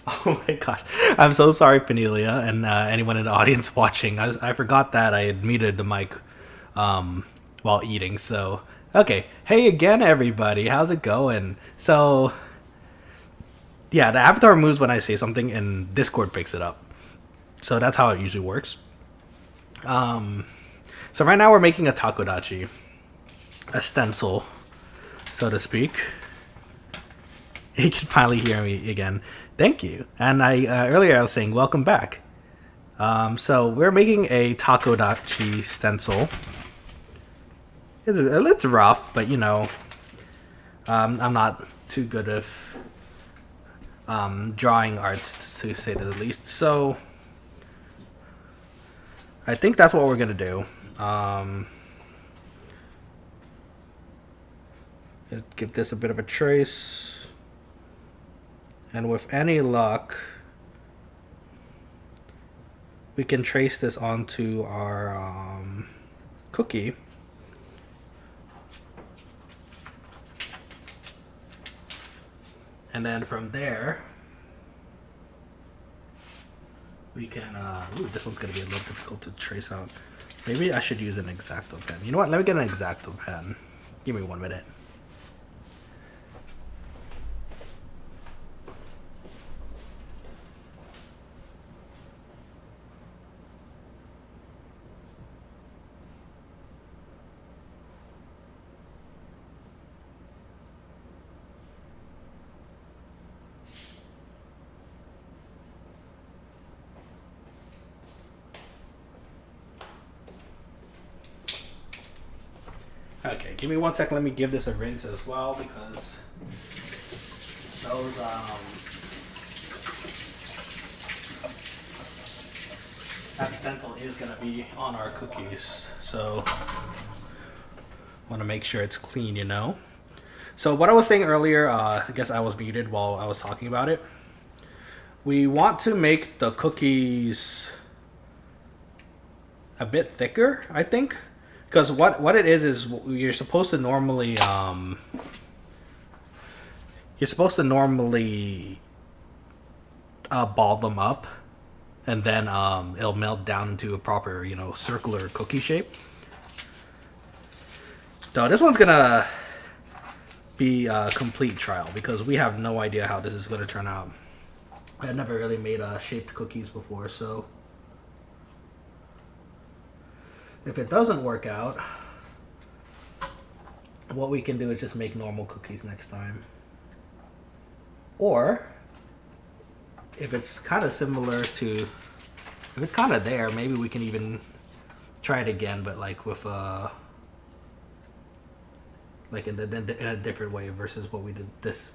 Oh my gosh. I'm so sorry, Penelia, and anyone in the audience watching. I forgot that I had muted the mic um, while eating. So, okay. Hey again, everybody. How's it going? So, yeah, the avatar moves when I say something, and Discord picks it up. So that's how it usually works. So right now we're making a takodachi, a stencil, so to speak. You can finally hear me again. Thank you. And I earlier I was saying welcome back. So we're making a Takodachi stencil. It's rough, but I'm not too good at drawing arts to say the least. So I think that's what we're gonna do. Give this a bit of a trace, and with any luck, we can trace this onto our cookie. And then from there, we can, ooh, this one's gonna be a little difficult to trace out. Maybe I should use an X-Acto pen. You know what, let me get an X-Acto pen. Give me 1 minute. Okay, give me 1 second. Let me give this a rinse as well because those that stencil is gonna be on our cookies, so want to make sure it's clean. So what I was saying earlier, I guess I was muted while I was talking about it. We want to make the cookies a bit thicker, I think. Because what it is you're supposed to normally ball them up, and then it'll melt down into a proper circular cookie shape. So this one's gonna be a complete trial because we have no idea how this is gonna turn out. I've never really made shaped cookies before, so if it doesn't work out, what we can do is just make normal cookies next time. Or, if it's kind of similar to, if it's kind of there, maybe we can even try it again, but like with like in a different way versus what we're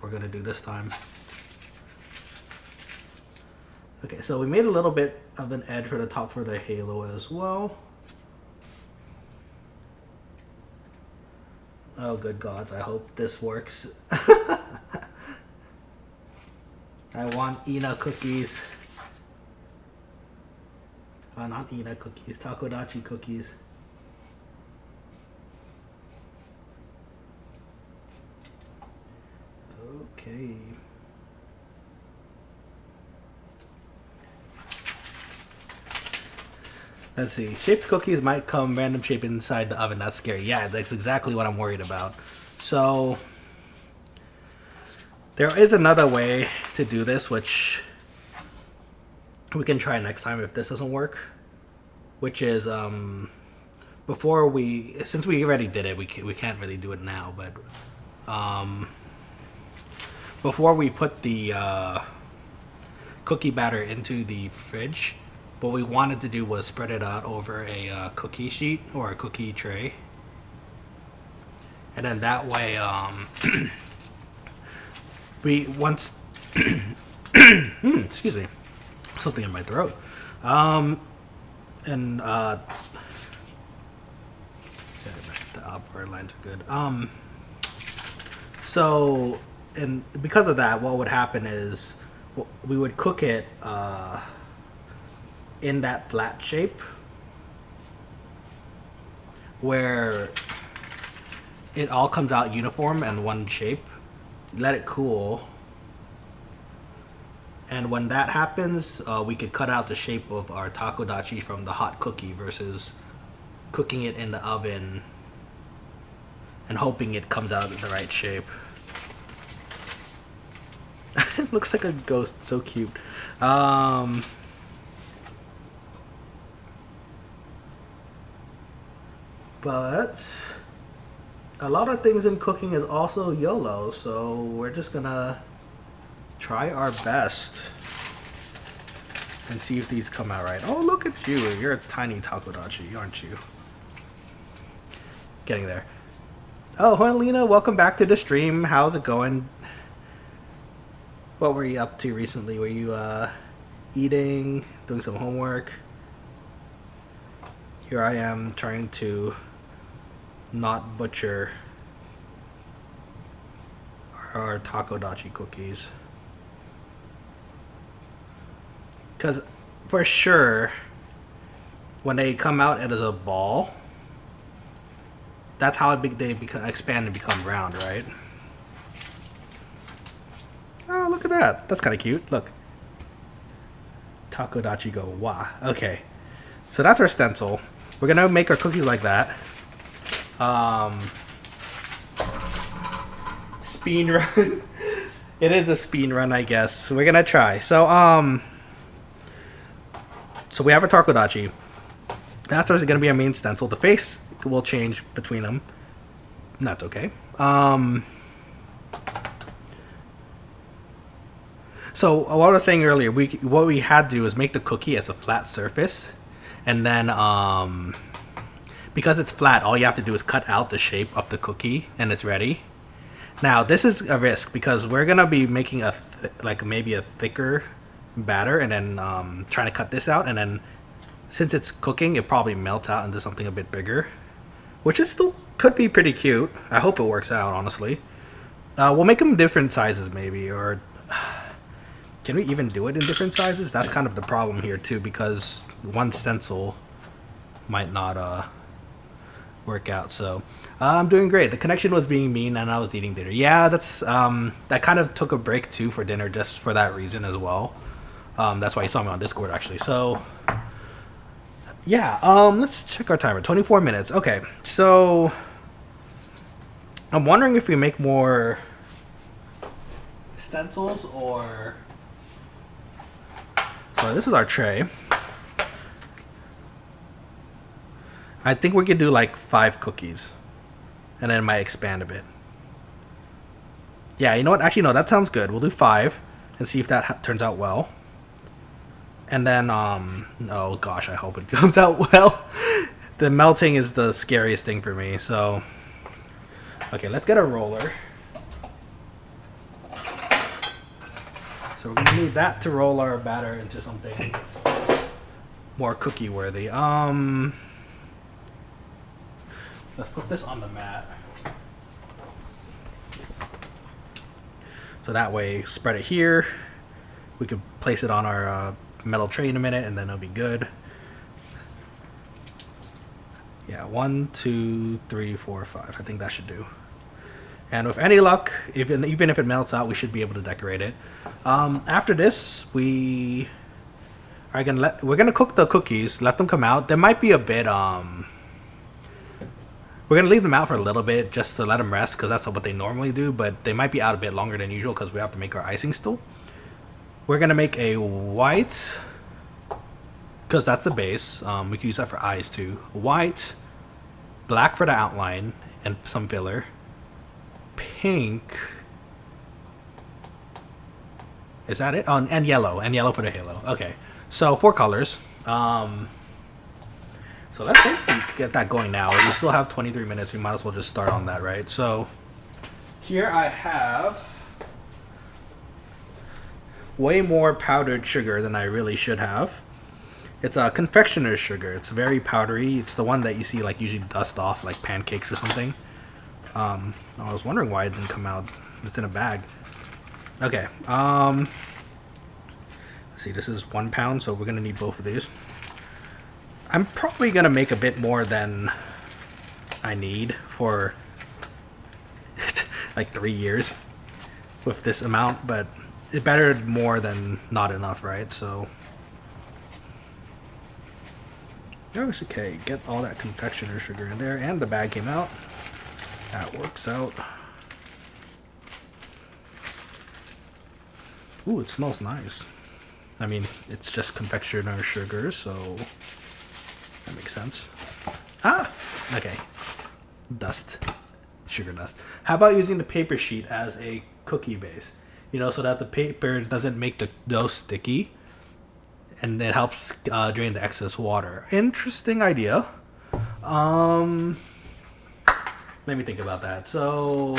gonna do this time. Okay, so we made a little bit of an edge for the top for the halo as well. Oh, good gods, I hope this works. I want Ina cookies. Oh, not Ina cookies, Takodachi cookies. Okay. Let's see. Shaped cookies might come random shape inside the oven. That's scary. Yeah, that's exactly what I'm worried about. So there is another way to do this, which we can try next time if this doesn't work. Which is since we already did it, we can't really do it now. But before we put the cookie batter into the fridge, what we wanted to do was spread it out over a cookie sheet or a cookie tray. And then that way, excuse me, something in my throat. Sorry, the upper lines are good. So, and because of that, what would happen is we would cook it in that flat shape where it all comes out uniform and one shape. Let it cool, And when that happens, we could cut out the shape of our takodachi from the hot cookie versus cooking it in the oven and hoping it comes out in the right shape. It looks like a ghost, so cute. But a lot of things in cooking is also YOLO, so we're just gonna try our best and see if these come out right. Oh, look at you. You're a tiny takodachi, aren't you? Getting there. Oh, Juanelina, welcome back to the stream. How's it going? What were you up to recently? Were you eating, doing some homework? Here I am trying to not butcher our takodachi cookies. Because for sure, when they come out as a ball, that's how they expand and become round, right? Oh, look at that. That's kind of cute. Look. Takodachi go wa. Okay. So that's our stencil. We're going to make our cookies like that. Speed run. It is a speed run, I guess. We're going to try. So we have a takodachi. That's going to be our main stencil. The face will change between them. That's okay. So what I was saying earlier, what we had to do is make the cookie as a flat surface, and then because it's flat, all you have to do is cut out the shape of the cookie, and it's ready. Now this is a risk because we're gonna be making maybe a thicker batter, and then trying to cut this out, and then since it's cooking, it probably melts out into something a bit bigger, which is still could be pretty cute. I hope it works out, honestly. We'll make them different sizes maybe, or can we even do it in different sizes? That's kind of the problem here too, because one stencil might not work out. So I'm doing great. The connection was being mean and I was eating dinner. Yeah, that's that kind of took a break too for dinner just for that reason as well. That's why you saw me on Discord actually. So yeah, let's check our timer. 24 minutes. Okay, so I'm wondering if we make more stencils or... So this is our tray. I think we could do like 5 cookies, and then it might expand a bit. Yeah, you know what? Actually, no, that sounds good. We'll do 5 and see if that turns out well. And then, oh gosh, I hope it comes out well. The melting is the scariest thing for me. So, okay, let's get a roller. So we're gonna need that to roll our batter into something more cookie worthy. Let's put this on the mat. So that way, spread it here. We could place it on our metal tray in a minute, and then it'll be good. Yeah, 1, 2, 3, 4, 5. I think that should do. And with any luck, even if it melts out, we should be able to decorate it. After this, we're gonna cook the cookies, let them come out. There might be a bit we're gonna leave them out for a little bit just to let them rest because that's what they normally do. But they might be out a bit longer than usual because we have to make our icing still. We're gonna make a white because that's the base. We can use that for eyes too. White, black for the outline and some filler. Pink. Is that it? Oh, and yellow for the halo. Okay, so 4 colors. So let's get that going now. We still have 23 minutes. We might as well just start on that, right? So here I have way more powdered sugar than I really should have. It's a confectioner's sugar. It's very powdery. It's the one that you see like usually dust off like pancakes or something. I was wondering why it didn't come out. It's in a bag. Okay. Let's see. This is 1 pound, so we're gonna need both of these. I'm probably gonna make a bit more than I need for like 3 years with this amount, but it's better more than not enough, right? So, okay, get all that confectioner sugar in there, and the bag came out. That works out. Ooh, it smells nice. I mean, it's just confectioner sugar, so that makes sense. Ah! Okay. Dust. Sugar dust. How about using the paper sheet as a cookie base? You know, so that the paper doesn't make the dough sticky, and it helps drain the excess water. Interesting idea. Let me think about that. So,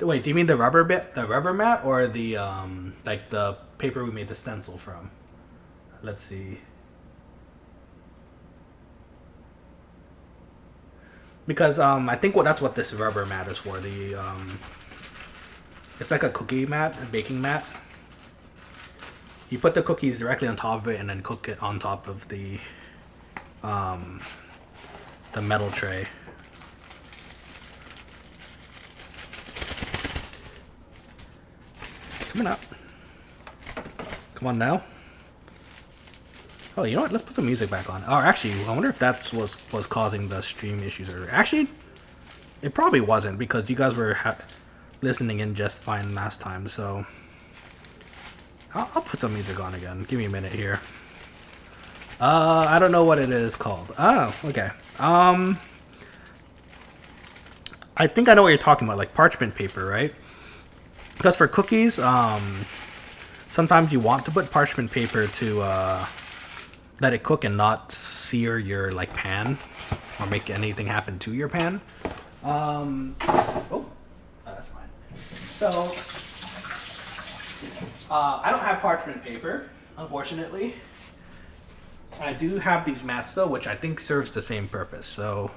wait, do you mean the rubber bit, the rubber mat, or the like the paper we made the stencil from? Let's see. Because I think that's what this rubber mat is for. The it's like a cookie mat, a baking mat. You put the cookies directly on top of it and then cook it on top of the metal tray. Coming up. Come on now. Oh, you know what? Let's put some music back on. Oh, actually, I wonder if that was causing the stream issues. Or actually, it probably wasn't, because you guys were listening in just fine last time. So I'll put some music on again. Give me a minute here. I don't know what it is called. Oh, okay. I think I know what you're talking about, like parchment paper, right? Because for cookies, sometimes you want to put parchment paper to let it cook and not sear your like pan or make anything happen to your pan. That's fine. So I don't have parchment paper, unfortunately. I do have these mats though, which I think serves the same purpose. So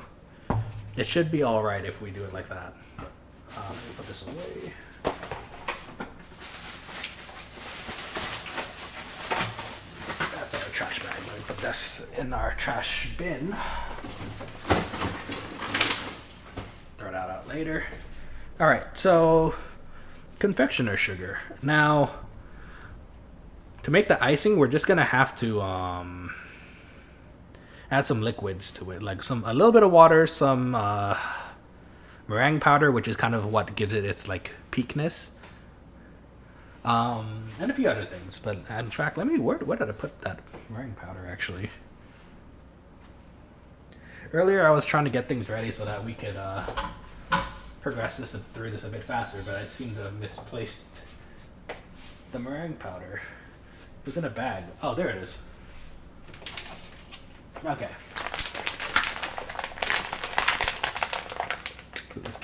it should be all right if we do it like that. Let me put this away. Trash bag. Let me put this in our trash bin. Throw that out later. All right, so confectioner sugar. Now, to make the icing, we're just gonna have to add some liquids to it, like a little bit of water, some meringue powder, which is kind of what gives it its like peakness. And a few other things, but in fact, where did I put that meringue powder actually? Earlier I was trying to get things ready so that we could progress through this a bit faster, but I seem to have misplaced the meringue powder. It was in a bag. Oh, there it is. Okay.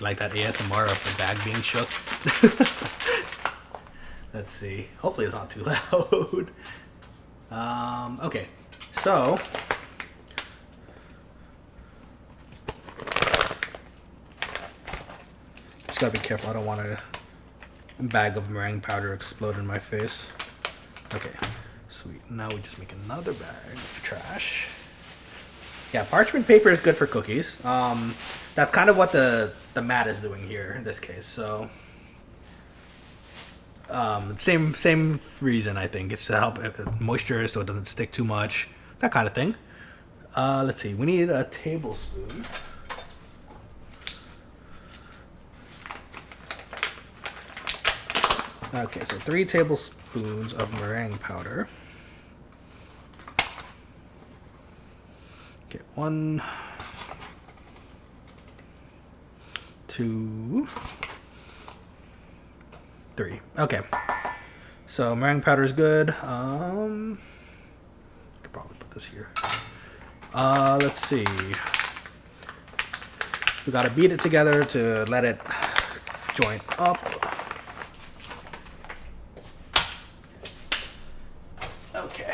Like that ASMR of the bag being shook. Let's see. Hopefully it's not too loud. Okay, so just gotta be careful. I don't want a bag of meringue powder explode in my face. Okay, sweet. Now we just make another bag of trash. Yeah, parchment paper is good for cookies. That's kind of what the mat is doing here in this case. So. Same reason, I think. It's to help moisture so it doesn't stick too much. That kind of thing. Let's see. We need a tablespoon. Okay, so 3 tablespoons of meringue powder. Okay, 1, 2, 3. Okay. So meringue powder is good. I could probably put this here. Let's see. We gotta beat it together to let it join up. Okay.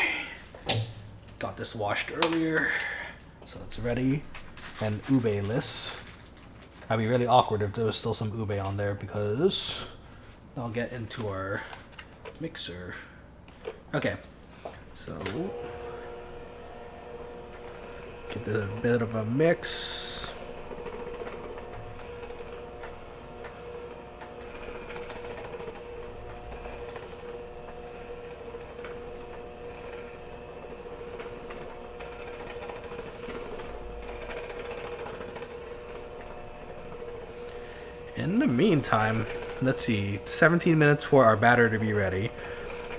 Got this washed earlier, so it's ready. And ube-less. That'd be really awkward if there was still some ube on there, because I'll get into our mixer. Okay, so get a bit of a mix. In the meantime, let's see, 17 minutes for our batter to be ready.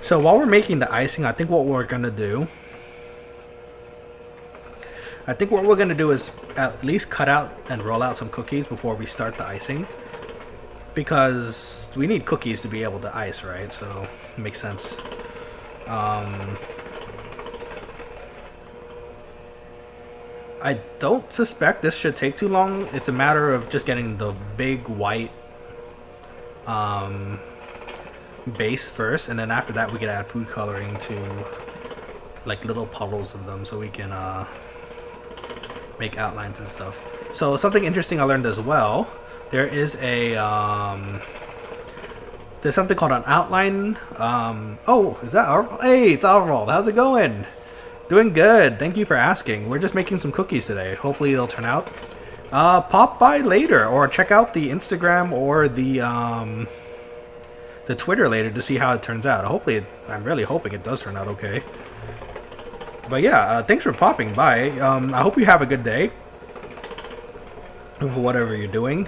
So while we're making the icing, I think what we're gonna do is at least cut out and roll out some cookies before we start the icing, because we need cookies to be able to ice, right? So it makes sense. I don't suspect this should take too long. It's a matter of just getting the big white base first, and then after that we can add food coloring to like little puddles of them so we can make outlines and stuff. So something interesting I learned as well, there is a there's something called an outline. Oh, is that our? Hey, it's Alvaro. How's it going? Doing good. Thank you for asking. We're just making some cookies today. Hopefully they'll turn out. Pop by later or check out the Instagram or the Twitter later to see how it turns out. Hopefully, I'm really hoping it does turn out okay. But yeah, thanks for popping by. I hope you have a good day for whatever you're doing.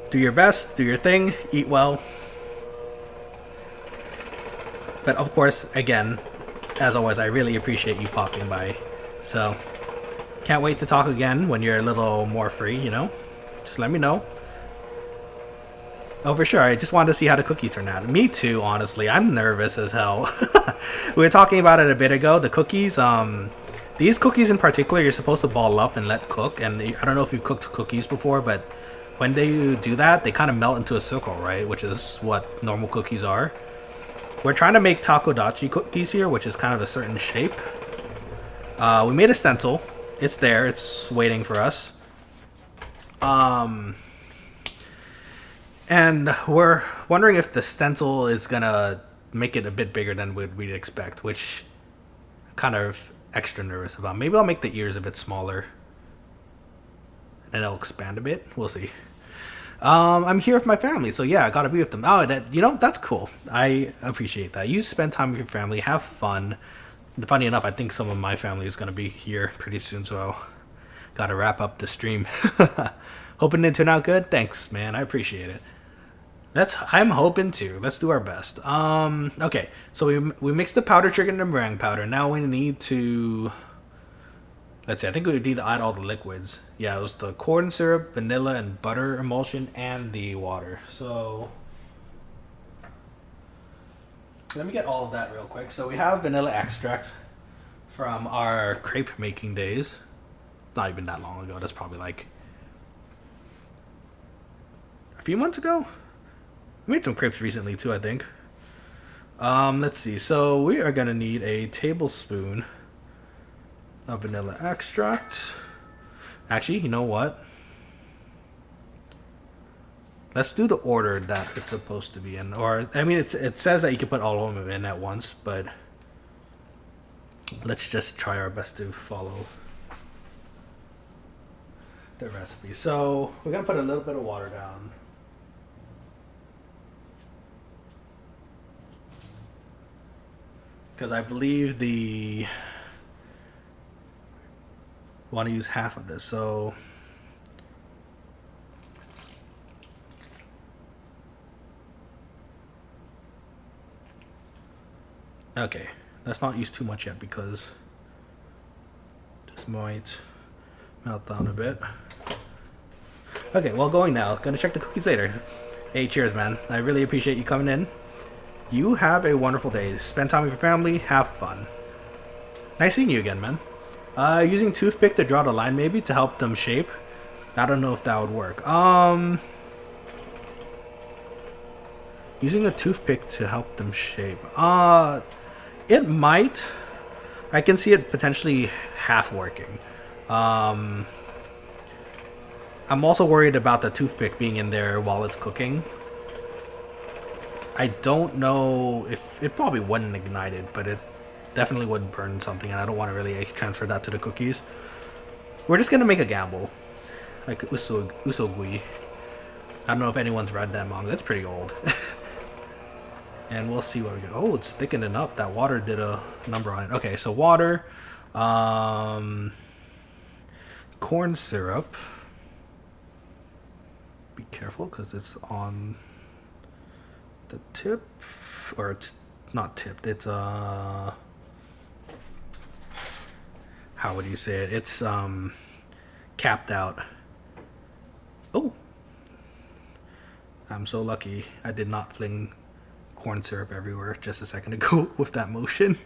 Do your best, do your thing, eat well. But of course, again, as always, I really appreciate you popping by. So, can't wait to talk again when you're a little more free, you know? Just let me know. Oh, for sure. I just wanted to see how the cookies turn out. Me too, honestly. I'm nervous as hell. We were talking about it a bit ago. The cookies, these cookies in particular, you're supposed to ball up and let cook. And I don't know if you've cooked cookies before, but when they do that, they kind of melt into a circle, right? Which is what normal cookies are. We're trying to make Takodachi cookies here, which is kind of a certain shape. We made a stencil. It's there. It's waiting for us. And we're wondering if the stencil is gonna make it a bit bigger than we'd expect, which I'm kind of extra nervous about. Maybe I'll make the ears a bit smaller, and then it'll expand a bit. We'll see. I'm here with my family, so yeah, I gotta be with them. Oh, that's cool. I appreciate that. You spend time with your family, have fun. Funny enough, I think some of my family is gonna be here pretty soon, so gotta wrap up the stream. Hoping it turned out good. Thanks, man. I appreciate it. I'm hoping to. Let's do our best. Okay, so we mixed the powdered sugar and the meringue powder. Now we need to. Let's see. I think we need to add all the liquids. Yeah, it was the corn syrup, vanilla, and butter emulsion, and the water. So let me get all of that real quick. So we have vanilla extract from our crepe making days. Not even that long ago. That's probably like a few months ago. We made some crepes recently too, I think. Let's see. So we are gonna need a tablespoon of vanilla extract. Actually, you know what? Let's do the order that it's supposed to be in. Or I mean, it says that you can put all of them in at once, but let's just try our best to follow the recipe. So we're gonna put a little bit of water down. Because I believe we want to use half of this, so okay, let's not use too much yet because this might melt down a bit. Okay, well, going now. Gonna check the cookies later. Hey, cheers, man. I really appreciate you coming in. You have a wonderful day. Spend time with your family. Have fun. Nice seeing you again, man. Using toothpick to draw the line maybe to help them shape. I don't know if that would work. Using a toothpick to help them shape. It might. I can see it potentially half working. I'm also worried about the toothpick being in there while it's cooking. I don't know if it probably wouldn't ignite it, but it definitely would burn something, and I don't want to really transfer that to the cookies. We're just gonna make a gamble, like Usogui. I don't know if anyone's read that manga. It's pretty old. And we'll see what we get. Oh, it's thickening up. That water did a number on it. Okay, so water, corn syrup, Be careful because it's on the tip, or it's not tipped. It's how would you say it? It's capped out. Oh, I'm so lucky I did not fling corn syrup everywhere just a second ago with that motion.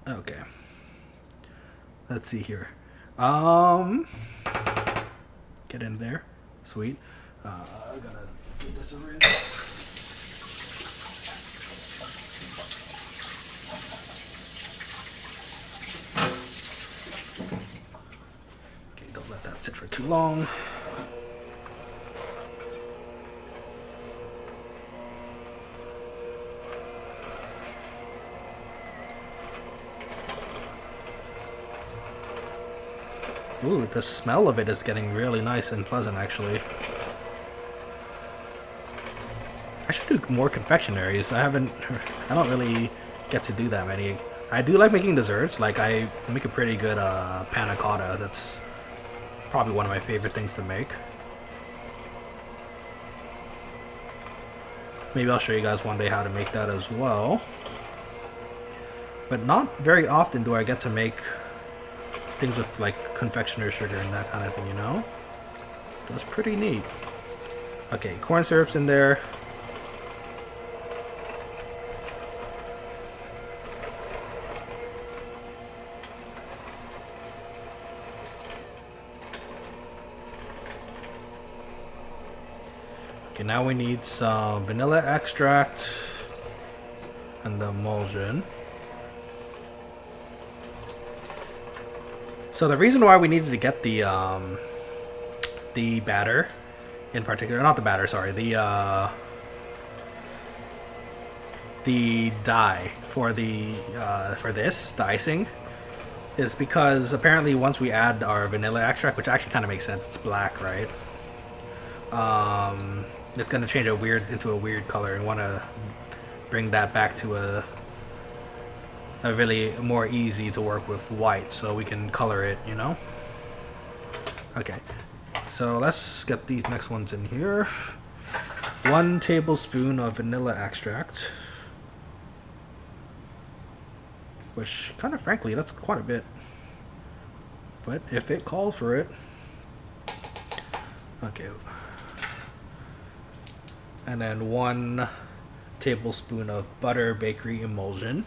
Okay. Let's see here. Get in there. Sweet. I'm gonna get this around. Okay, don't let that sit for too long. Ooh, the smell of it is getting really nice and pleasant, actually. I should do more confectionaries. I don't really get to do that many. I do like making desserts. Like, I make a pretty good panna cotta. That's probably one of my favorite things to make. Maybe I'll show you guys one day how to make that as well. But not very often do I get to make things with like confectioner sugar and that kind of thing, you know? That's pretty neat. Okay, corn syrup's in there. Okay, now we need some vanilla extract and the emulsion. So the reason why we needed to get the batter, in particular, not the batter, sorry, the dye for the icing, is because apparently once we add our vanilla extract, which actually kind of makes sense, it's black, right? It's gonna change into a weird color, and want to bring that back to a really more easy to work with white, so we can color it, you know? Okay, so let's get these next ones in here. 1 tablespoon of vanilla extract, which kind of frankly, that's quite a bit, but if it calls for it. Okay, and then 1 tablespoon of butter bakery emulsion.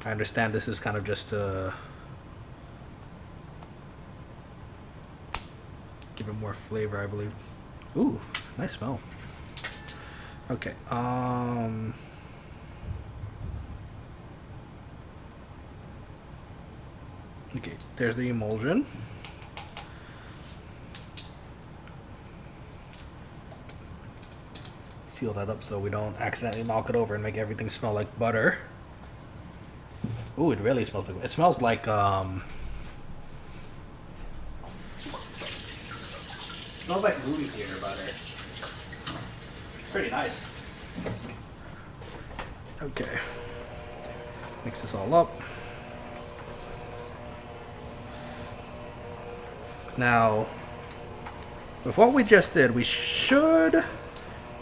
I understand this is kind of just to give it more flavor, I believe. Ooh, nice smell. Okay, okay, there's the emulsion. Seal that up so we don't accidentally knock it over and make everything smell like butter. Ooh, it really smells like, it smells like smells like movie theater butter. Pretty nice. Okay, mix this all up. Now, with what we just did, we should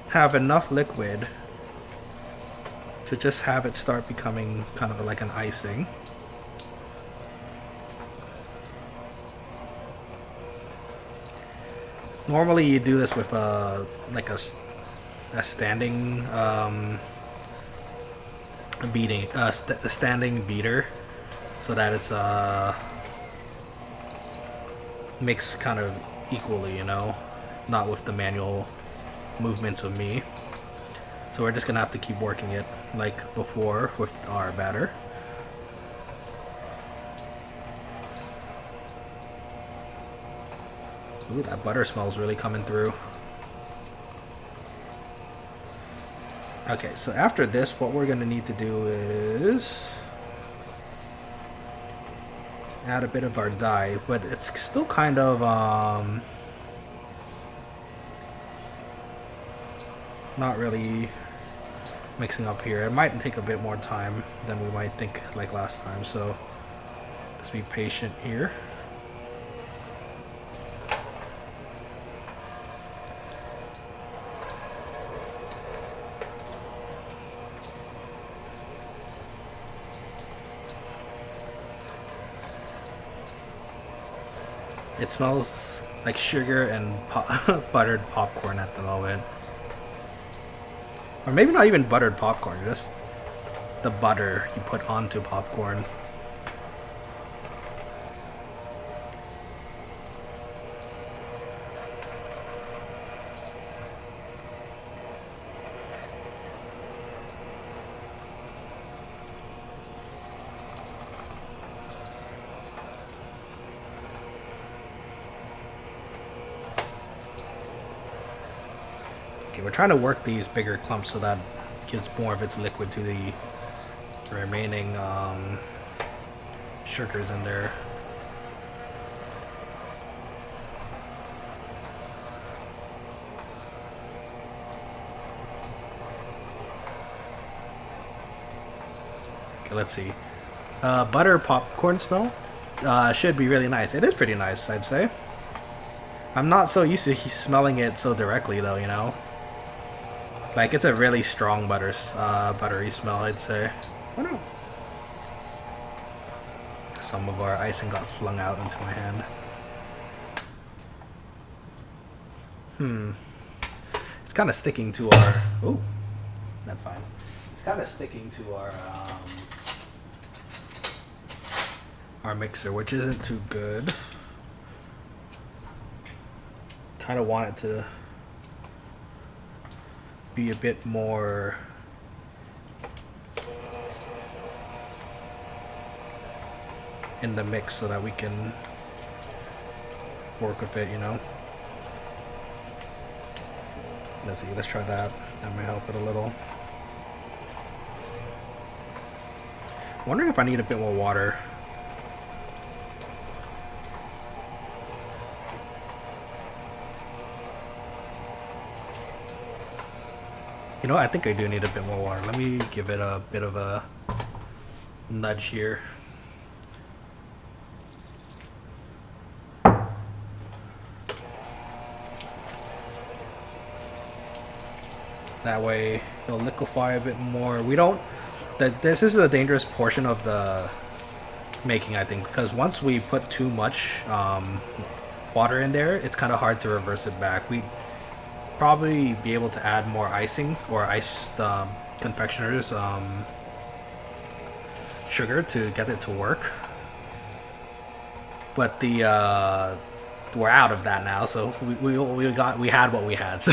have enough liquid to just have it start becoming kind of like an icing. Normally you do this with like a standing a standing beater, so that it's mixed kind of equally, you know, not with the manual movements of me. So we're just gonna have to keep working it like before with our batter. Ooh, that butter smells really coming through. Okay, so after this, what we're gonna need to do is add a bit of our dye, but it's still kind of not really mixing up here. It might take a bit more time than we might think like last time, so let's be patient here. It smells like sugar and buttered popcorn at the moment. Or maybe not even buttered popcorn, just the butter you put onto popcorn. Okay, we're trying to work these bigger clumps so that gives more of its liquid to the remaining sugars in there. Okay, let's see. Butter popcorn smell should be really nice. It is pretty nice, I'd say. I'm not so used to smelling it so directly though, you know? Like, it's a really strong buttery smell, I'd say. Oh no. Some of our icing got flung out into my hand. It's kind of sticking to our... Ooh, that's fine. It's kind of sticking to our mixer, which isn't too good. Kind of want it to be a bit more in the mix so that we can work with it, you know. Let's see, let's try that. That might help it a little. I'm wondering if I need a bit more water. You know, I think I do need a bit more water. Let me give it a bit of a nudge here. That way it'll liquefy a bit more. We don't... This is a dangerous portion of the making, I think, because once we put too much water in there, it's kind of hard to reverse it back. We probably be able to add more icing or iced confectioner's sugar to get it to work, but we're out of that now, so we had what we had, so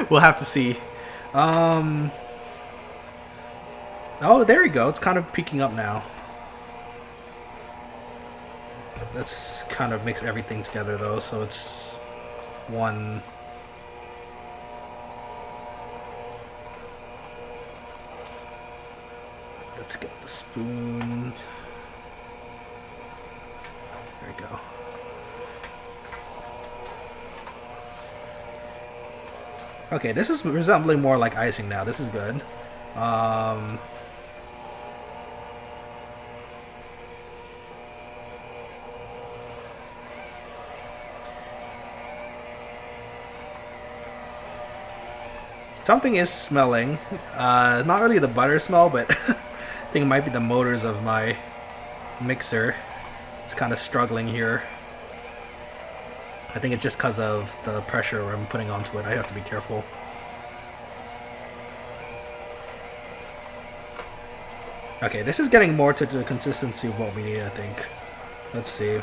we'll have to see. Oh, there we go. It's kind of peaking up now. Let's kind of mix everything together though, so it's one. Let's get the spoon. There we go. Okay, this is resembling more like icing now. This is good. Something is smelling. Not really the butter smell, but I think it might be the motors of my mixer. It's kind of struggling here. I think it's just because of the pressure I'm putting onto it. I have to be careful. Okay, this is getting more to the consistency of what we need, I think. Let's see.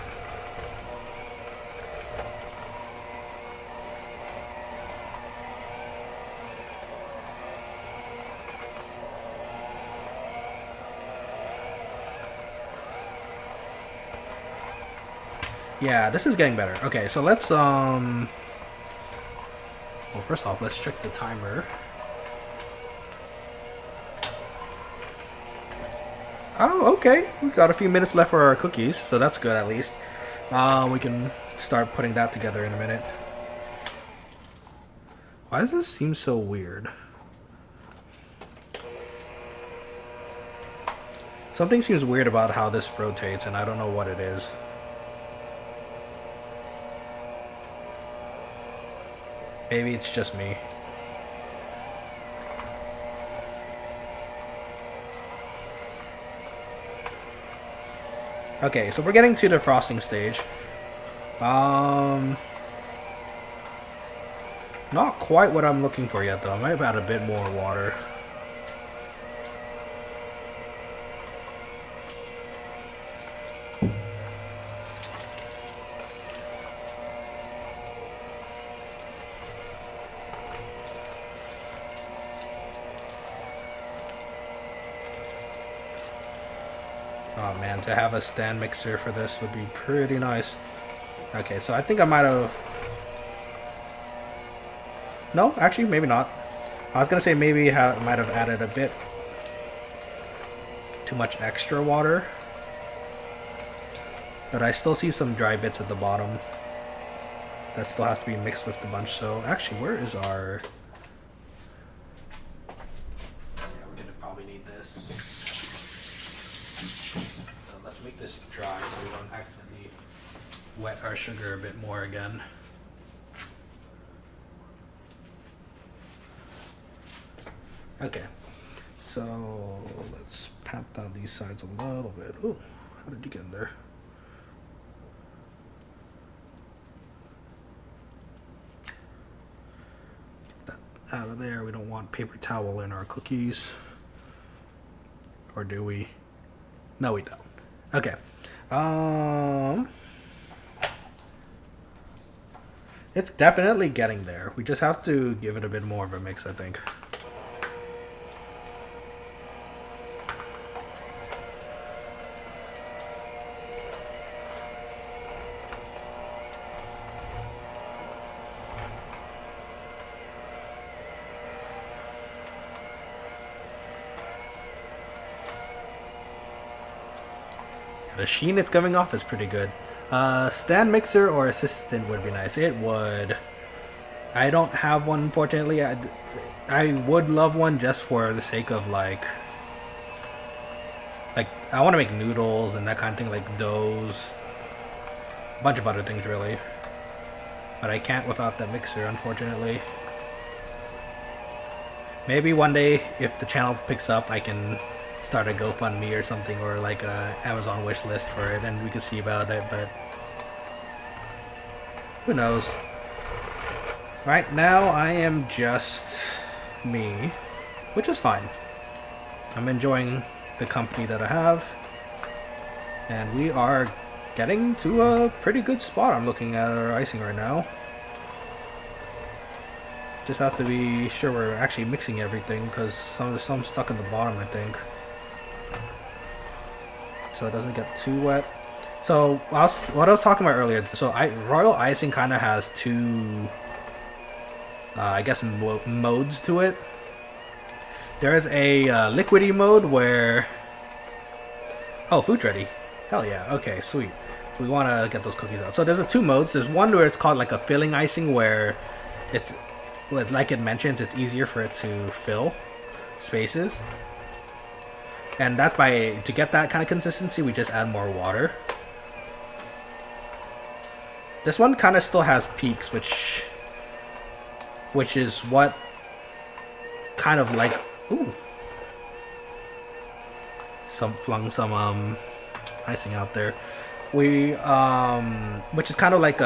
Yeah, this is getting better. Okay, so let's well, first off, let's check the timer. Oh, okay. We've got a few minutes left for our cookies, so that's good at least. We can start putting that together in a minute. Why does this seem so weird? Something seems weird about how this rotates, and I don't know what it is. Maybe it's just me. Okay, so we're getting to the frosting stage. Um, Not quite what I'm looking for yet, though. I might add a bit more water. Oh man, to have a stand mixer for this would be pretty nice. Okay, so I think I might have... No, actually, maybe not. I was gonna say maybe might have added a bit too much extra water. But I still see some dry bits at the bottom. That still has to be mixed with the bunch, so... Actually, where is our... Yeah, we're gonna probably need this. So let's make this dry so we don't accidentally wet our sugar a bit more again. Okay, so let's pat down these sides a little bit. Oh, how did you get in there? Get that out of there. We don't want paper towel in our cookies. Or do we? No, we don't. Okay. It's definitely getting there. We just have to give it a bit more of a mix, I think. The sheen it's coming off is pretty good. Stand mixer or assistant would be nice. It would. I don't have one, unfortunately. I would love one just for the sake of like I want to make noodles and that kind of thing, like doughs, a bunch of other things really. But I can't without that mixer, unfortunately. Maybe one day, if the channel picks up, I can start a GoFundMe or something, or like a Amazon wish list for it, and we can see about it, but who knows. Right now I am just me, which is fine. I'm enjoying the company that I have, and we are getting to a pretty good spot. I'm looking at our icing right now. Just have to be sure we're actually mixing everything, because some stuck in the bottom, I think, so it doesn't get too wet. So what I was talking about earlier, so royal icing kind of has two I guess modes to it. There's a liquidy mode where... Oh, food's ready. Hell yeah. Okay, sweet. We want to get those cookies out. So there's two modes. There's one where it's called like a filling icing, where it's, like it mentions, it's easier for it to fill spaces. And that's to get that kind of consistency, we just add more water. This one kind of still has peaks, which is what kind of like... Ooh. Flung some icing out there. Which is kind of like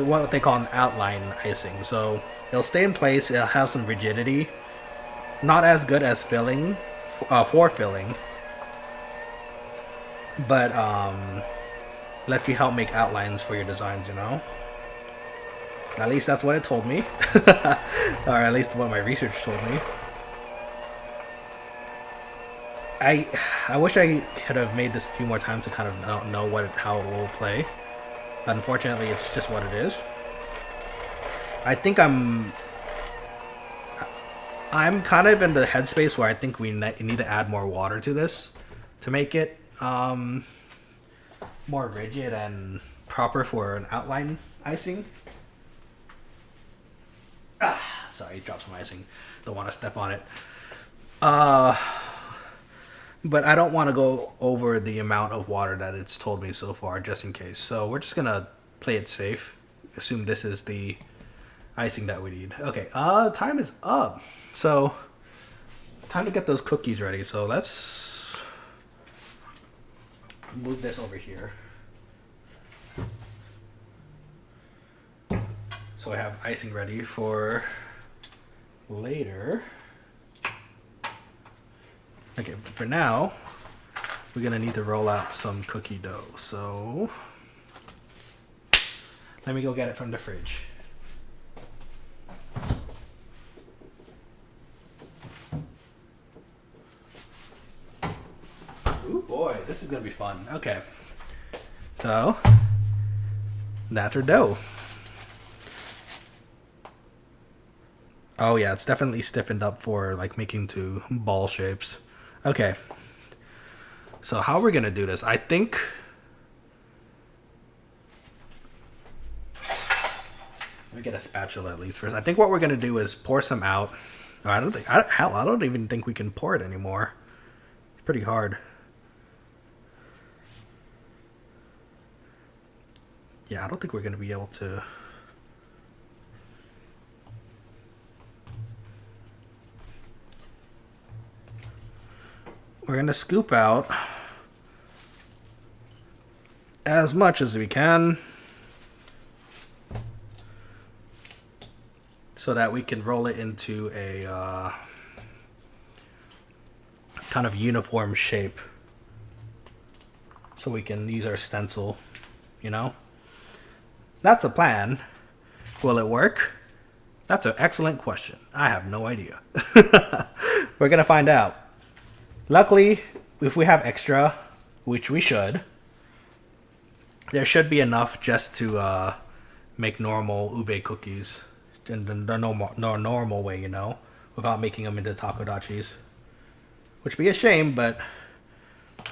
what they call an outline icing. So it'll stay in place, it'll have some rigidity. Not as good as filling, for filling. But let you help make outlines for your designs, you know? At least that's what it told me. Or at least what my research told me. I wish I could have made this a few more times to kind of know how it will play. But unfortunately, it's just what it is. I think I'm kind of in the headspace where I think we need to add more water to this to make it more rigid and proper for an outline icing. Sorry, dropped some icing. Don't want to step on it. But I don't want to go over the amount of water that it's told me so far, just in case. So we're just gonna play it safe. Assume this is the icing that we need. Okay, time is up. So time to get those cookies ready. So let's move this over here. so I have icing ready for later. Okay, but for now, we're gonna need to roll out some cookie dough. So let me go get it from the fridge. Ooh boy, this is gonna be fun. Okay, so that's our dough. Oh yeah, it's definitely stiffened up for like making two ball shapes. Okay, so how we're gonna do this? I think let me get a spatula at least first. I think what we're gonna do is pour some out. Oh, I don't even think we can pour it anymore. It's pretty hard. Yeah, I don't think we're gonna be able to. We're gonna scoop out as much as we can so that we can roll it into a kind of uniform shape so we can use our stencil, you know? That's a plan. Will it work? That's an excellent question. I have no idea. We're gonna find out. Luckily, if we have extra, which we should, there should be enough just to make normal ube cookies in the normal way, you know, without making them into takodachis. Which would be a shame, but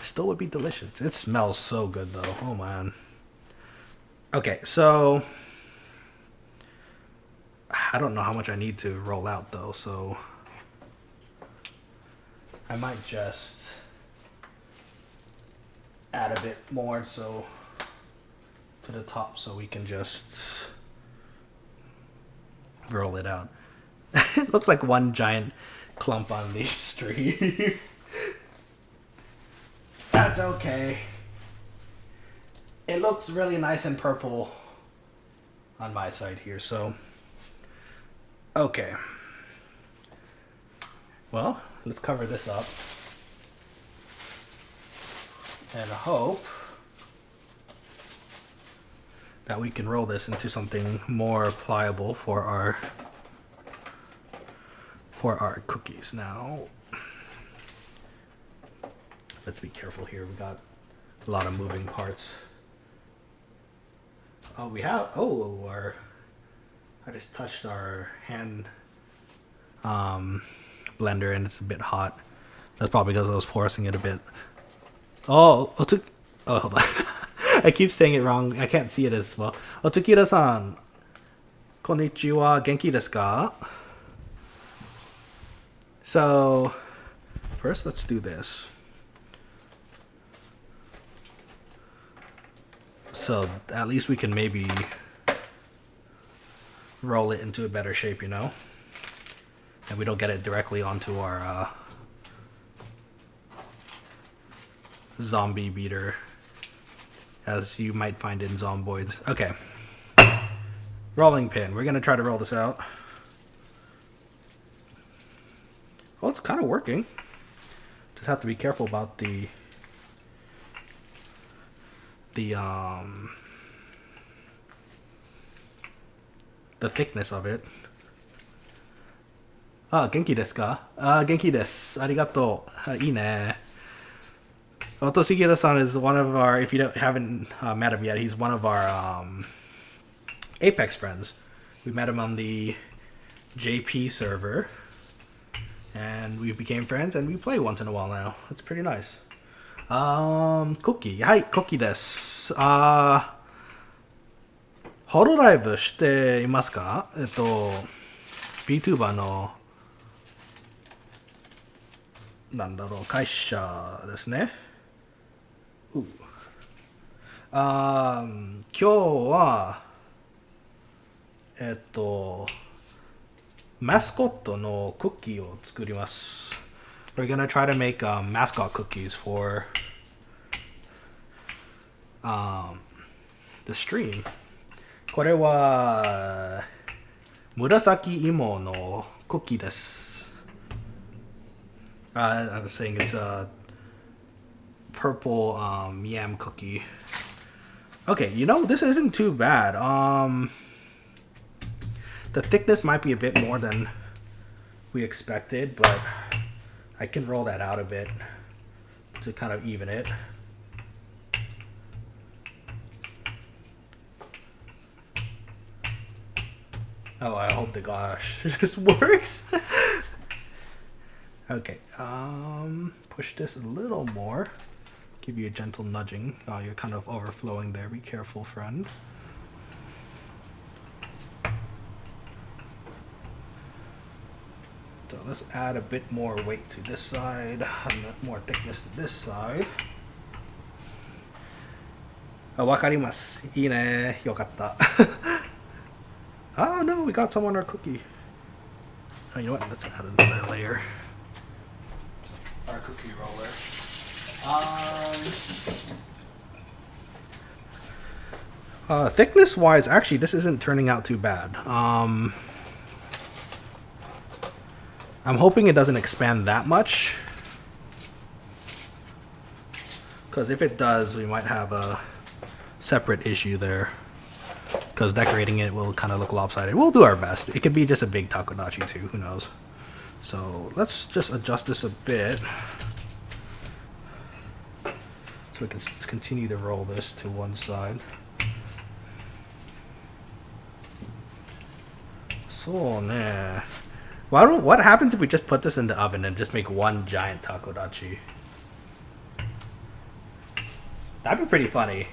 still would be delicious. It smells so good though. Oh man. Okay, so I don't know how much I need to roll out though, so I might just add a bit more so to the top so we can just roll it out. It looks like one giant clump on the street. That's okay. It looks really nice and purple on my side here, so okay. Well, let's cover this up and hope that we can roll this into something more pliable for our cookies. Now, let's be careful here. We got a lot of moving parts. Oh, we have, I just touched our hand blender and it's a bit hot. That's probably because I was forcing it a bit. Oh, hold on. I keep saying it wrong. I can't see it as well. Otsukira-san. Konnichiwa. Genki desu ka? So, first let's do this. So, at least we can maybe roll it into a better shape, you know? And we don't get it directly onto our zombie beater, as you might find in Zomboids. Okay. Rolling pin. We're going to try to roll this out. Oh, it's kind of working. Just have to be careful about the thickness of it. Ah, genki desu ka? Genki desu. Arigato. Ii ne. Otoshiguro-san is one of our, if you haven't met him yet, he's one of our Apex friends. We met him on the JP server, and we became friends, and we play once in a while now. It's pretty nice. Cookie. Hi, cookie desu. ホロライブしていますか？vtuber のなんだろう、会社ですね。今日はマスコットのクッキーを作ります。We're gonna try to make mascot cookies for the stream. これは Murasaki imo no cookie desu. I was saying it's a purple yam cookie. Okay, you know, this isn't too bad. The thickness might be a bit more than we expected, but I can roll that out a bit to kind of even it. Oh, I hope the gosh this works. Okay, push this a little more. Give you a gentle nudging. Oh, you're kind of overflowing there. Be careful, friend. So let's add a bit more weight to this side, a bit more thickness to this side. Oh, wakarimasu. Ii ne. Yokatta. Oh no, we got some on our cookie. Oh, you know what? Let's add another layer. Our cookie roller. Thickness wise, actually, this isn't turning out too bad. I'm hoping it doesn't expand that much, because if it does, we might have a separate issue there. Because decorating it will kind of look lopsided. We'll do our best. It could be just a big takodachi too. Who knows? So let's just adjust this a bit, so we can continue to roll this to one side. So nah. What happens if we just put this in the oven and just make one giant takodachi? That'd be pretty funny.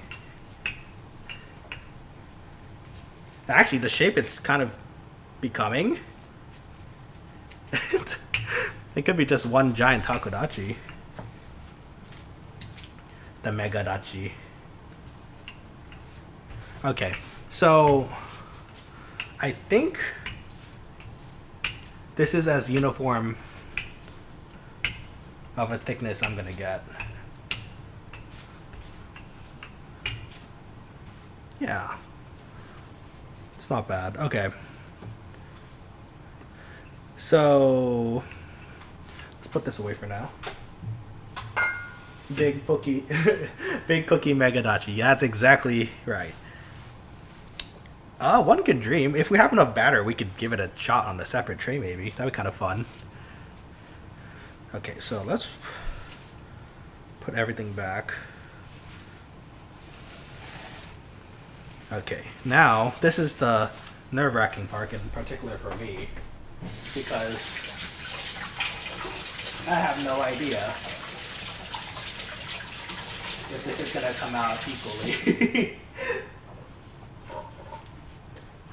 Actually, the shape it's kind of becoming. It could be just one giant takodachi. The megadachi. Okay, so I think this is as uniform of a thickness I'm gonna get. Yeah. It's not bad. Okay. So let's put this away for now. Big cookie big cookie megadachi. Yeah, that's exactly right. One could dream. If we have enough batter, we could give it a shot on a separate tray maybe. That'd be kind of fun. Okay, so let's put everything back. Okay, now this is the nerve-wracking part, in particular for me, because I have no idea if this is gonna come out equally.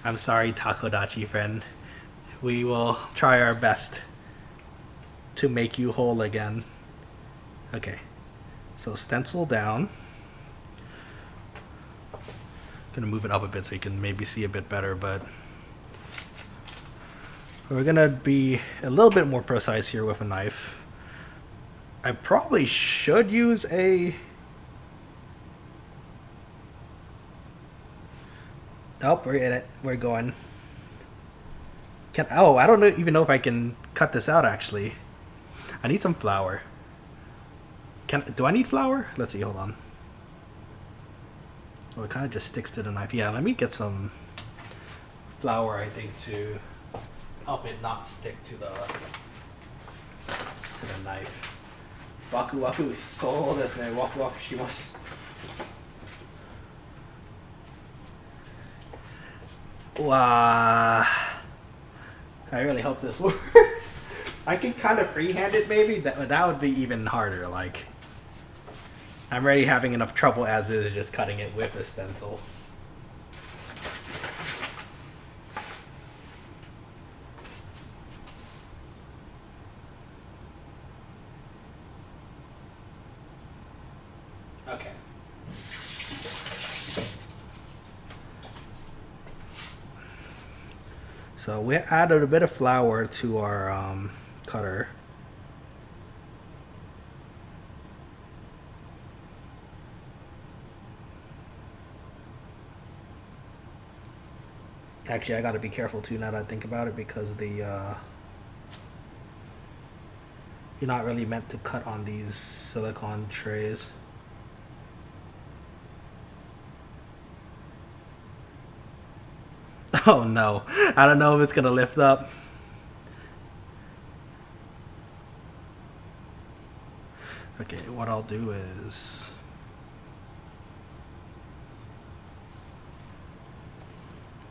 I'm sorry, Takodachi friend. We will try our best to make you whole again. Okay, so stencil down. Gonna move it up a bit so you can maybe see a bit better, but we're gonna be a little bit more precise here with a knife. I probably should use a... Oh, we're in it. We're going. Oh, I don't even know if I can cut this out actually. I need some flour. Do I need flour? Let's see, hold on. Oh, it kind of just sticks to the knife. Yeah, let me get some flour, I think, to help it not stick to the knife. Waku waku so desu ne. Waku waku shimasu. Wow. I really hope this works. I can kind of freehand it maybe. That would be even harder. Like, I'm already having enough trouble as is just cutting it with a stencil. Okay. So we added a bit of flour to our cutter. Actually, I gotta be careful too now that I think about it because you're not really meant to cut on these silicone trays. Oh no, I don't know if it's gonna lift up. Okay, what I'll do is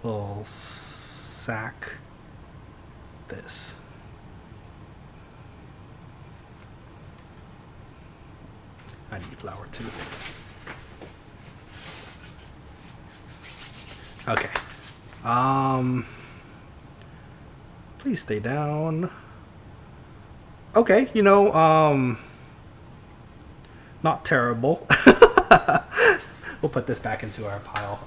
we'll sack this. I need flour too. Okay. Please stay down. Okay, not terrible. We'll put this back into our pile.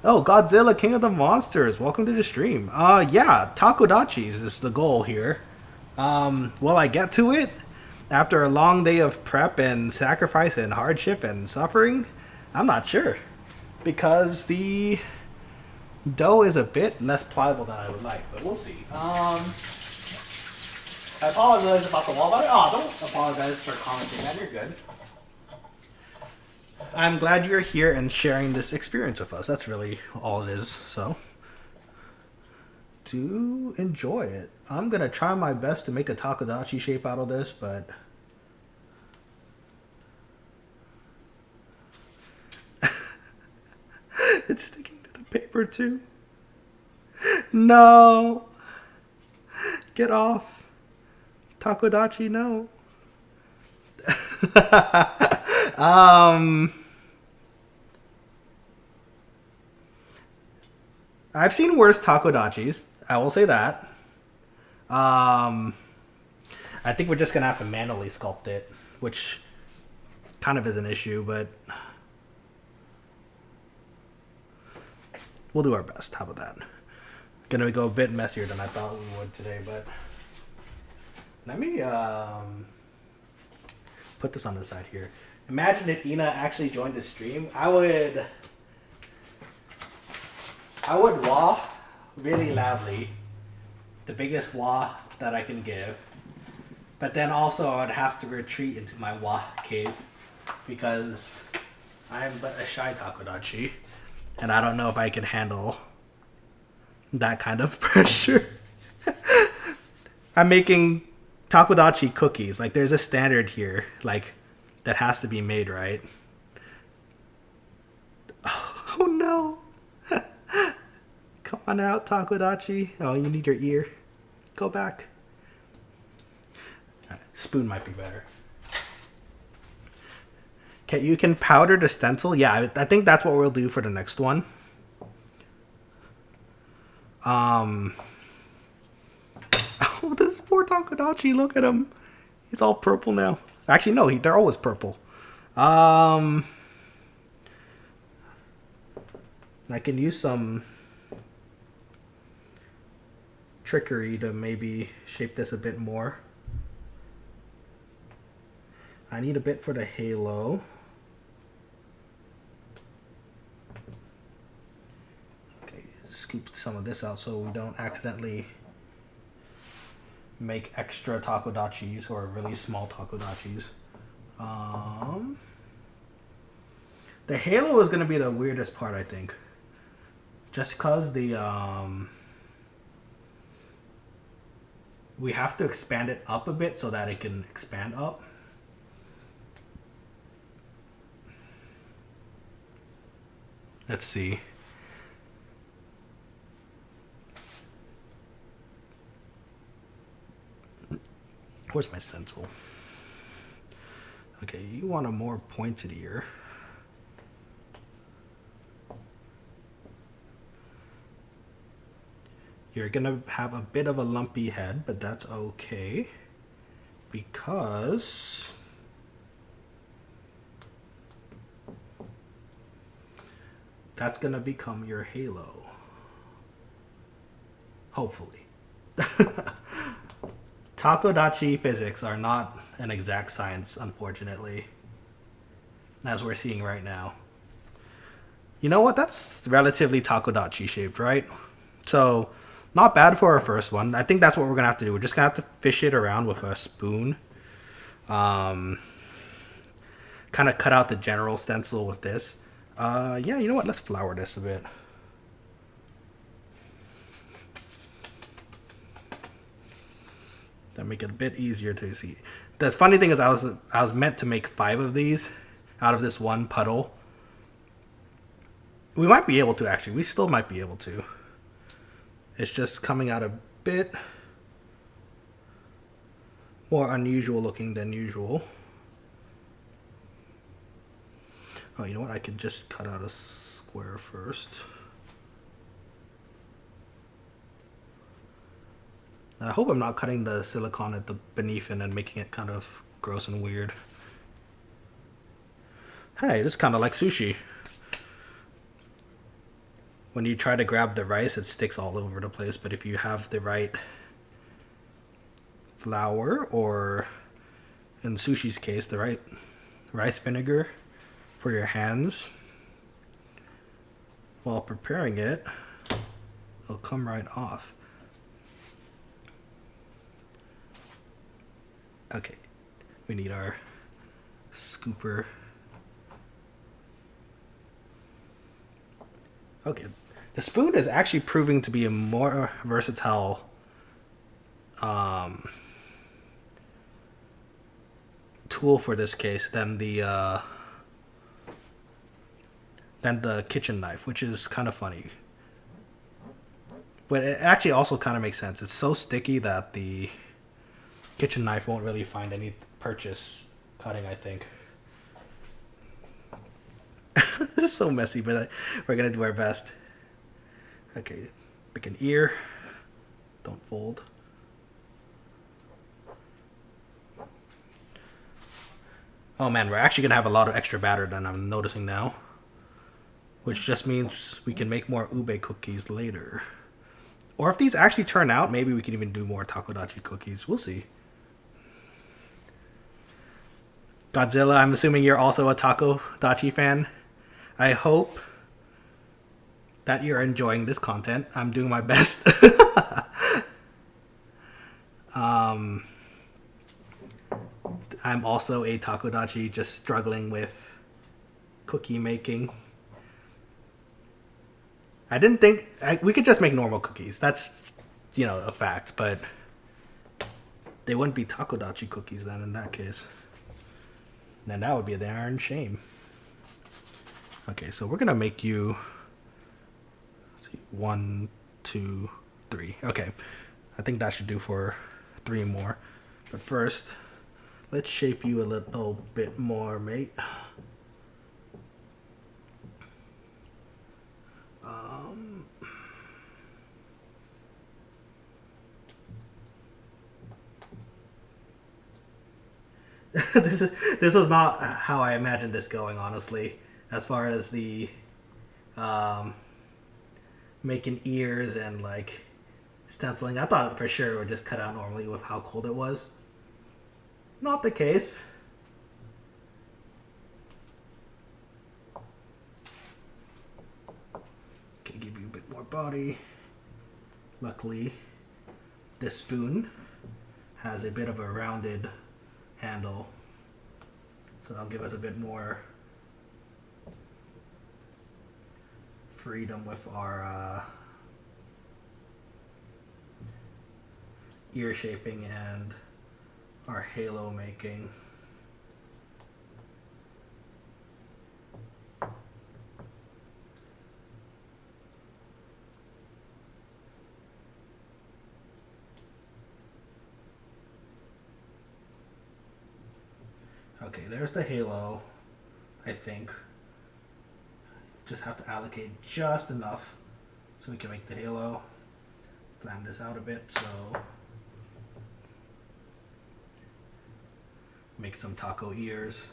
Oh, Godzilla, King of the Monsters. Welcome to the stream. Yeah, Takodachis is the goal here. Will I get to it? After a long day of prep and sacrifice and hardship and suffering? I'm not sure. Because the dough is a bit less pliable than I would like, but we'll see. I apologize about the wall butter. Oh, don't apologize for commenting that. You're good. I'm glad you're here and sharing this experience with us. That's really all it is. So, do enjoy it. I'm going to try my best to make a Takodachi shape out of this, but it's sticking to the paper too. No. Get off. Takodachi, no. I've seen worse Takodachis. I will say that. I think we're just gonna have to manually sculpt it, which kind of is an issue, but we'll do our best. How about that? Gonna go a bit messier than I thought we would today, but let me put this on the side here. Imagine if Ina actually joined the stream. I would wah really loudly, the biggest wah that I can give, but then also I would have to retreat into my wah cave because I'm but a shy Takodachi, and I don't know if I can handle that kind of pressure. I'm making Takodachi cookies. Like, there's a standard here, like, that has to be made, right? Oh no. Come on out, Takodachi. Oh, you need your ear. Go back. Spoon might be better. Okay, you can powder the stencil. Yeah, I think that's what we'll do for the next one. Oh, this poor Takodachi. Look at him. He's all purple now. Actually, no, they're always purple. I can use some trickery to maybe shape this a bit more. I need a bit for the halo. Okay, scoop some of this out so we don't accidentally make extra Takodachis or really small Takodachis. The halo is going to be the weirdest part, I think. Just because we have to expand it up a bit so that it can expand up. Let's see. Where's my stencil? Okay, you want a more pointed ear. You're gonna have a bit of a lumpy head, but that's okay because that's gonna become your halo. Hopefully. Takodachi physics are not an exact science, unfortunately, as we're seeing right now. You know what? That's relatively takodachi shaped, right? So, not bad for our first one. I think that's what we're gonna have to do. We're just gonna have to fish it around with a spoon. Um, Kind of cut out the general stencil with this. Yeah, you know what? Let's flour this a bit. That make it a bit easier to see. The funny thing is, I was meant to make 5 of these out of this one puddle. We might be able to actually. We still might be able to. It's just coming out a bit more unusual looking than usual. Oh, you know what? I could just cut out a square first. I hope I'm not cutting the silicone at the beneath and making it kind of gross and weird. Hey, this is kind of like sushi. When you try to grab the rice, it sticks all over the place. But if you have the right flour, or in sushi's case, the right rice vinegar for your hands, while preparing it, it'll come right off. Okay, we need our scooper. Okay, the spoon is actually proving to be a more versatile tool for this case than the kitchen knife, which is kind of funny. But it actually also kind of makes sense. It's so sticky that the kitchen knife won't really find any purchase cutting, I think. This is so messy, but we're gonna do our best. Okay, make an ear. Don't fold. Oh man, we're actually gonna have a lot of extra batter than I'm noticing now. Which just means we can make more ube cookies later. Or if these actually turn out, maybe we can even do more takodachi cookies. We'll see. Godzilla, I'm assuming you're also a Takodachi fan. I hope that you're enjoying this content. I'm doing my best. I'm also a Takodachi, just struggling with cookie making. I didn't think we could just make normal cookies. That's, a fact, but they wouldn't be Takodachi cookies then in that case. Then that would be a darn shame. Okay, so we're gonna make you, let's see, 1, 2, 3. Okay, I think that should do for 3 more. But first, let's shape you a little bit more, mate. This was not how I imagined this going, honestly. As far as the making ears and like stenciling, I thought for sure it would just cut out normally with how cold it was. Not the case. Okay, give you a bit more body. Luckily, this spoon has a bit of a rounded handle, so that'll give us a bit more freedom with our ear shaping and our halo making. Okay, there's the halo, I think. Just have to allocate just enough so we can make the halo. Flatten this out a bit, so make some taco ears.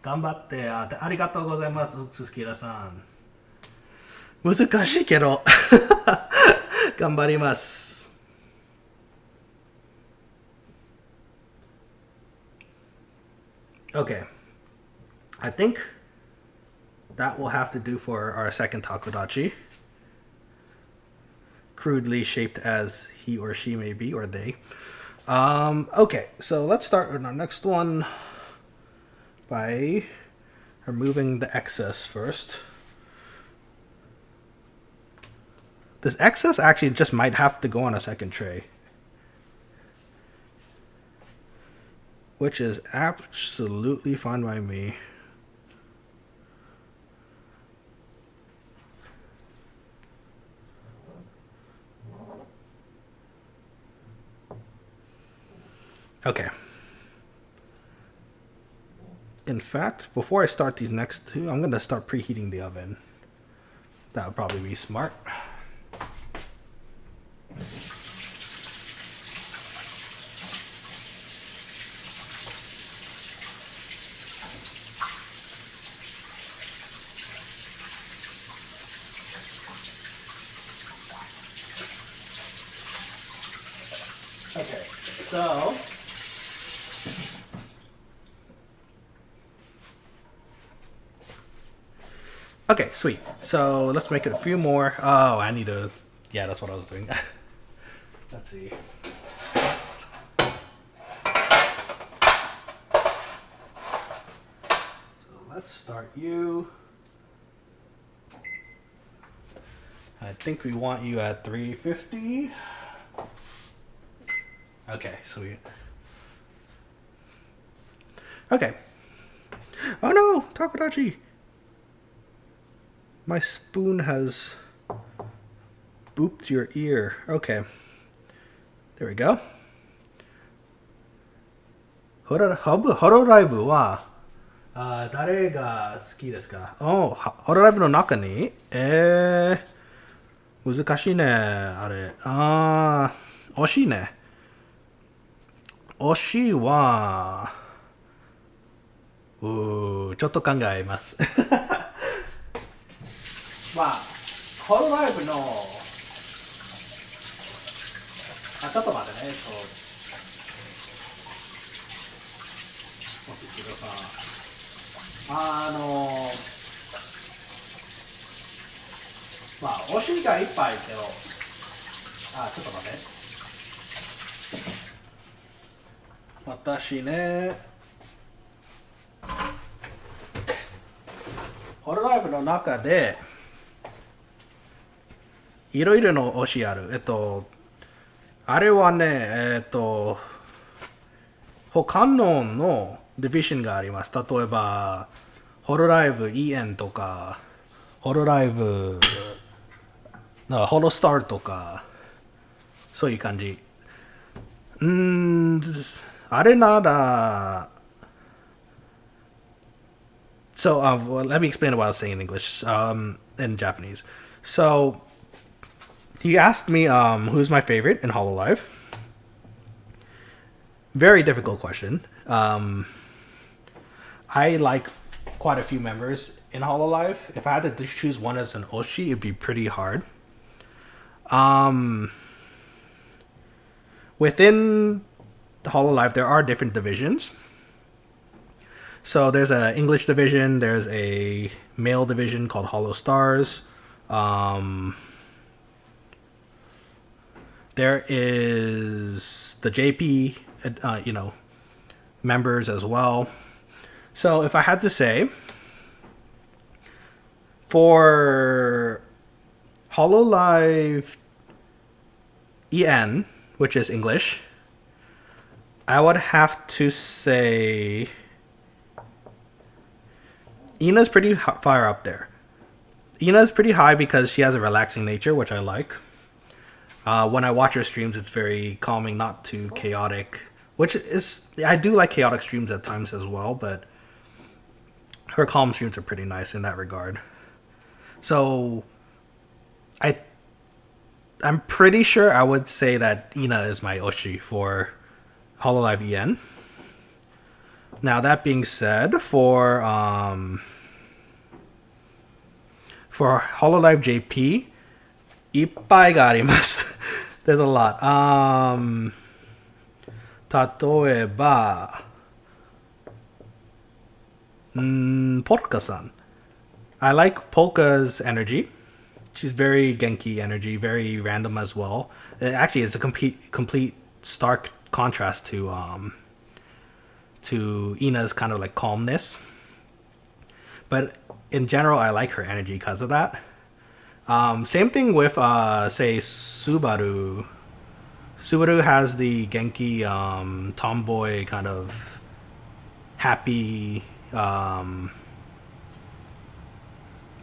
Ganbatte, arigatou gozaimasu, Tsukira-san. 難しいけど頑張ります。Okay. I think that will have to do for our second Takodachi. Crudely shaped as he or she may be, or they. Okay, so let's start with our next one by removing the excess first. This excess actually just might have to go on a second tray, which is absolutely fine by me. Okay. In fact, before I start these next two, I'm going to start preheating the oven. That would probably be smart. Okay, so okay, sweet. So let's make it a few more. Oh, I need to. Yeah, that's what I was doing. Let's see. So let's start you. I think we want you at 350. Okay, sweet. Okay. Oh no, Takodachi! My spoon has booped your ear. Okay. There we go. ホロライブは誰が好きですか？ホロライブの中に難しいね。あれ。惜しいね。惜しいはちょっと考えます。まあ、ホロライブのちょっと待ってね。もし一度さ、まあ、惜しいがいっぱいけど、ちょっと待って。私ね、ホロライブの中で、いろいろの推しある。あれはね、他のディビジョンがあります。例えば、ホロライブ EN とか、ホロライブ、ホロスターとか、そういう感じ。あれなら、So, well, let me explain what I was saying in English, in Japanese. So, he asked me who's my favorite in Hololive. Very difficult question. I like quite a few members in Hololive. If I had to choose one as an Oshi, it'd be pretty hard. Within the Hololive, there are different divisions. So there's an English division, there's a male division called Hollow Stars. There is the JP, members as well. So if I had to say, for Hololive EN, which is English, I would have to say Ina's pretty far up there. Ina's pretty high because she has a relaxing nature, which I like. When I watch her streams, it's very calming, not too chaotic. Which is, I do like chaotic streams at times as well, but her calm streams are pretty nice in that regard. So, I'm pretty sure I would say that Ina is my Oshi for Hololive EN. Now that being said, for Hololive JP, いっぱいがあります。There's a lot. 例えば、Polka-san. I like Polka's energy. She's very Genki energy, very random as well. Actually, it's a complete stark contrast to Ina's kind of like calmness. But in general, I like her energy because of that. Same thing with say Subaru. Subaru has the Genki tomboy kind of happy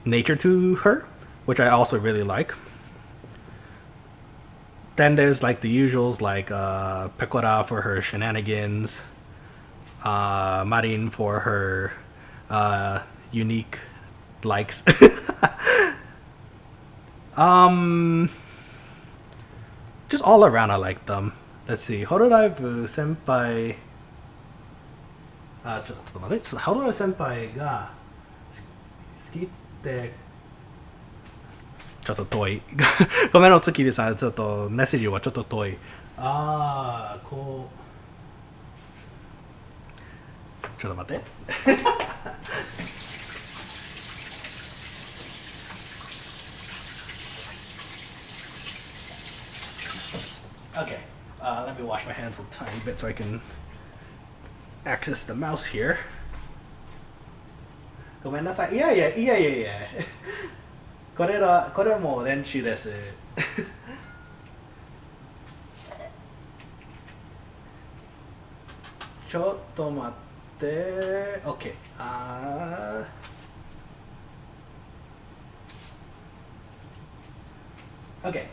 nature to her, which I also really like. Then there's like the usuals like Pecora for her shenanigans, Marin for her unique likes. um, just all around I like them. Let's see. Hololive Senpai. ちょっと待って。ハロライ先輩が好きってちょっと遠い。ごめんお月りさん、ちょっとメッセージはちょっと遠い。ああ、こう。ちょっと待って。Okay, let me wash my hands a tiny bit so I can access the mouse here. ごめんなさい。いやいやいやいやいや。これはもう練習です。ちょっと待って。OK。OK。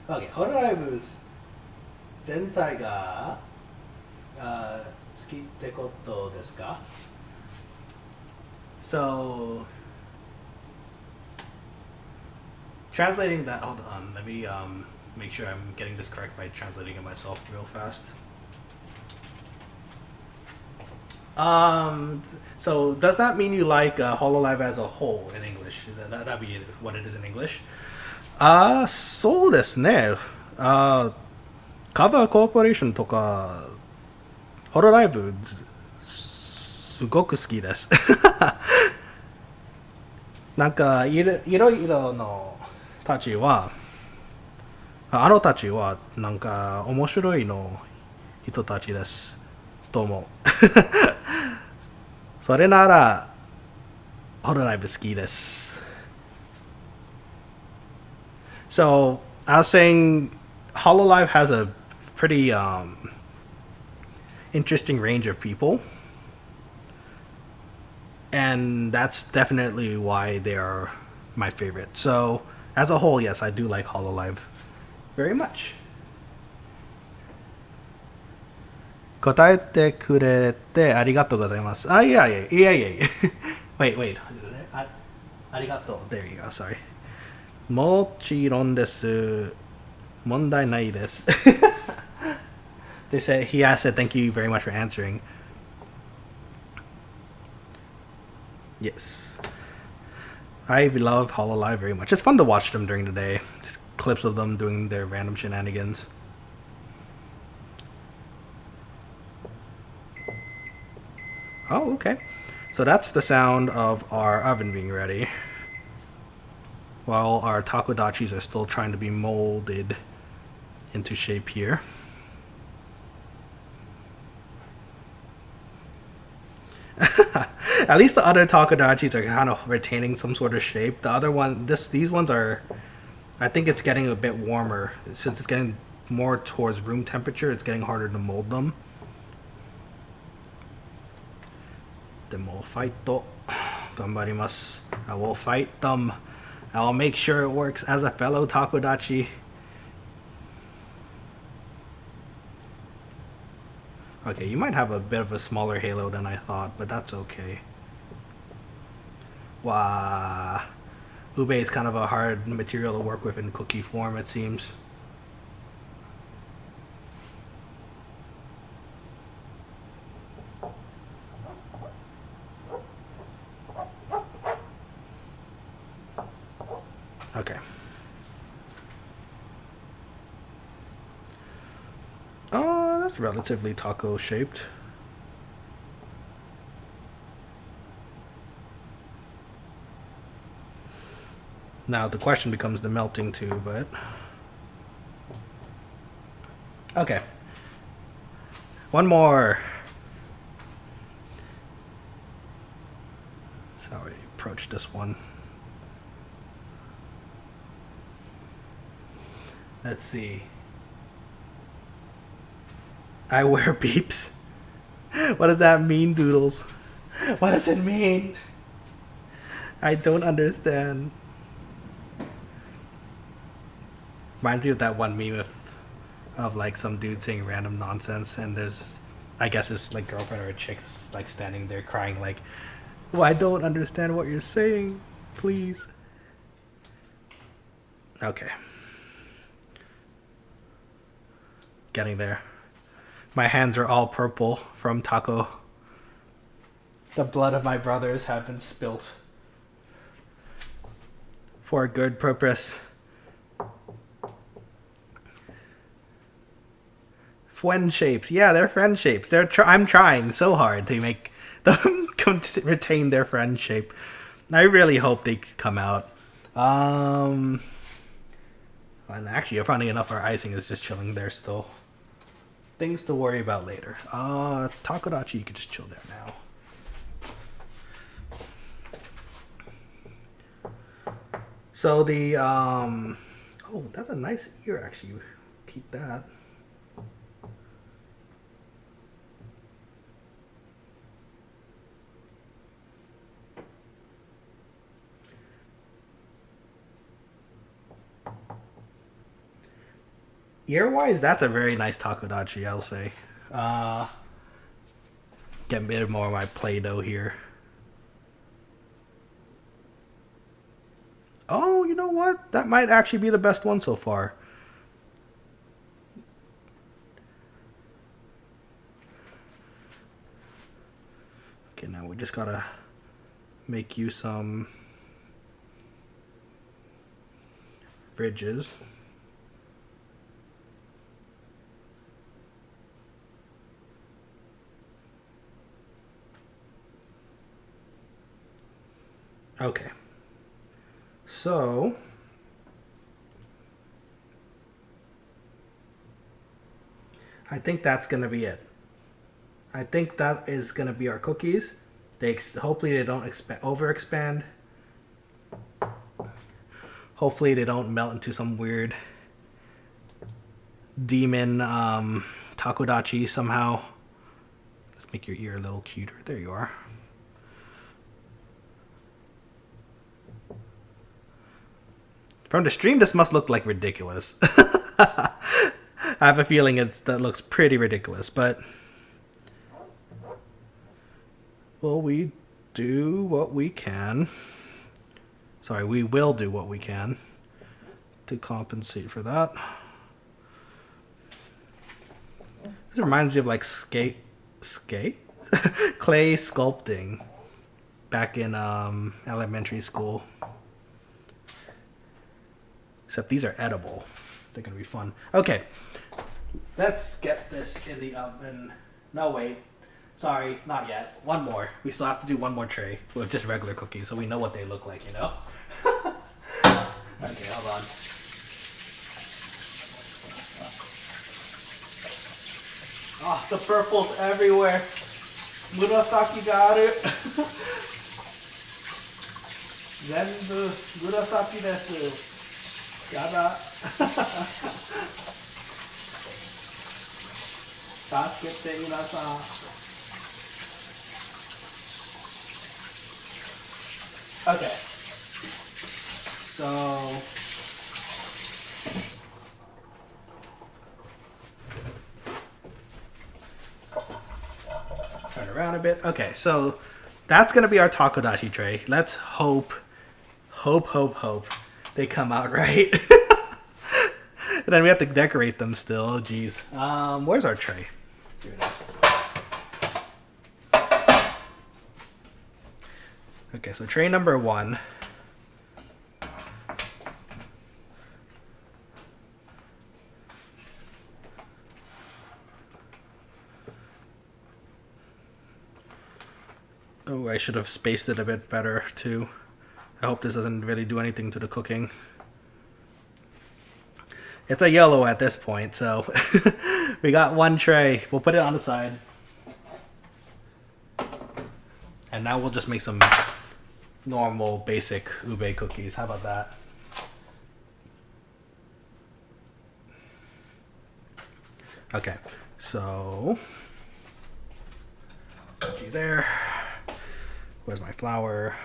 OK。ホロライブ全体が好きってことですか？ So translating that, hold on, let me make sure I'm getting this correct by translating it myself real fast. So does that mean you like Hololive as a whole in English? That'd be what it is in English. そうですね。カバーコーポレーションとかホロライブすごく好きです。なんかいろいろのたちはたちはなんか面白いの人たちですと思う。それならホロライブ好きです。So I was saying Hololive has a pretty interesting range of people, and that's definitely why they are my favorite. So as a whole, yes, I do like Hololive very much. 答えてくれてありがとうございます。いや。wait. ありがとう。There you go. Sorry. もちろんです。問題ないです。He said thank you very much for answering. Yes. I love Hololive very much. It's fun to watch them during the day. Just clips of them doing their random shenanigans. Oh, okay. So that's the sound of our oven being ready. While our Takodachis are still trying to be molded into shape here. At least the other Takodachis are kind of retaining some sort of shape. The other one, these ones are, I think it's getting a bit warmer. Since it's getting more towards room temperature, it's getting harder to mold them. Demo fight to. Ganbarimasu. I will fight them. I'll make sure it works as a fellow Takodachi. Okay, you might have a bit of a smaller halo than I thought, but that's okay. Wow. Ube is kind of a hard material to work with in cookie form, it seems. Okay. That's relatively taco shaped. Now the question becomes the melting too, but okay. One more. That's how we approach this one. Let's see. I wear beeps. What does that mean, Doodles? What does it mean? I don't understand. Reminds me of that one meme of like some dude saying random nonsense, and there's, I guess it's like girlfriend or a chick's like standing there crying like, well, I don't understand what you're saying, please. Okay. Getting there. My hands are all purple from taco. The blood of my brothers have been spilt for a good purpose. Friend shapes. Yeah, they're friend shapes. I'm trying so hard to make them retain their friend shape. I really hope they come out. And actually, funny enough, our icing is just chilling there still. Things to worry about later. Takodachi, you can just chill there now. So the oh, that's a nice ear actually. Keep that. Ear-wise, that's a very nice Takodachi, I'll say. Get a bit more of my Play-Doh here. Oh, you know what? That might actually be the best one so far. Okay, now we just gotta make you some ridges. Okay. So I think that's going to be it. I think that is going to be our cookies. Hopefully they don't overexpand. Hopefully they don't melt into some weird demon takodachi somehow. Let's make your ear a little cuter. There you are. From the stream, this must look like ridiculous. I have a feeling that looks pretty ridiculous, but well, we do what we can. Sorry, we will do what we can to compensate for that. This reminds me of like clay sculpting back in elementary school. Except these are edible. They're gonna be fun. Okay, let's get this in the oven. No, wait. Sorry, not yet. One more. We still have to do one more tray with just regular cookies so we know what they look like, you know? Okay, hold on. Oh, the purple's everywhere. Murasaki got it. Zenbu murasaki desu. Yada. Tasukete minasan. Okay. So turn around a bit. Okay, so that's gonna be our takodachi tray. Let's hope they come out right. And then we have to decorate them still. Oh, geez. Where's our tray? Here it is. Okay, so tray number 1. Oh, I should have spaced it a bit better too. I hope this doesn't really do anything to the cooking. It's a yellow at this point, so we got one tray. We'll put it on the side. And now we'll just make some normal, basic ube cookies. How about that? Okay, so put you there. Where's my flour?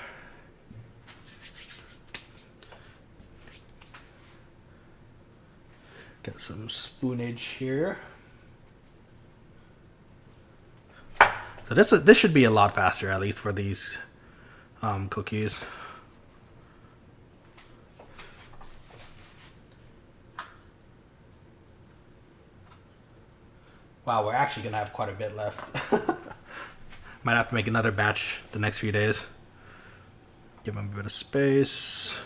Get some spoonage here. So this should be a lot faster, at least for these cookies. Wow, we're actually gonna have quite a bit left. Might have to make another batch the next few days. Give them a bit of space.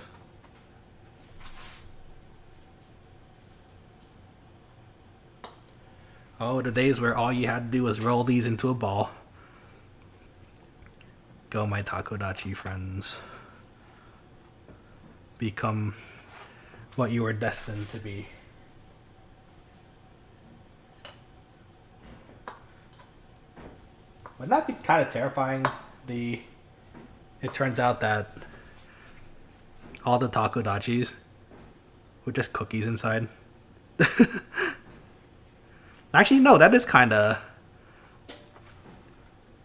Oh, the days where all you had to do was roll these into a ball. Go, my Takodachi friends. Become what you were destined to be. Wouldn't that be kind of terrifying? It turns out that all the Takodachis were just cookies inside. Actually, no, that is kind of...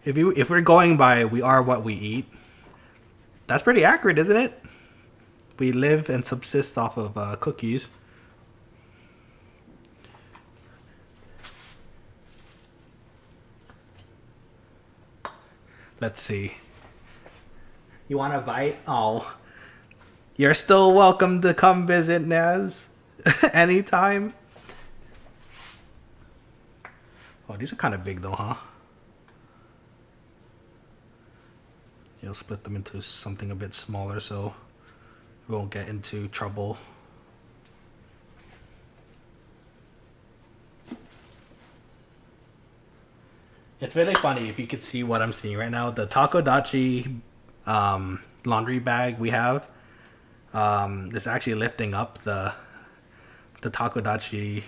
If we're going by we are what we eat, that's pretty accurate, isn't it? We live and subsist off of cookies. Let's see. You want a bite? Oh. You're still welcome to come visit, Naz. Anytime. Oh, these are kind of big though, huh? You'll split them into something a bit smaller so we won't get into trouble. It's really funny if you could see what I'm seeing right now. The Takodachi laundry bag we have is actually lifting up the Takodachi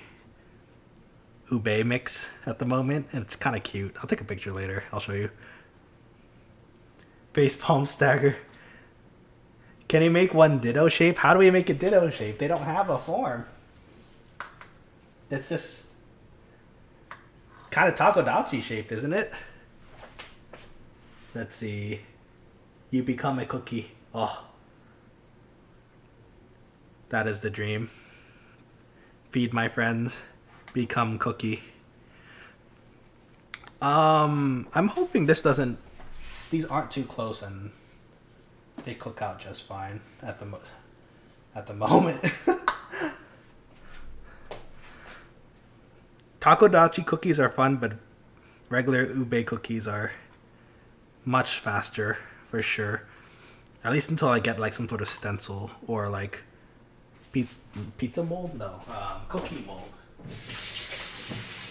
Ube mix at the moment, and it's kind of cute. I'll take a picture later. I'll show you. Facepalm stagger. Can you make one ditto shape? How do we make a ditto shape? They don't have a form. It's just kind of Takodachi shaped, isn't it? Let's see. You become a cookie. Oh. That is the dream. Feed my friends. Become cookie. I'm hoping this doesn't... These aren't too close and they cook out just fine at the moment. Takodachi cookies are fun, but regular ube cookies are much faster for sure. At least until I get like some sort of stencil or like pizza mold? No, cookie mold.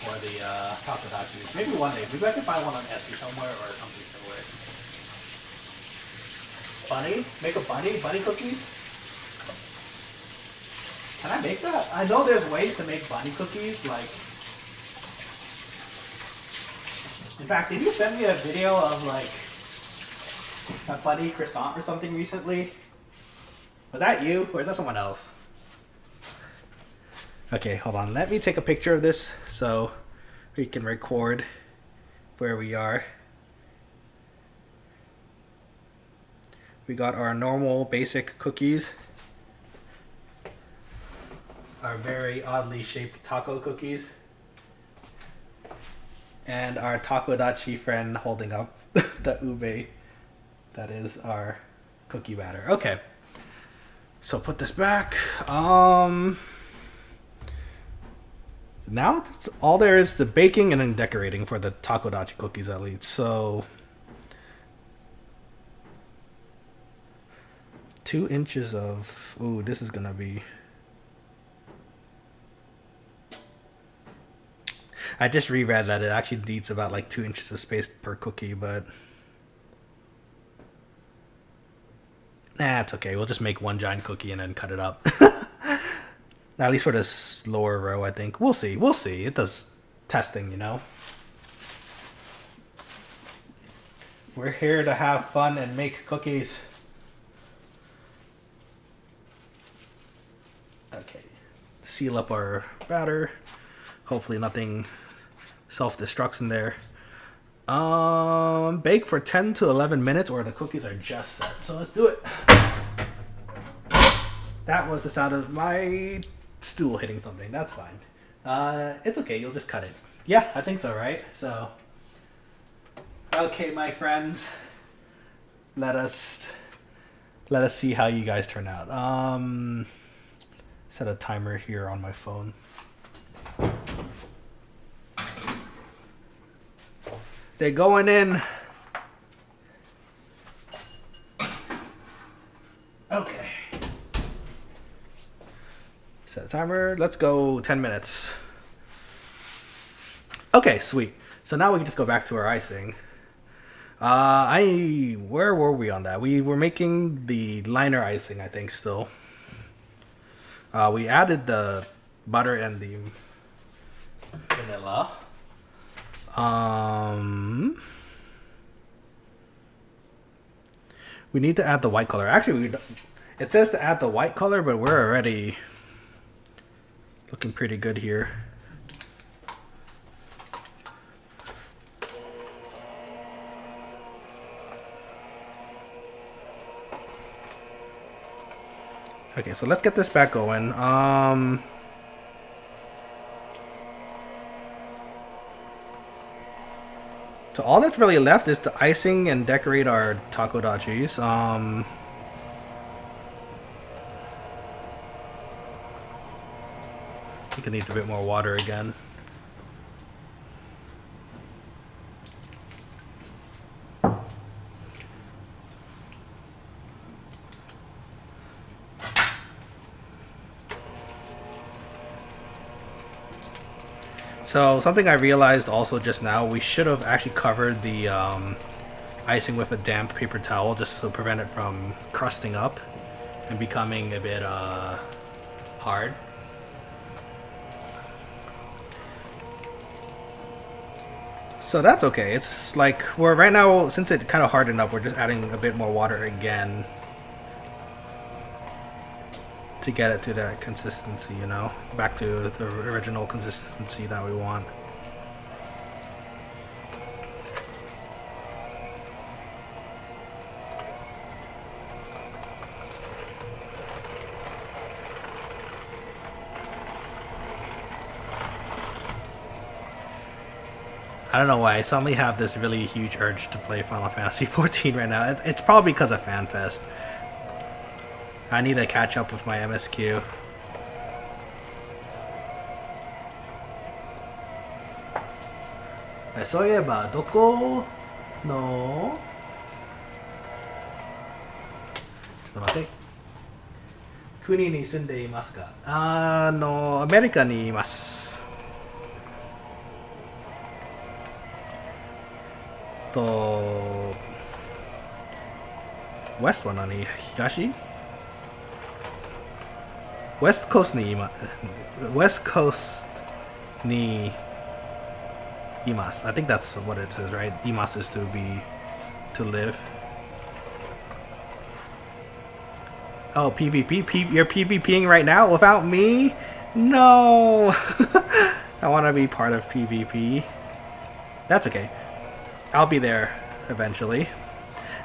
Or the Takodachis. Maybe one day. Maybe I can find one on Etsy somewhere or something similar. Bunny? Make a bunny cookies? Can I make that? I know there's ways to make bunny cookies, like... In fact, did you send me a video of like a bunny croissant or something recently? Was that you or is that someone else? Okay, hold on. Let me take a picture of this so we can record where we are. We got our normal basic cookies. Our very oddly shaped taco cookies. And our Takodachi friend holding up the ube. That is our cookie batter. Okay. So put this back. Now all there is the baking and then decorating for the Takodachi cookies at least. So 2 inches of... Ooh, this is gonna be... I just reread that it actually needs about like 2 inches of space per cookie, but Nah, it's okay. We'll just make one giant cookie and then cut it up. At least for this lower row, I think. We'll see. We'll see. It does testing, you know. We're here to have fun and make cookies. Okay. Seal up our batter. Hopefully nothing self-destructs in there. Bake for 10 to 11 minutes or the cookies are just set. So let's do it. That was the sound of my stool hitting something. That's fine. It's okay. You'll just cut it. Yeah, I think so, right? So, okay, my friends. Let us see how you guys turn out. Set a timer here on my phone. They're going in. Okay. Set a timer. Let's go 10 minutes. Okay, sweet. So now we can just go back to our icing. Where were we on that? We were making the liner icing, I think, still. We added the butter and the vanilla. We need to add the white color. Actually, it says to add the white color, but we're already looking pretty good here. Okay, so let's get this back going. So all that's really left is the icing and decorate our takodachis. I think it needs a bit more water again. So something I realized also just now, we should have actually covered the icing with a damp paper towel just to prevent it from crusting up and becoming a bit hard. So that's okay. It's like we're right now, since it kind of hardened up, we're just adding a bit more water again to get it to that consistency, you know, back to the original consistency that we want. I don't know why I suddenly have this really huge urge to play Final Fantasy XIV right now. It's probably because of FanFest. I need to catch up with my MSQ. Soyeba, doko no... ちょっと待って。国に住んでいますか？アメリカにいます。West は何？東？ West Coast に今 West Coast にいます I think that's what it says, right? います is to be, to live. Oh, PvP? You're PvPing right now without me? No! I want to be part of PvP. That's okay. I'll be there eventually.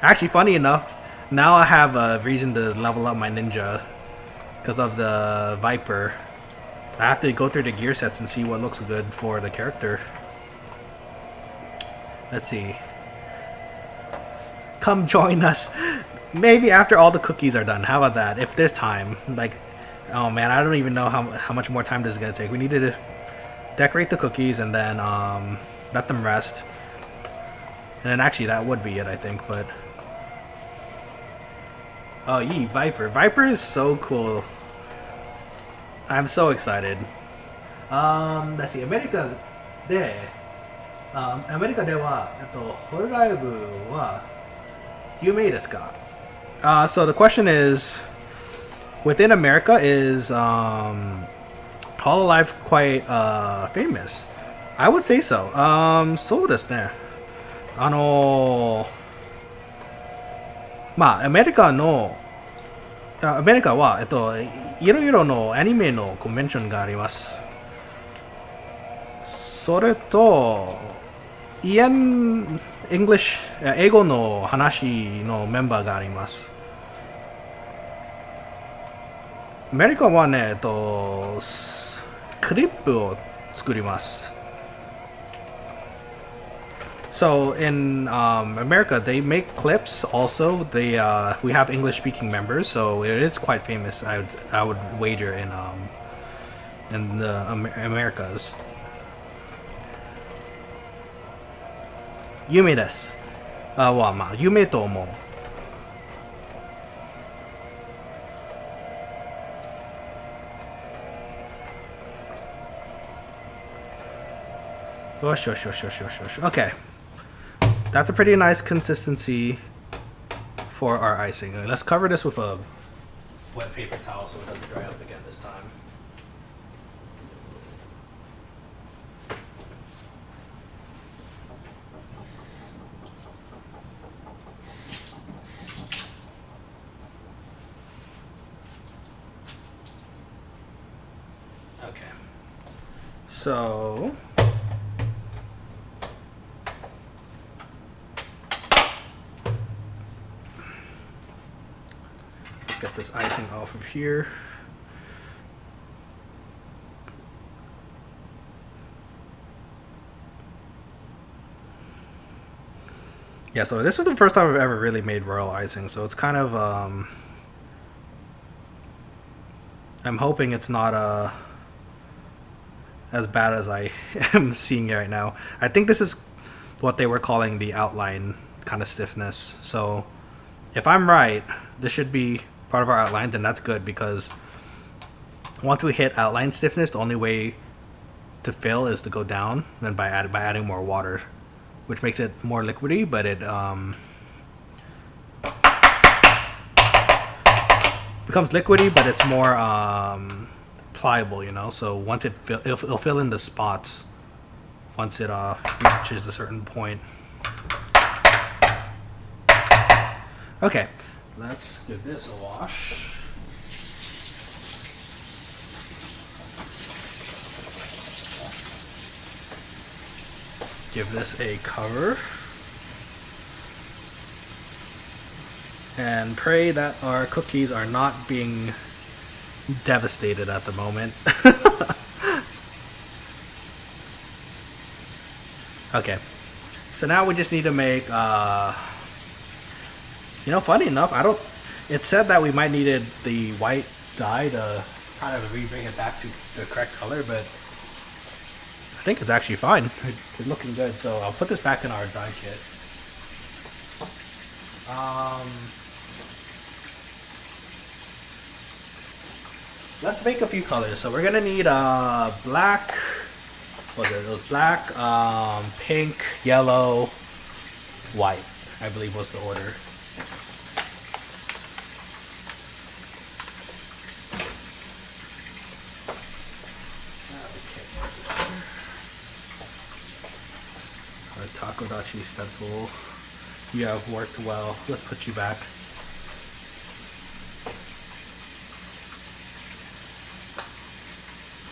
Actually, funny enough, now I have a reason to level up my ninja. Because of the Viper. I have to go through the gear sets and see what looks good for the character. Let's see. Come join us. Maybe after all the cookies are done. How about that? If there's time. Like, oh man, I don't even know how much more time this is going to take. We need to decorate the cookies and then let them rest. And then actually that would be it, I think, but... Oh, yee, Viper. Viper is so cool. I'm so excited. Let's see. アメリカでホロライブは有名ですか？ So the question is, within America, is Hololive quite famous? I would say so. そうですね。まあ、アメリカの、アメリカは、いろいろのアニメのコンベンションがあります。それと、英語の話のメンバーがあります。アメリカはね、クリップを作ります。So in America, they make clips. Also, we have English-speaking members, so it is quite famous. I would wager in the Americas. 夢です。はまあ夢と思う。よしよしよしよしよしよし。Okay. That's a pretty nice consistency for our icing. Let's cover this with a wet paper towel so it doesn't dry up again this time. Okay. So get this icing off of here. Yeah, so this is the first time I've ever really made royal icing, so it's kind of I'm hoping it's not as bad as I am seeing it right now. I think this is what they were calling the outline kind of stiffness. So if I'm right, this should be part of our outline, then that's good, because once we hit outline stiffness, the only way to fill is to go down, then by adding more water, which makes it more liquidy, but it becomes liquidy, but it's more pliable, you know. So once it'll fill in the spots once it reaches a certain point. Okay, let's give this a wash. Give this a cover. And pray that our cookies are not being devastated at the moment. Okay, so now we just need to make you know, funny enough, it said that we might needed the white dye to kind of bring it back to the correct color, but I think it's actually fine. It's looking good, so I'll put this back in our dye kit. Let's make a few colors. So we're gonna need black. What are those? Black, pink, yellow, white, I believe was the order. Our Takodachi stencil. You have worked well. Let's put you back.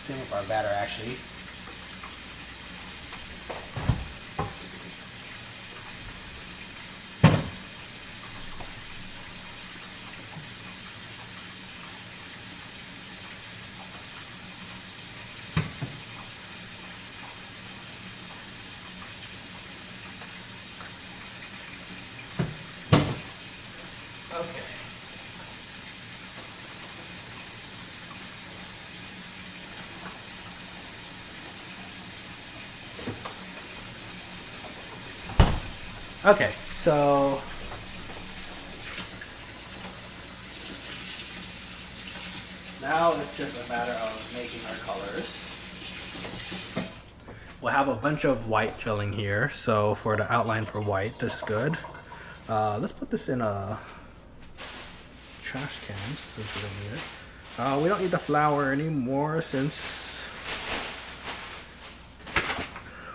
Same with our batter, actually. Okay, so now it's just a matter of making our colors. We'll have a bunch of white filling here, so for the outline for white, this is good. Let's put this in a trash cans since we don't need it. We don't need the flour anymore since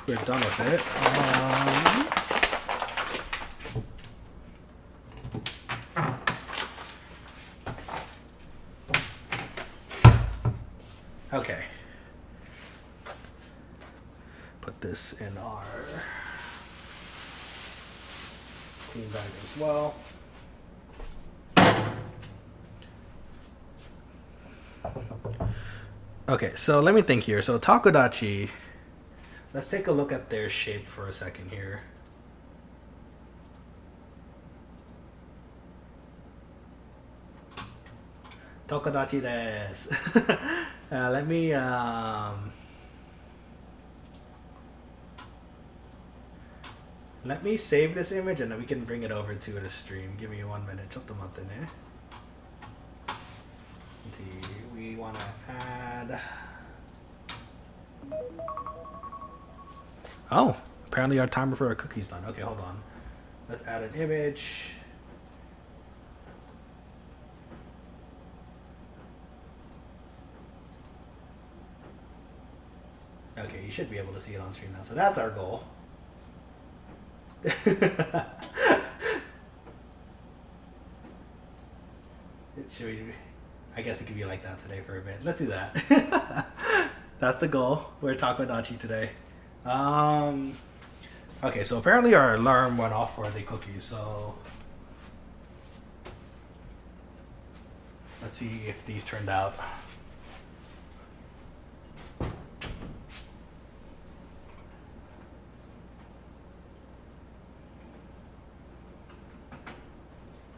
we're done with it. Okay. Put this in our clean bag as well. Okay, so let me think here. So Takodachi, let's take a look at their shape for a second here. Takodachi desu. Let me save this image and then we can bring it over to the stream. Give me 1 minute. ちょっと待ってね. We want to add. Oh, apparently our timer for our cookie's done. Okay, hold on. Let's add an image. Okay, you should be able to see it on stream now. So that's our goal. I guess we could be like that today for a bit. Let's do that. That's the goal. We're Takodachi today. Okay, so apparently our alarm went off for the cookies, so let's see if these turned out.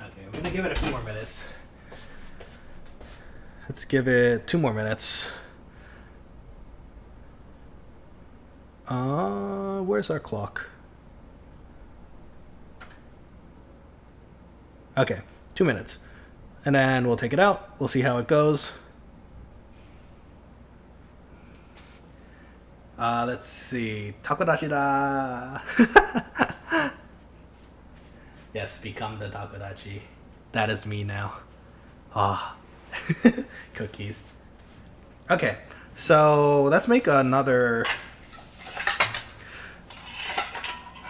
Okay, we're gonna give it a few more minutes. Let's give it 2 more minutes. Where's our clock? Okay, 2 minutes. And then we'll take it out. We'll see how it goes. Let's see. Takodachi da. Yes, become the Takodachi. That is me now. Ah. Cookies. Okay, so let's make another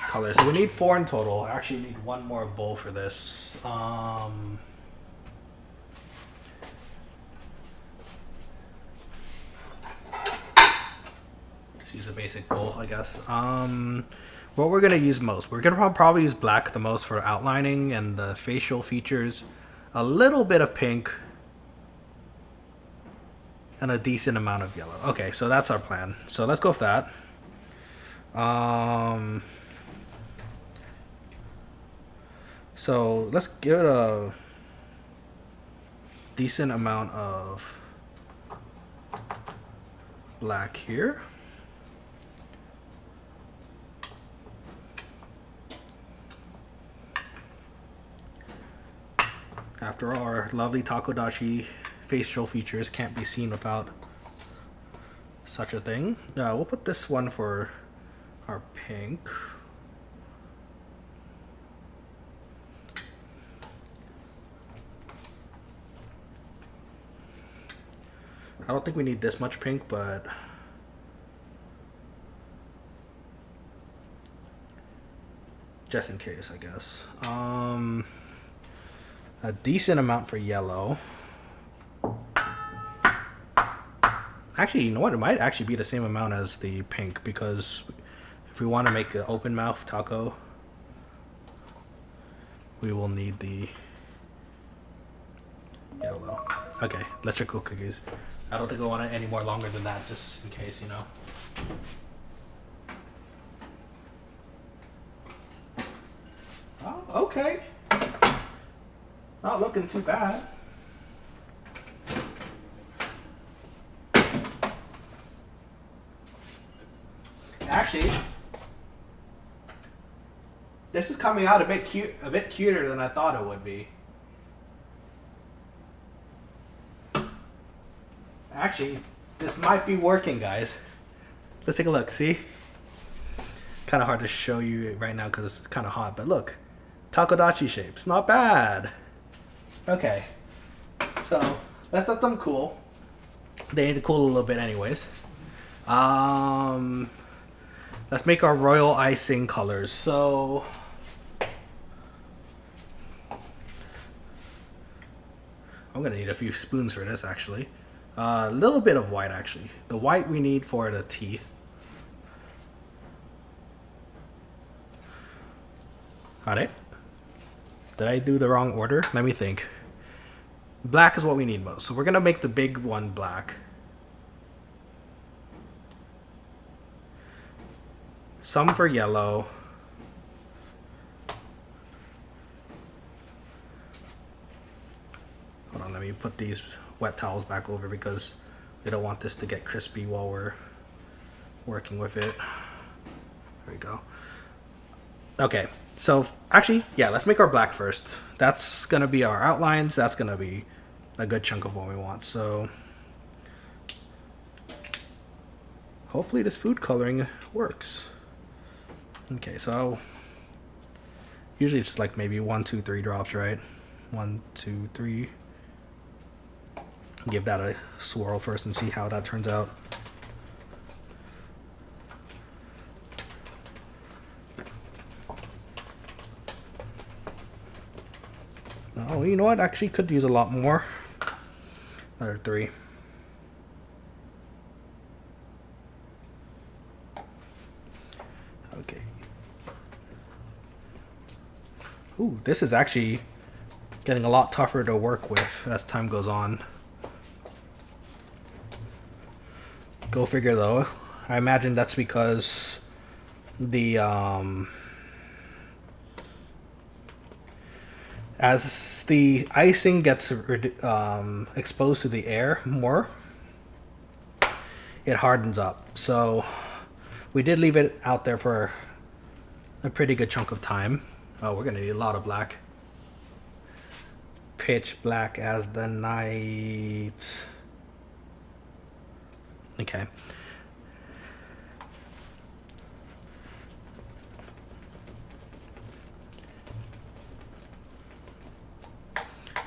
color. So we need 4 in total. I actually need 1 more bowl for this. Just use a basic bowl, I guess. What we're gonna use most? We're gonna probably use black the most for outlining and the facial features. A little bit of pink. And a decent amount of yellow. Okay, so that's our plan. So let's go with that. So let's give it a decent amount of black here. After all, our lovely Takodachi facial features can't be seen without such a thing. We'll put this one for our pink. I don't think we need this much pink, but just in case, I guess. A decent amount for yellow. Actually, you know what? It might actually be the same amount as the pink, because if we want to make an open mouth taco, we will need the yellow. Okay, let's cook cookies. I don't think I want it any more longer than that, just in case, you know. Oh, okay. Not looking too bad. Actually, this is coming out a bit cuter than I thought it would be. Actually, this might be working, guys. Let's take a look. See? Kind of hard to show you right now because it's kind of hot, but look, Takodachi shapes, not bad. Okay, So let's let them cool. They need to cool a little bit anyways. Let's make our royal icing colors. So I'm gonna need a few spoons for this actually. A little bit of white actually. The white we need for the teeth. Got it? Did I do the wrong order? Let me think. Black is what we need most. So we're gonna make the big one black. Some for yellow. Hold on, let me put these wet towels back over because we don't want this to get crispy while we're working with it. There we go. Okay, so actually, yeah, let's make our black first. That's gonna be our outlines. That's gonna be a good chunk of what we want. So hopefully this food coloring works. Okay, so usually it's just like maybe 1, 2, 3 drops, right? 1, 2, 3. Give that a swirl first and see how that turns out. Oh, you know what? Actually, could use a lot more. Another 3. Okay. Ooh, this is actually getting a lot tougher to work with as time goes on. Go figure though. I imagine that's because the as the icing gets exposed to the air more, it hardens up. So we did leave it out there for a pretty good chunk of time. Oh, we're gonna need a lot of black. Pitch black as the night. Okay.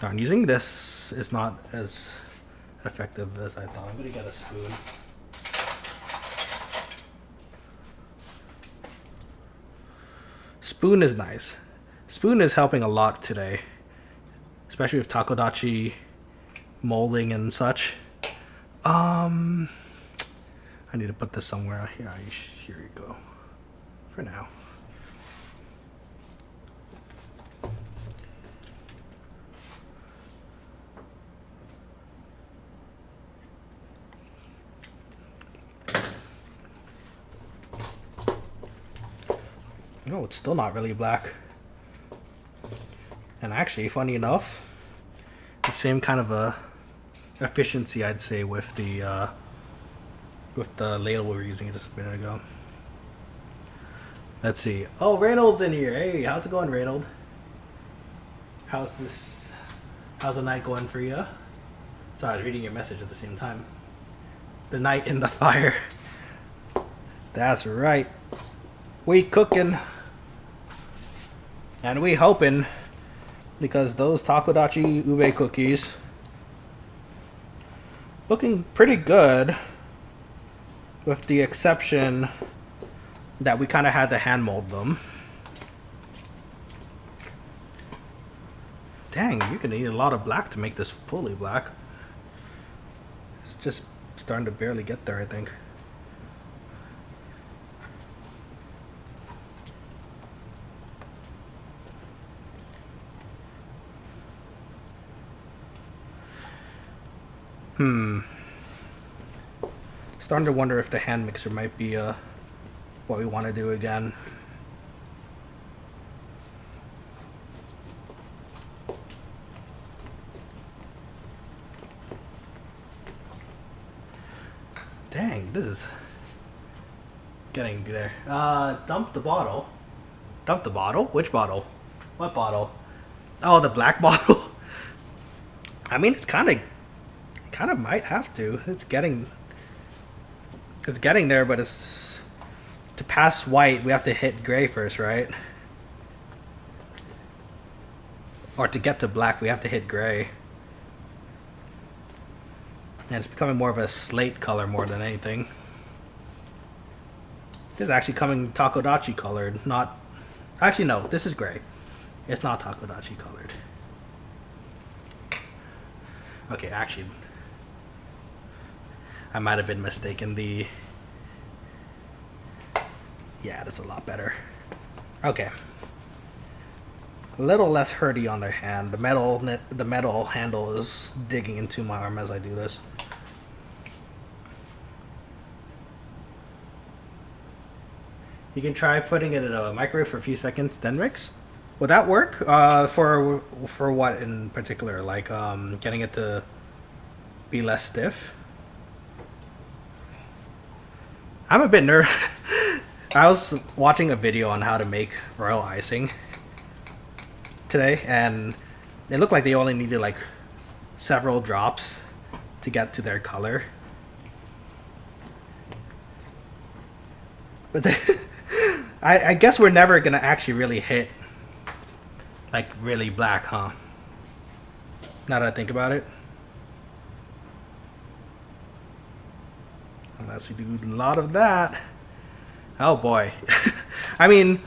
Darn, using this is not as effective as I thought. I'm gonna get a spoon. Spoon is nice. Spoon is helping a lot today, especially with Takodachi molding and such. I need to put this somewhere. Here you go. For now. No, it's still not really black. And actually, funny enough, the same kind of a efficiency I'd say with the ladle we were using just a minute ago. Let's see. Oh, Reynolds in here. Hey, how's it going, Reynolds? How's the night going for you? Sorry, I was reading your message at the same time. The night in the fire. That's right. We cooking. And we hoping, because those Takodachi Ube cookies looking pretty good, with the exception that we kind of had to hand mold them. Dang, you're gonna need a lot of black to make this fully black. It's just starting to barely get there, I think. Starting to wonder if the hand mixer might be what we want to do again. Dang, this is getting there. Dump the bottle. Dump the bottle? Which bottle? What bottle? Oh, the black bottle. I mean, it's kind of might have to. It's getting there, but it's to pass white, we have to hit gray first, right? Or to get to black, we have to hit gray. And it's becoming more of a slate color more than anything. This is actually coming Takodachi colored, not... Actually, no, this is gray. It's not Takodachi colored. Okay, actually, I might have been mistaken. Yeah, that's a lot better. Okay. A little less hurty on their hand. The metal handle is digging into my arm as I do this. You can try putting it in a microwave for a few seconds, then mix. Would that work? For what in particular? Like getting it to be less stiff? I'm a bit nervous. I was watching a video on how to make royal icing today, and it looked like they only needed like several drops to get to their color. But I guess we're never gonna actually really hit like really black, huh? Now that I think about it. Unless we do a lot of that. Oh boy. I mean,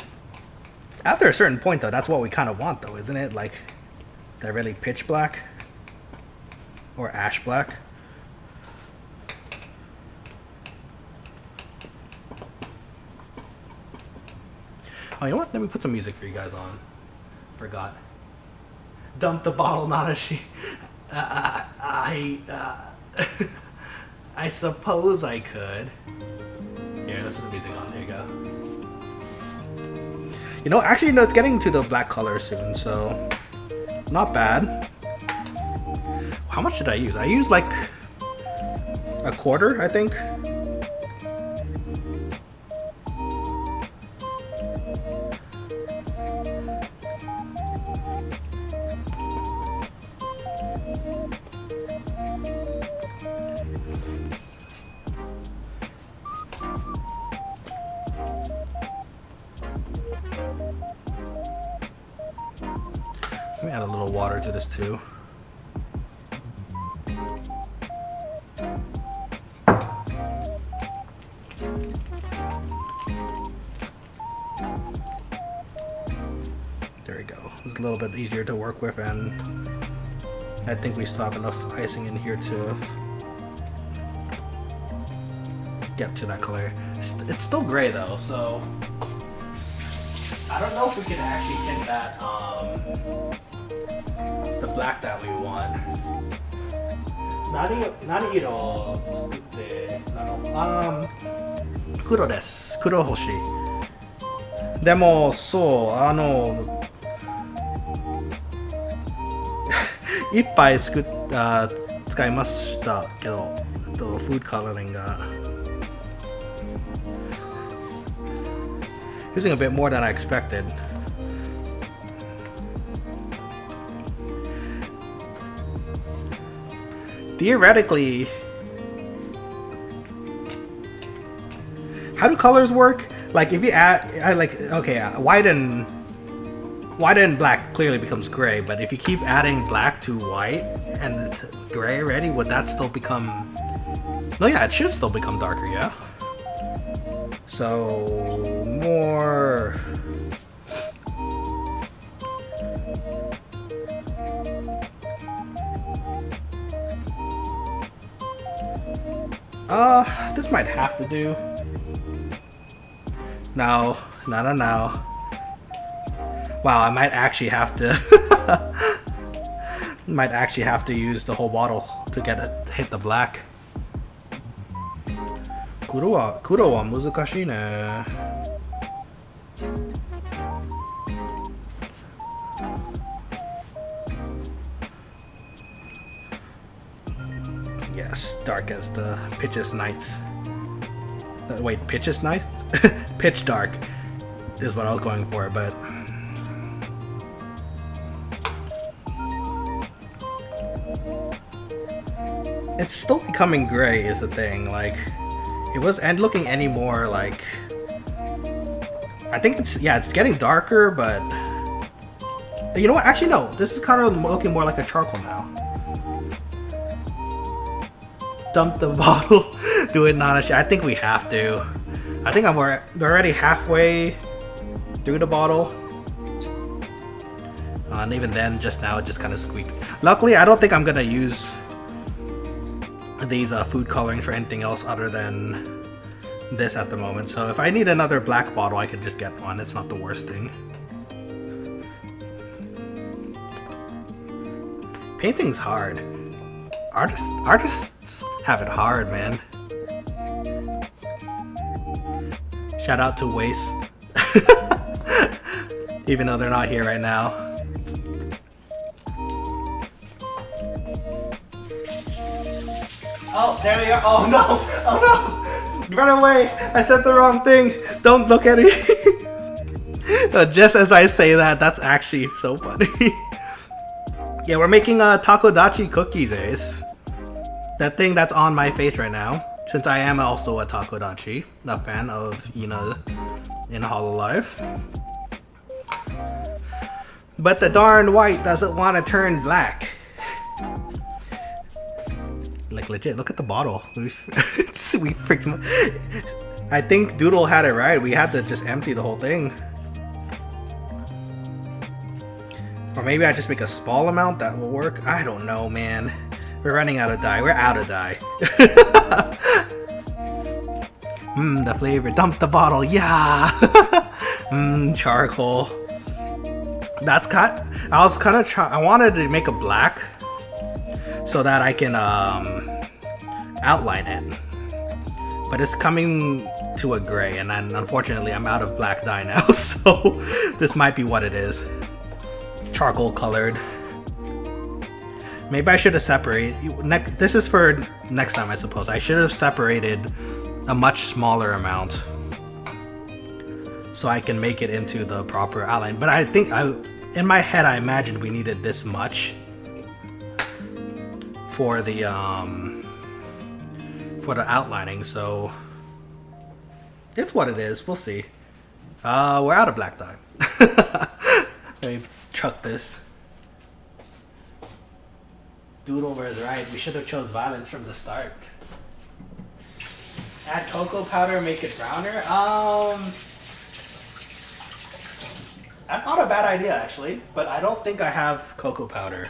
after a certain point though, that's what we kind of want though, isn't it? Like, they're really pitch black. Or ash black. Oh, you know what? Let me put some music for you guys on. Forgot. Dump the bottle, Nanashi. I suppose I could. Here, let's put the music on. There you go. You know, actually, no, it's getting to the black color soon, so not bad. How much did I use? I used like a quarter, I think. Let me add a little water to this too. There we go. It's a little bit easier to work with, and I think we still have enough icing in here to get to that color. It's still gray though, so I don't know if we can actually hit that the black that we want. 何色を作って黒です。黒欲しい。でもそういっぱい使いましたけど、フードカラーリングが using a bit more than I expected. Theoretically, how do colors work? Like if you add, white and black clearly becomes gray, but if you keep adding black to white and it's gray already, would that still become? No, yeah, it should still become darker, yeah. So more. This might have to do. No. Wow, I might actually have to. Might actually have to use the whole bottle to get it hit the black. 黒は難しいね。Yes, dark as the pitchest nights. Wait, pitchest nights? Pitch dark is what I was going for, but it's still becoming gray is the thing. Like it was, and looking any more like, I think it's getting darker, but you know what? Actually, no. This is kind of looking more like a charcoal now. dump the bottle. Do it, Nanashi. I think we have to. I think we're already halfway through the bottle. And even then, just now, it just kind of squeaked. Luckily, I don't think I'm going to use these food colorings for anything else other than this at the moment. So if I need another black bottle, I could just get one. It's not the worst thing. Painting's hard. Artists have it hard, man. Shout out to Waste. Even though they're not here right now. Oh, there they are. Oh no! Oh no! Run away! I said the wrong thing! Don't look at me! Just as I say that, that's actually so funny. Yeah, we're making Takodachi cookies, Ace. That thing that's on my face right now. Since I am also a Takodachi, a fan of Ina in Hololive. But the darn white doesn't want to turn black. Like legit, look at the bottle. We freaking. I think Doodle had it right. We had to just empty the whole thing. Or maybe I just make a small amount that will work. I don't know, man. We're running out of dye. We're out of dye. The flavor. Dump the bottle. Yeah. Charcoal. That's kind. I was kind of I wanted to make a black so that I can outline it. But it's coming to a gray, and then unfortunately I'm out of black dye now. So this might be what it is. Charcoal colored. Maybe I should have separated. This is for next time, I suppose. I should have separated a much smaller amount so I can make it into the proper outline. But I think in my head, I imagined we needed this much for the outlining. So it's what it is. We'll see. We're out of black dye. Let me chuck this. Doodle was right. We should have chose violence from the start. Add cocoa powder, make it browner. That's not a bad idea actually, but I don't think I have cocoa powder.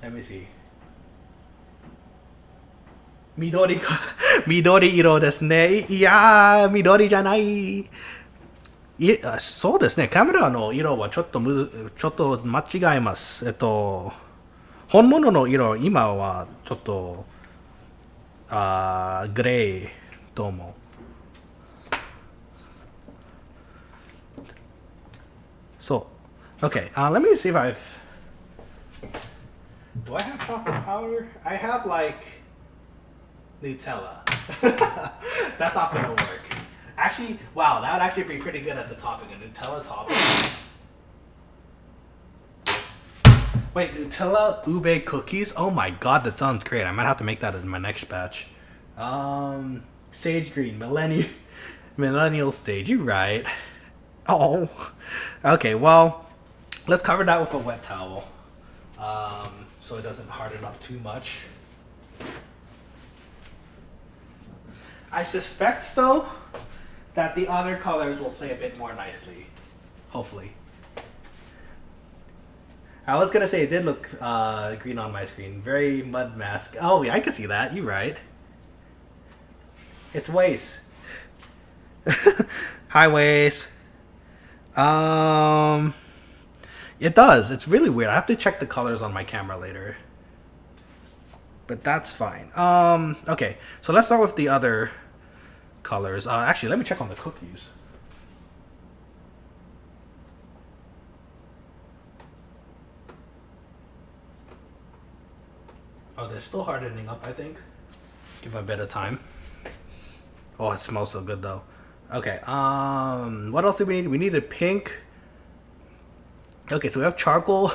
Let me see. Midori iro desu ne. Iya, midori janai. そうですね。カメラの色はちょっと間違えます。本物の色、今はちょっと、グレーと思う。So, okay, let me see if do I have chocolate powder? I have like Nutella. That's not gonna work. Actually, wow, that would actually be pretty good at the topping, a Nutella topping. Wait, Nutella Ube cookies? Oh my god, that sounds great. I might have to make that in my next batch. Sage green, millennial stage, you're right. Oh, okay, well, let's cover that with a wet towel. So it doesn't harden up too much. I suspect, though, that the other colors will play a bit more nicely. Hopefully. I was gonna say it did look green on my screen. Very mud mask. Oh yeah, I can see that. You're right. It's Waze. Hi Waze. It does. It's really weird. I have to check the colors on my camera later. But that's fine. Okay, so let's start with the other colors. Actually, let me check on the cookies. Oh, they're still hardening up, I think. Give them a bit of time. Oh, it smells so good though. Okay, what else do we need? We need a pink. Okay, so we have charcoal.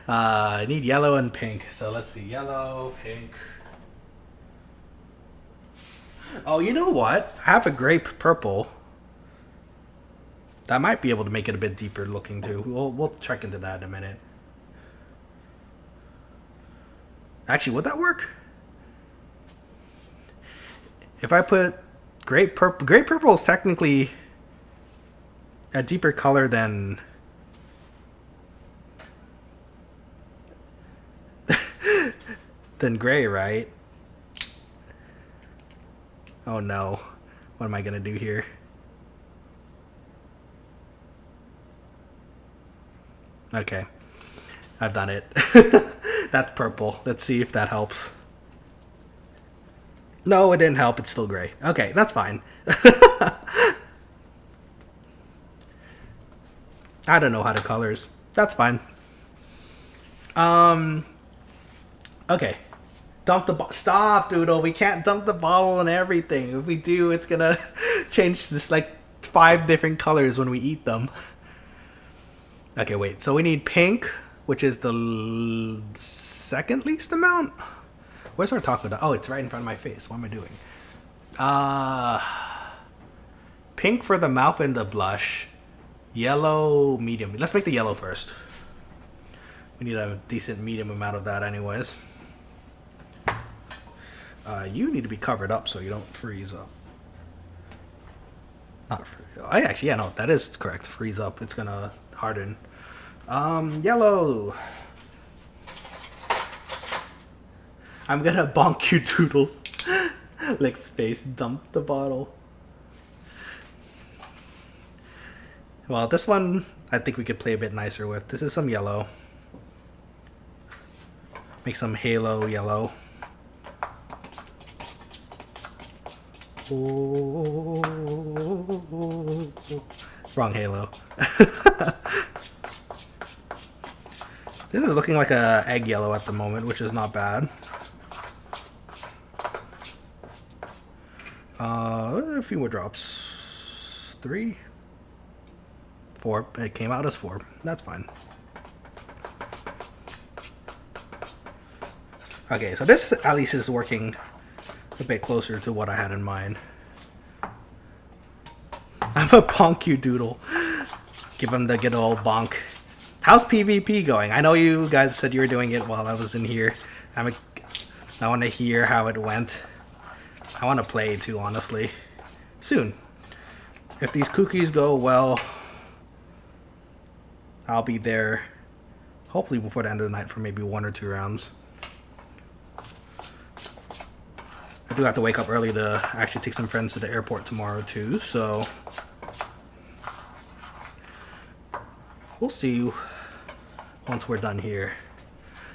I need yellow and pink. So let's see, yellow, pink. Oh, you know what? I have a grape purple. That might be able to make it a bit deeper looking too. We'll check into that in a minute. Actually, would that work? If I put grape purple is technically a deeper color than gray, right? Oh no. What am I gonna do here? Okay. I've done it. That's purple. Let's see if that helps. No, it didn't help. It's still gray. Okay, that's fine. I don't know how to colors. That's fine. Okay. Dump the stop, Doodle. We can't dump the bottle and everything. If we do, it's gonna change this like 5 different colors when we eat them. Okay, wait. So we need pink, which is the second least amount. Where's our taco? Oh, it's right in front of my face. What am I doing? Pink for the mouth and the blush. Yellow, medium. Let's make the yellow first. We need a decent medium amount of that anyways. You need to be covered up so you don't freeze up. Not freeze. Actually, yeah, no, that is correct. Freeze up. It's gonna harden. Yellow. I'm gonna bonk you, Doodles. Lick space. Dump the bottle. Well, this one I think we could play a bit nicer with. This is some yellow. Make some halo yellow. Oh, wrong halo. This is looking like a egg yellow at the moment, which is not bad. A few more drops. 3, 4. It came out as 4. That's fine. Okay, so this at least is working a bit closer to what I had in mind. I'm a bonk you, Doodle. Give him the good old bonk. How's PvP going? I know you guys said you were doing it while I was in here. I want to hear how it went. I want to play too, honestly. Soon. If these cookies go well, I'll be there hopefully before the end of the night for maybe 1 or 2 rounds. I do have to wake up early to actually take some friends to the airport tomorrow too, so we'll see once we're done here.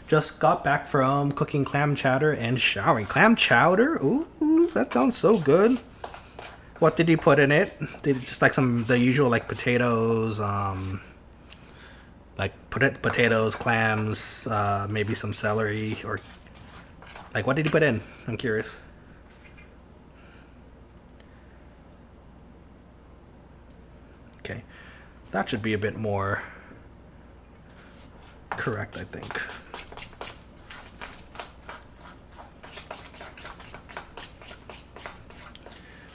Just got back from cooking clam chowder and showering. Clam chowder? Ooh, that sounds so good. What did you put in it? Did it just like the usual like potatoes, potatoes, clams, maybe some celery, or like what did you put in? I'm curious. Okay, that should be a bit more correct, I think.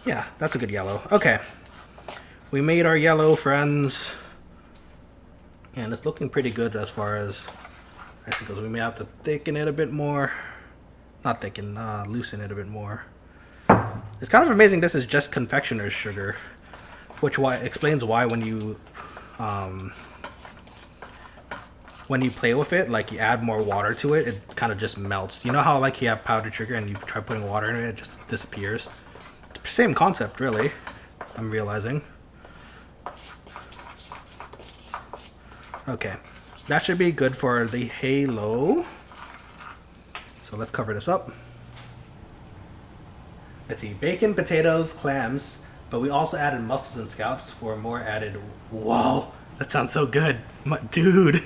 Yeah, that's a good yellow. Okay, we made our yellow, friends, and it's looking pretty good as far as I think goes. We may have to thicken it a bit more. Not thicken, loosen it a bit more. It's kind of amazing this is just confectioner's sugar, which explains why when you play with it, like you add more water to it, it kind of just melts. You know how like you have powdered sugar and you try putting water in it, it just disappears? Same concept, really, I'm realizing. Okay, that should be good for the halo. So let's cover this up. Let's see, bacon, potatoes, clams, but we also added mussels and scallops for more added. Whoa, that sounds so good. Dude,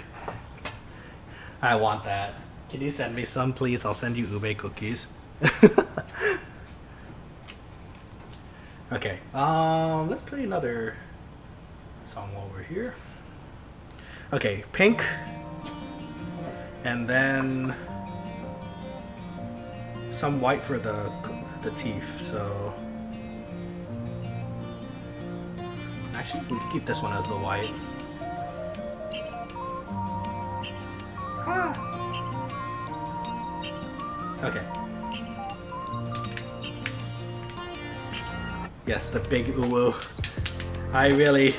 I want that. Can you send me some, please? I'll send you ube cookies. Okay, let's play another song while we're here. Okay, pink, and then some white for the teeth. So actually, we can keep this one as the white. Okay. Yes, the big uwu. I really...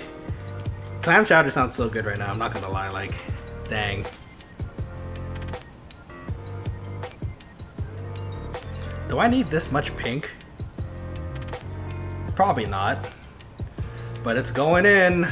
Clam chowder sounds so good right now, I'm not gonna lie, like, dang. Do I need this much pink? Probably not. But it's going in.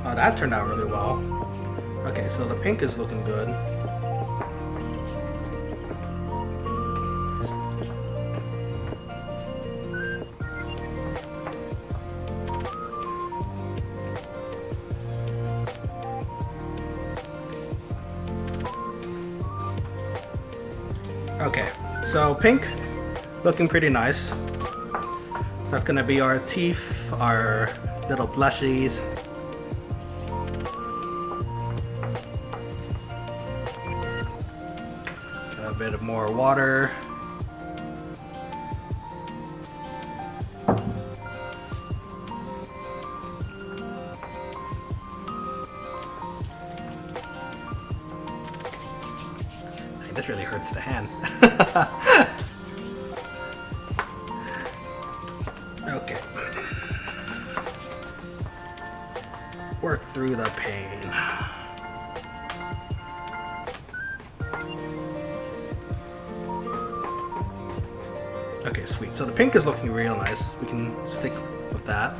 Oh, that turned out really well. Okay, so the pink is looking good. Okay, so pink, looking pretty nice. That's gonna be our teeth, our little blushies. A bit of more water. This really hurts the hand. Okay. Work through the pain. Okay, sweet. So the pink is looking real nice. We can stick with that.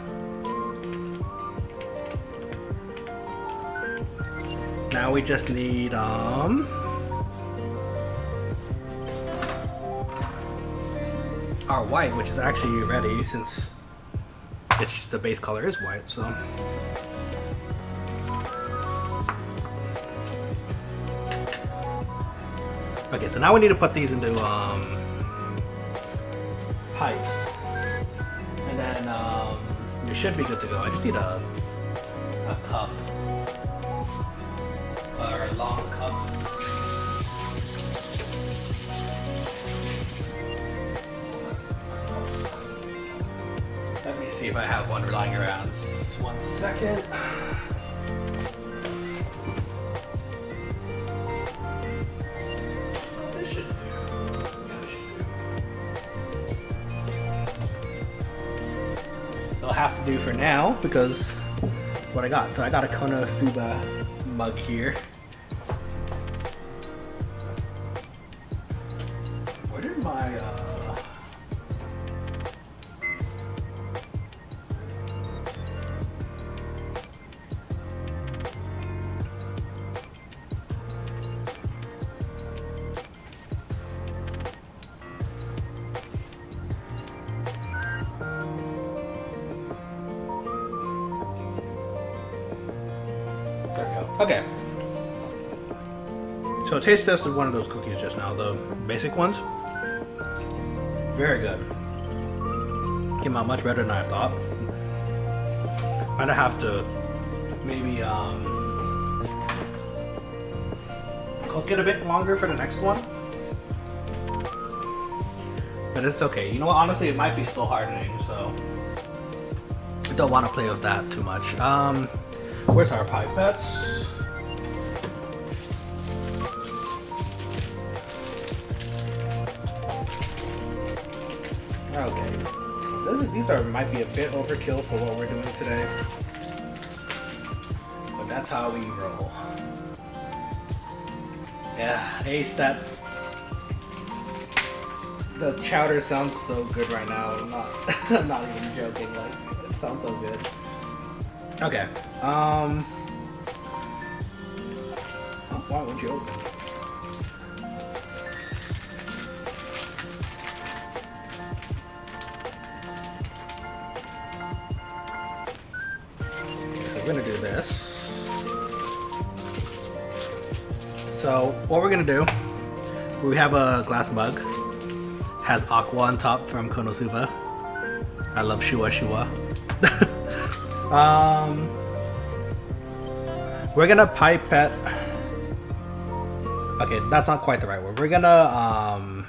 Now we just need our white, which is actually ready since it's the base color is white. So okay, so now we need to put these into pipes, and then we should be good to go. I just need a cup or a long cup. Let me see if I have one lying around. 1 second. This should do. Yeah, this should do. They'll have to do for now because that's what I got. So I got a Konosuba mug here. Where did my there we go. Okay. So taste tested one of those cookies just now, the basic ones. Very good. Came out much better than I thought. Might have to maybe cook it a bit longer for the next one. But it's okay. You know what? Honestly, it might be still hardening, so I don't want to play with that too much. Where's our pipettes? Okay, these might be a bit overkill for what we're doing today, but that's how we roll. Yeah, Ace, the chowder sounds so good right now. I'm not even joking. Like, it sounds so good. Okay. Why won't you open? We're gonna do this. So what we're gonna do, we have a glass mug, has aqua on top from Konosuba. I love Shua Shua. We're gonna pipette Okay, that's not quite the right word. We're gonna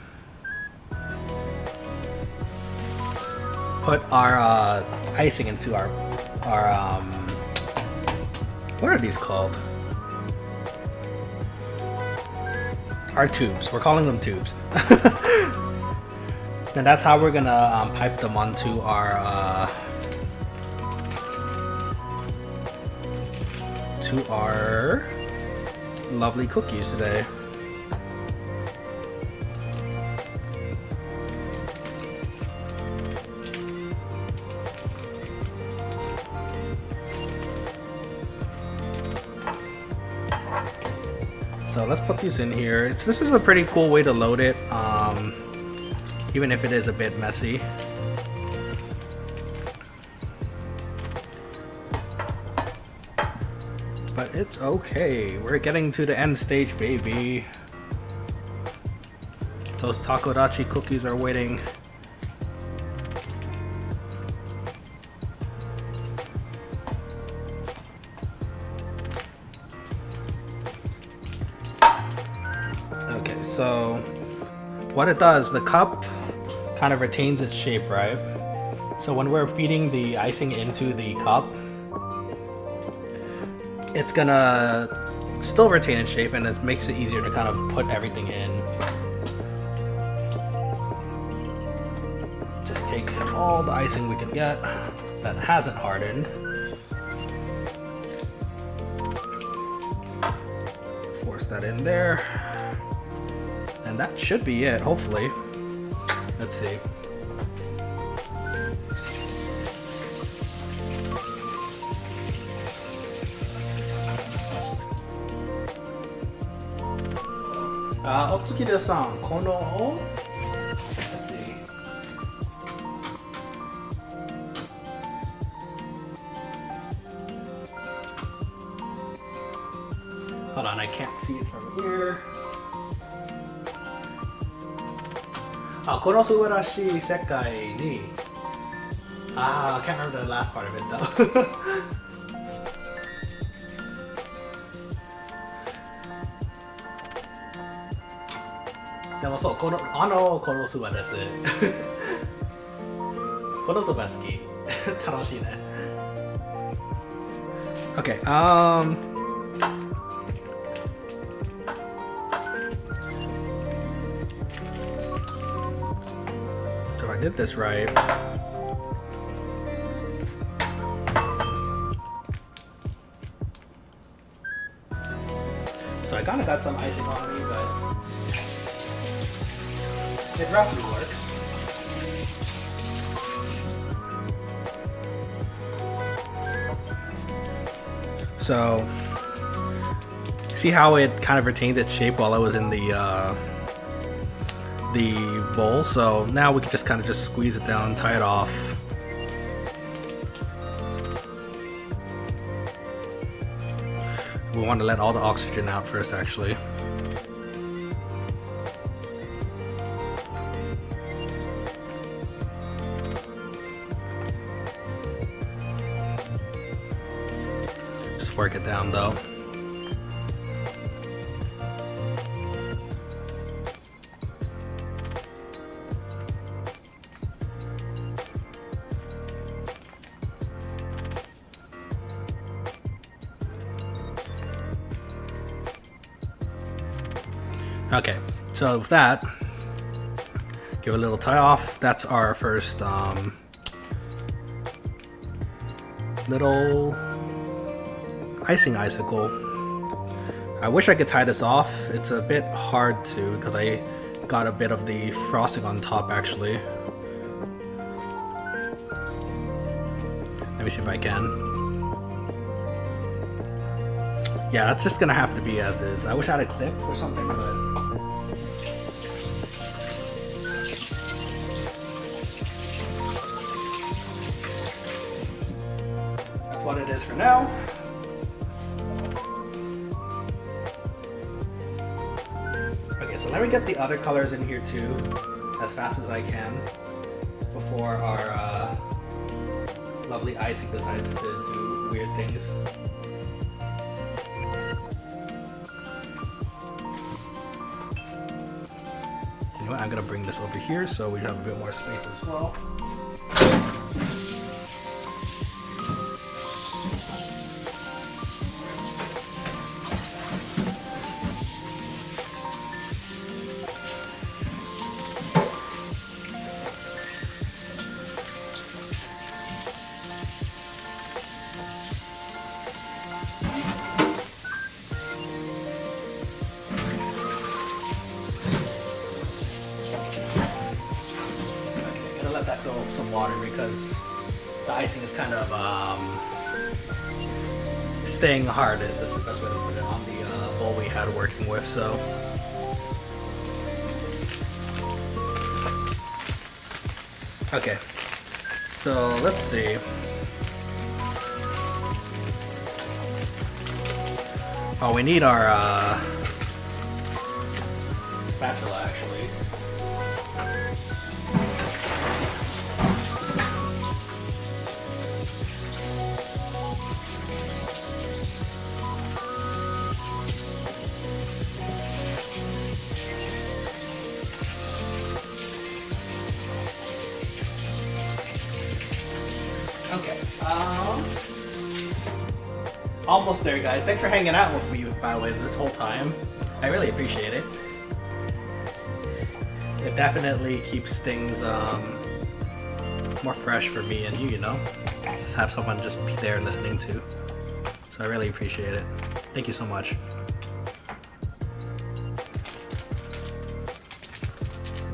put our icing into our what are these called? Our tubes. We're calling them tubes. And that's how we're gonna pipe them onto our lovely cookies today. So let's put these in here. This is a pretty cool way to load it, even if it is a bit messy. But it's okay. We're getting to the end stage, baby. Those Takodachi cookies are waiting. Okay, so what it does, the cup kind of retains its shape, right? So when we're feeding the icing into the cup, it's gonna still retain its shape, and it makes it easier to kind of put everything in. Just take all the icing we can get that hasn't hardened. Force that in there. And that should be it, hopefully. Let's see. Otsukide-san, kono... Let's see. Hold on, I can't see it from here. あ、この素晴らしい世界に I can't remember the last part of it though. でもそう、このそばです。このそば好き。楽しいね。Okay, so if I did this right. So I kind of got some icing on me, but it roughly works. So, see how it kind of retained its shape while I was in the bowl? So now we can just kind of just squeeze it down, tie it off. We want to let all the oxygen out first, actually. Just work it down though. Okay, so with that, give a little tie off. That's our first little icing icicle. I wish I could tie this off. It's a bit hard to because I got a bit of the frosting on top actually. Let me see if I can. Yeah, that's just gonna have to be as is. I wish I had a clip or something, but that's what it is for now. Okay, so let me get the other colors in here too, as fast as I can, before our lovely icing decides to do weird things. what, I'm gonna bring this over here so we have a bit more space as well. Let that go with some water because the icing is kind of staying hard. Is the best way to put it on the bowl we had working with. So okay, so let's see. Oh, we need our spatula actually. Okay, almost there, guys. Thanks for hanging out with me, by the way, this whole time. I really appreciate it. It definitely keeps things more fresh for me and you know? Just have someone just be there listening to. So I really appreciate it. Thank you so much.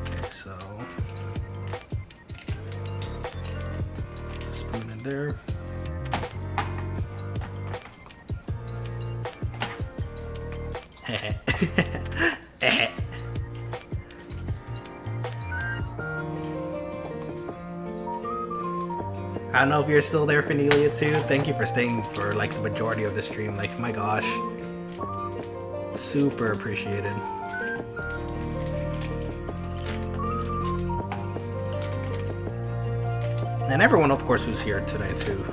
Okay, so spoon in there. I don't know if you're still there, Finelia, too. Thank you for staying for like the majority of the stream. Like, my gosh, super appreciated. And everyone, of course, who's here today too.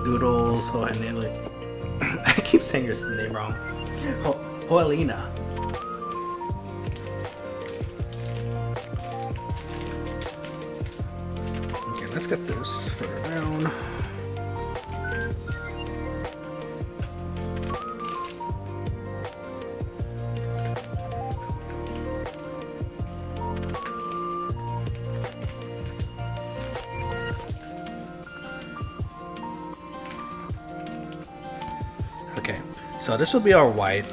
Doodles, I keep saying your name wrong. Hoelina. Okay, let's get this further down. Okay, so this will be our white.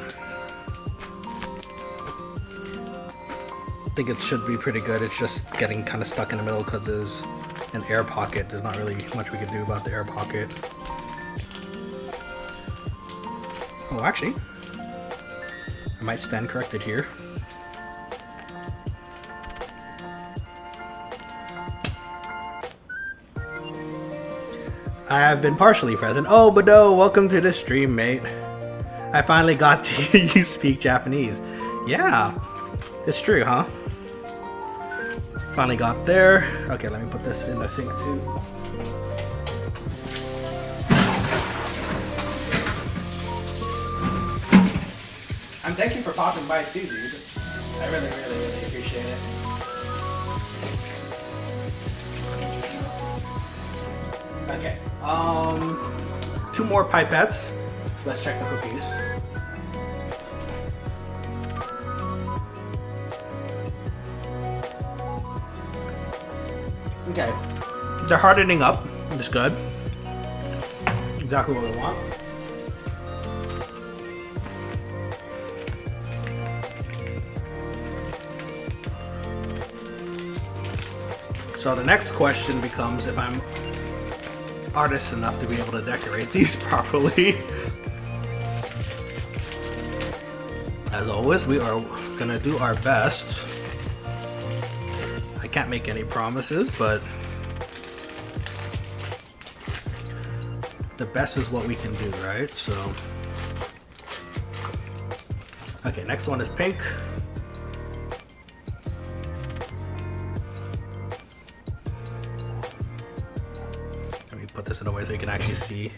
I think it should be pretty good. It's just getting kind of stuck in the middle because there's an air pocket. There's not really much we can do about the air pocket. Oh, actually, I might stand corrected here. I have been partially present. Oh, Bado, welcome to the stream, mate. I finally got to hear you speak Japanese. Yeah, it's true, huh? Finally got there. Okay, let me put this in the sink too. And thank you for popping by too, dude. I really appreciate it. Okay, 2 more pipettes. Let's check the cookies. Okay, they're hardening up, which is good. Exactly what we want. So the next question becomes if I'm artist enough to be able to decorate these properly. As always, we are gonna do our best. I can't make any promises, but the best is what we can do, right? So, okay, next one is pink. Let me put this in a way so you can actually see.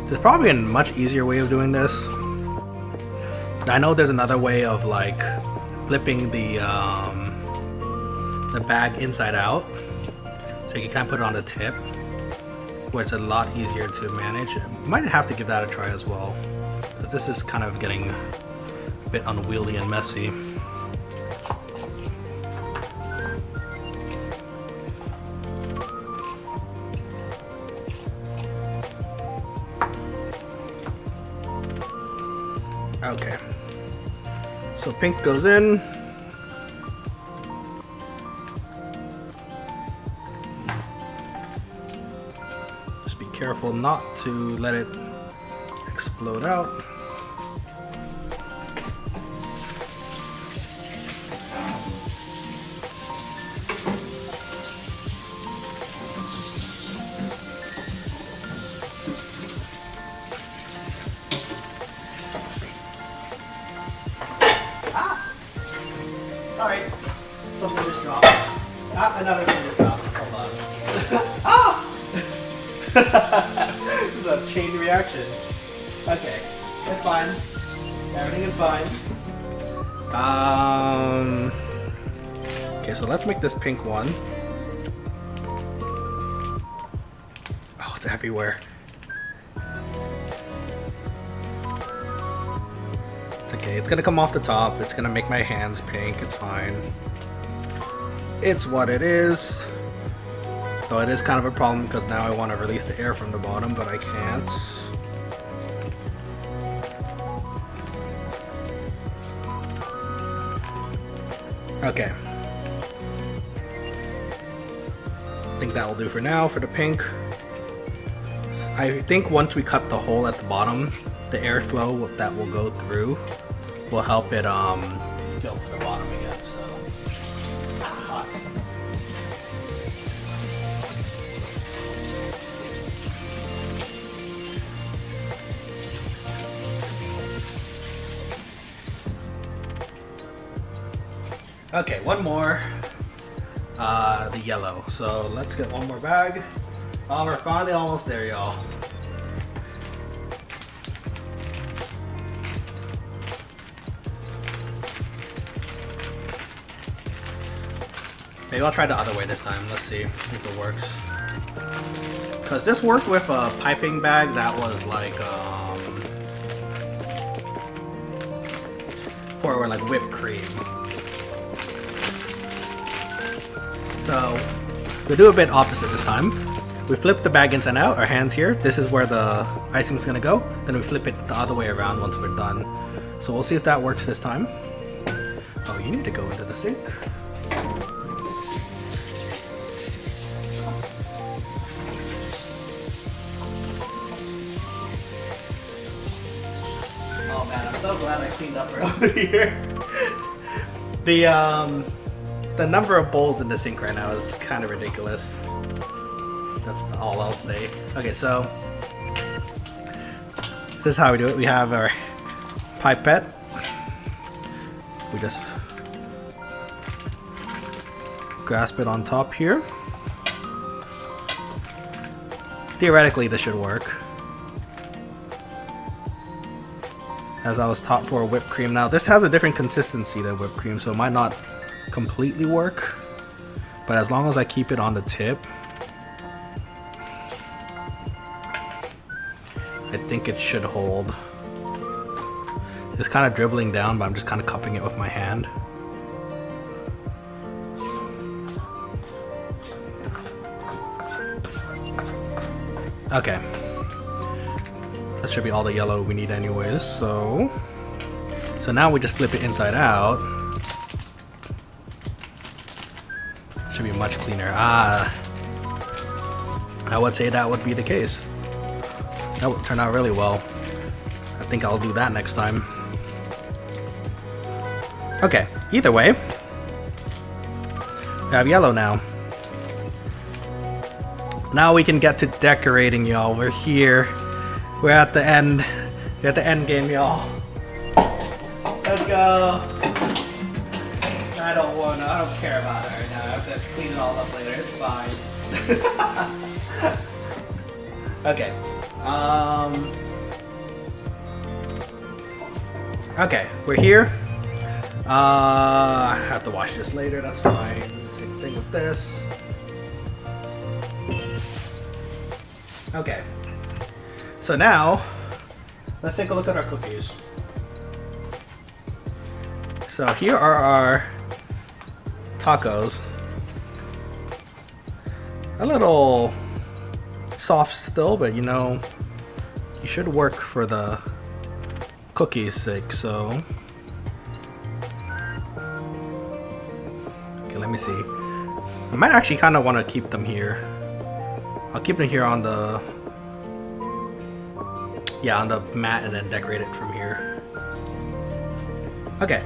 There's probably a much easier way of doing this. I know there's another way of like flipping the bag inside out, so you can kind of put it on the tip, where it's a lot easier to manage. Might have to give that a try as well, because this is kind of getting a bit unwieldy and messy. Okay, so pink goes in. Just be careful not to let it explode out. Alright, something just dropped. Ah, another thing just dropped. Hold on. Ah! This is a chain reaction. Okay, it's fine. Everything is fine. Okay, so let's make this pink one. Oh, it's everywhere. It's okay, it's gonna come off the top. It's gonna make my hands pink. It's fine. It's what it is. Though it is kind of a problem because now I want to release the air from the bottom, but I can't. Okay. I think that will do for now for the pink. I think once we cut the hole at the bottom, the airflow that will go through will help it Fill to the bottom again, so hot. Okay, one more. The yellow. So let's get one more bag. Oh, we're finally almost there, y'all. Maybe I'll try the other way this time. Let's see if it works. Because this worked with a piping bag that was like, for like whipped cream. So we'll do a bit opposite this time. We flip the bag inside out, our hands here. This is where the icing is gonna go. Then we flip it the other way around once we're done. So we'll see if that works this time. Oh, you need to go into the sink. Oh man, I'm so glad I cleaned up earlier. The number of bowls in the sink right now is kind of ridiculous. That's all I'll say. Okay, so this is how we do it. We have our pipette. We just grasp it on top here. Theoretically, this should work. As I was taught for whipped cream. Now, this has a different consistency than whipped cream, so it might not completely work. But as long as I keep it on the tip, I think it should hold. It's kind of dribbling down, but I'm just kind of cupping it with my hand. Okay. That should be all the yellow we need anyways, so now we just flip it inside out. Should be much cleaner. I would say that would be the case. That would turn out really well. I think I'll do that next time. Okay, either way, we have yellow now. Now we can get to decorating, y'all. We're here. We're at the end. We're at the end game, y'all. Let's go. I don't care about it right now. I have to clean it all up later. It's fine. Okay, Okay, we're here. I have to watch this later, that's fine. Same thing with this. Okay. So now, let's take a look at our cookies. So here are our tacos. A little soft still, but you know, you should work for the cookie's sake, so. Okay, let me see. I might actually kind of want to keep them here. I'll keep them here on the, yeah, on the mat and then decorate it from here. Okay.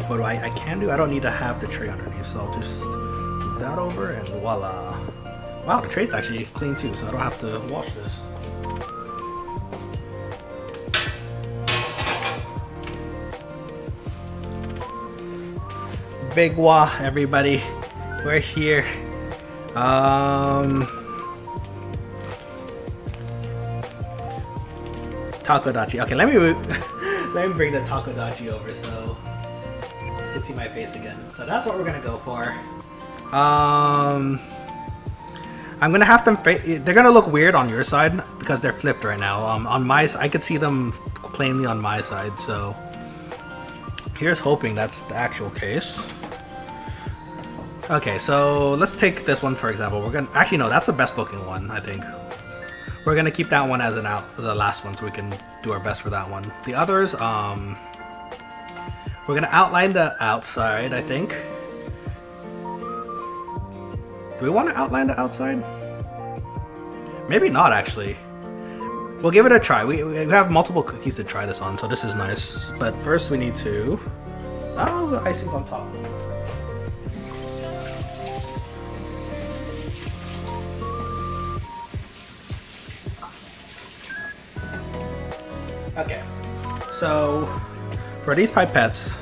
What do I can do? I don't need to have the tray underneath, so I'll just move that over and voila. Wow, the tray's actually clean too, so I don't have to wash this. Big wah, everybody. We're here. Takodachi. Okay, let me bring the Takodachi over so you can see my face again. So that's what we're gonna go for. I'm gonna have them. They're gonna look weird on your side because they're flipped right now. On my, I could see them plainly on my side. So here's hoping that's the actual case. Okay, so let's take this one for example. We're gonna actually no, that's the best looking one. I think we're gonna keep that one as the last one, so we can do our best for that one. The others, we're gonna outline the outside. I think. Do we want to outline the outside? Maybe not actually. We'll give it a try. We have multiple cookies to try this on, so this is nice. But first we need to. Oh, the icing's on top. Okay, so for these pipettes,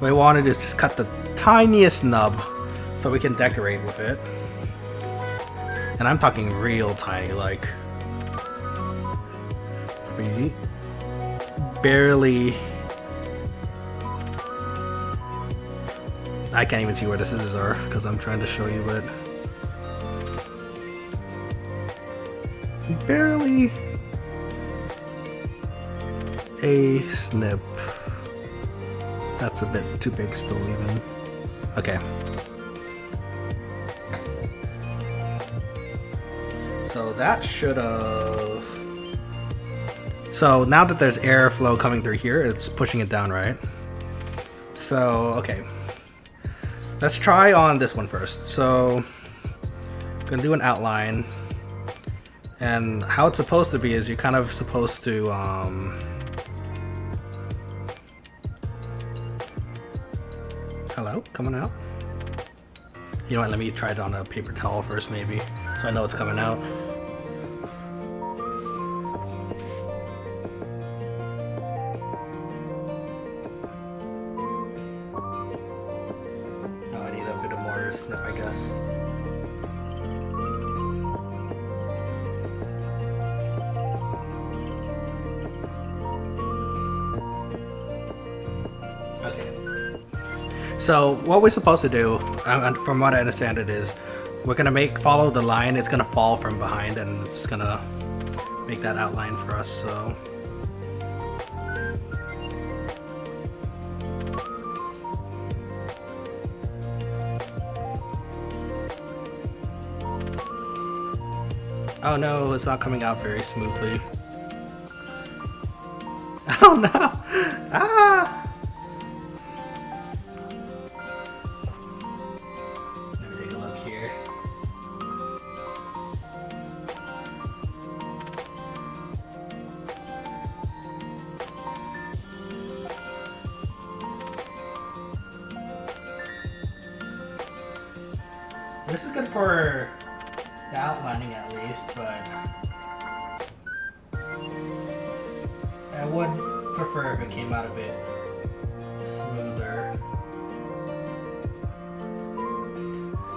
what we wanted is just cut the tiniest nub so we can decorate with it. And I'm talking real tiny, like barely. I can't even see where the scissors are because I'm trying to show you, but barely a snip. That's a bit too big still even. Okay. So that should have. So now that there's airflow coming through here, it's pushing it down, right? So, okay. Let's try on this one first. So, I'm gonna do an outline. And how it's supposed to be is you're kind of supposed to, hello, coming out? You know what, let me try it on a paper towel first maybe, so I know it's coming out. Oh, I need a bit of more snip, I guess. So what we're supposed to do, from what I understand it is, we're gonna follow the line. It's gonna fall from behind and it's gonna make that outline for us, so. Oh no, it's not coming out very smoothly. Oh no! Ah! This is good for the outlining at least, but I would prefer if it came out a bit smoother.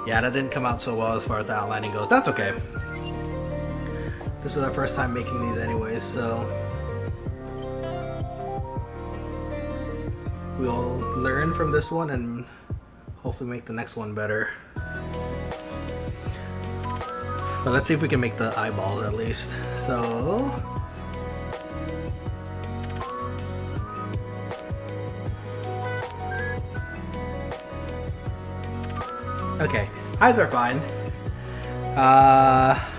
Yeah, that didn't come out so well as far as the outlining goes. That's okay. This is our first time making these anyways, so we'll learn from this one and hopefully make the next one better. But let's see if we can make the eyeballs at least. So okay, eyes are fine.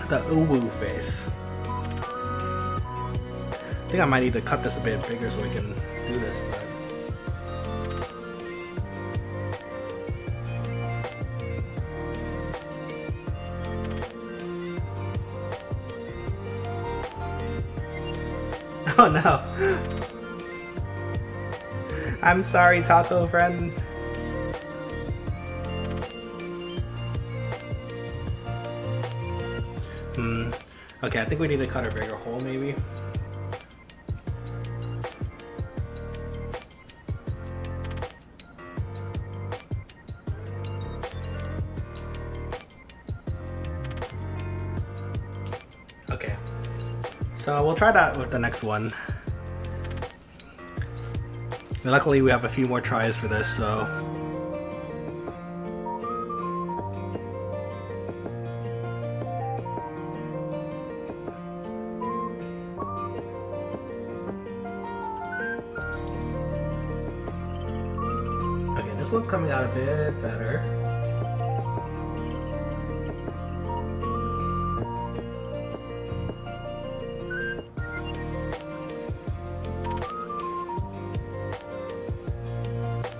The Ube face. I think I might need to cut this a bit bigger so we can do this. But oh no! I'm sorry, taco friend. Okay, I think we need to cut a bigger hole, maybe. Okay, so we'll try that with the next one. And luckily, we have a few more tries for this, so. This one's coming out a bit better.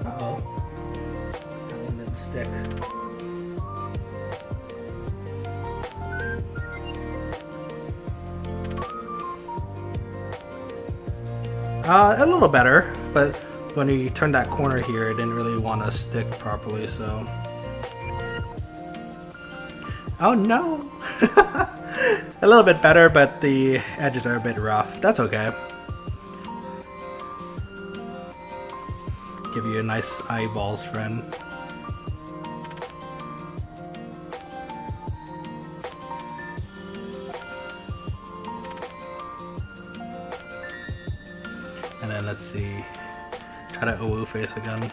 Uh-oh. That one didn't stick. A little better, but when you turn that corner here, it didn't really want to stick properly, so. Oh no! A little bit better, but the edges are a bit rough. That's okay. Give you a nice eyeballs, friend. And then let's see. Try to Ube face again.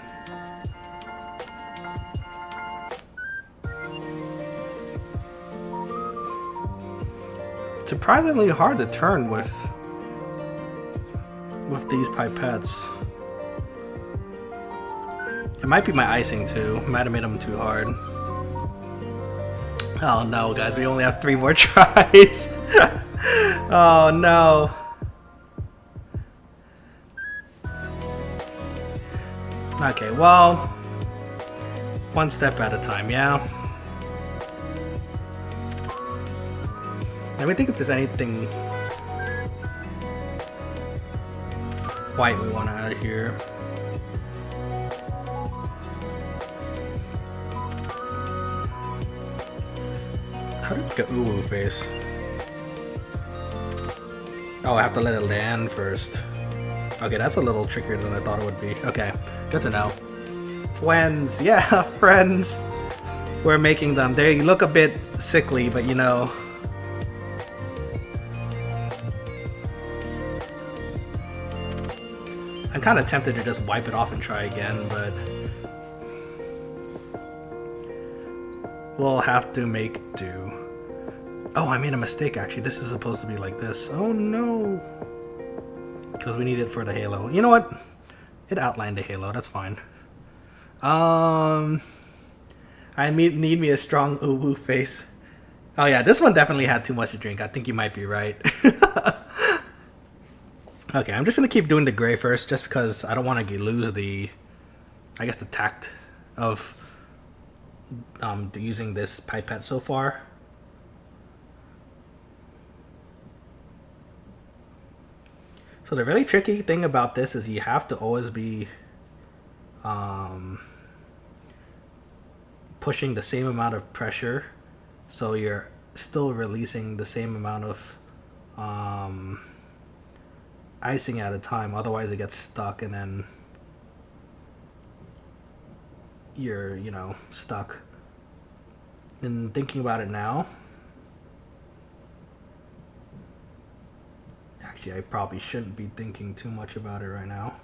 Surprisingly hard to turn with these pipettes. It might be my icing too. Might have made them too hard. Oh no, guys, we only have 3 more tries. Oh no. Okay, well, one step at a time, yeah? Let me think if there's anything white we want to add here. How do we get Ube face? Oh, I have to let it land first. Okay, that's a little trickier than I thought it would be. Okay, good to know. Friends, yeah, friends. We're making them. They look a bit sickly, but you know. I'm kind of tempted to just wipe it off and try again, but we'll have to make do. Oh, I made a mistake actually. This is supposed to be like this. Oh no. Because we need it for the halo. You know what? It outlined the halo. That's fine. I need me a strong Ube face. Oh yeah, this one definitely had too much to drink. I think you might be right. Okay, I'm just gonna keep doing the gray first, just because I don't want to lose the, I guess, the tact of using this pipette so far. So the really tricky thing about this is you have to always be pushing the same amount of pressure, so you're still releasing the same amount of icing at a time. Otherwise it gets stuck and then you're, you know, stuck. And thinking about it now, actually, I probably shouldn't be thinking too much about it right now.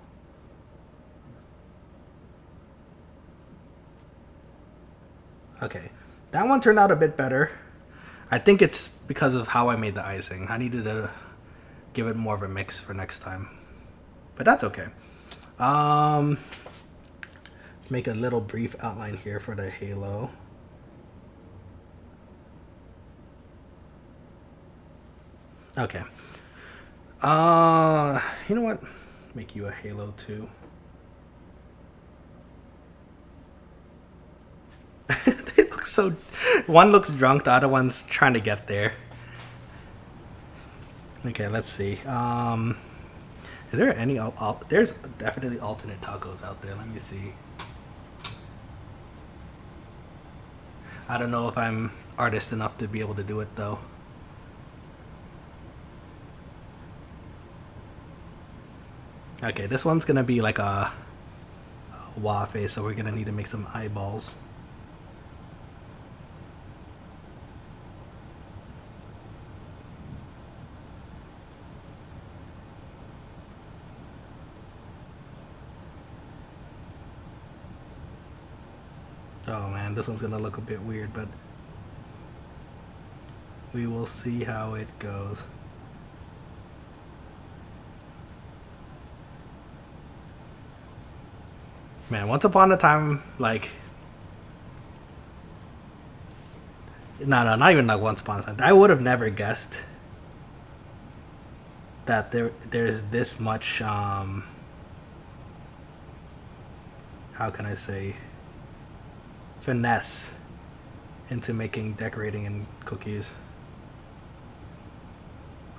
Okay, that one turned out a bit better. I think it's because of how I made the icing. I needed to give it more of a mix for next time, but that's okay. Make a little brief outline here for the halo. Okay. You know what? Make you a halo too. They look so. One looks drunk, the other one's trying to get there. Okay, let's see. Is there any? There's definitely alternate tacos out there. Let me see. I don't know if I'm artist enough to be able to do it though. Okay, this one's gonna be like a waffle, so we're gonna need to make some eyeballs. Oh man, this one's gonna look a bit weird, but we will see how it goes. Man, once upon a time, like... No, not even like once upon a time. I would have never guessed that there's this much, how can I say, finesse into making decorating and cookies.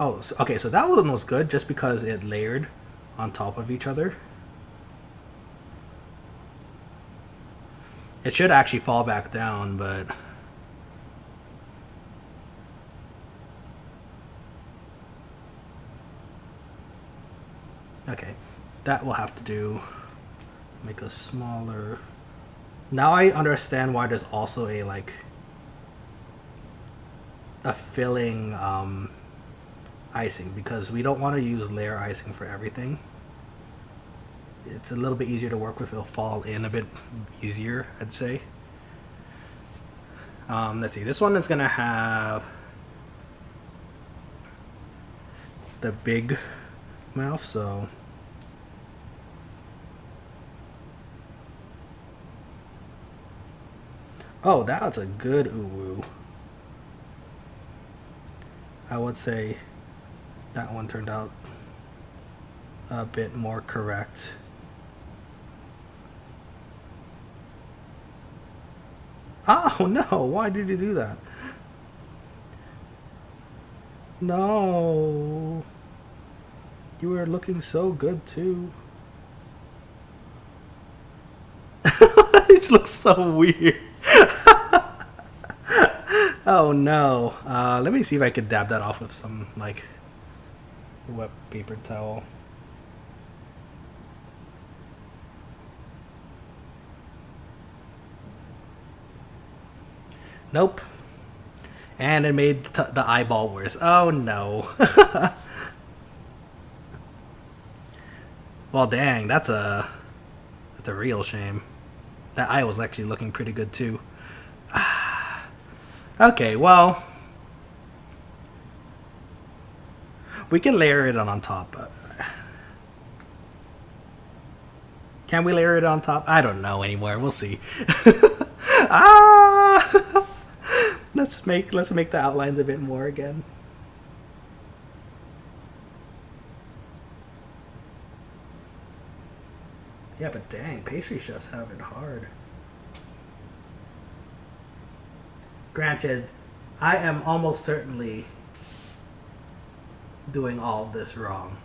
Oh, okay, so that one was good just because it layered on top of each other. It should actually fall back down, but... Okay, that will have to do. Make a smaller... Now I understand why there's also a, like... a filling, icing, because we don't want to use layer icing for everything. It's a little bit easier to work with. It'll fall in a bit easier, I'd say. Let's see. This one is gonna have the big mouth, so oh, that's a good uwu. I would say that one turned out a bit more correct. Oh no, why did you do that? No. You were looking so good too. It looks so weird. Oh no. Let me see if I could dab that off with some like wet paper towel. Nope. And it made the eyeball worse. Oh no. Well, dang, that's a real shame. That eye was actually looking pretty good too. Okay, well, we can layer it on top. Can we layer it on top? I don't know anymore. We'll see. Ah! Let's make the outlines a bit more again. Yeah, but dang, pastry chefs have it hard. Granted, I am almost certainly doing all of this wrong.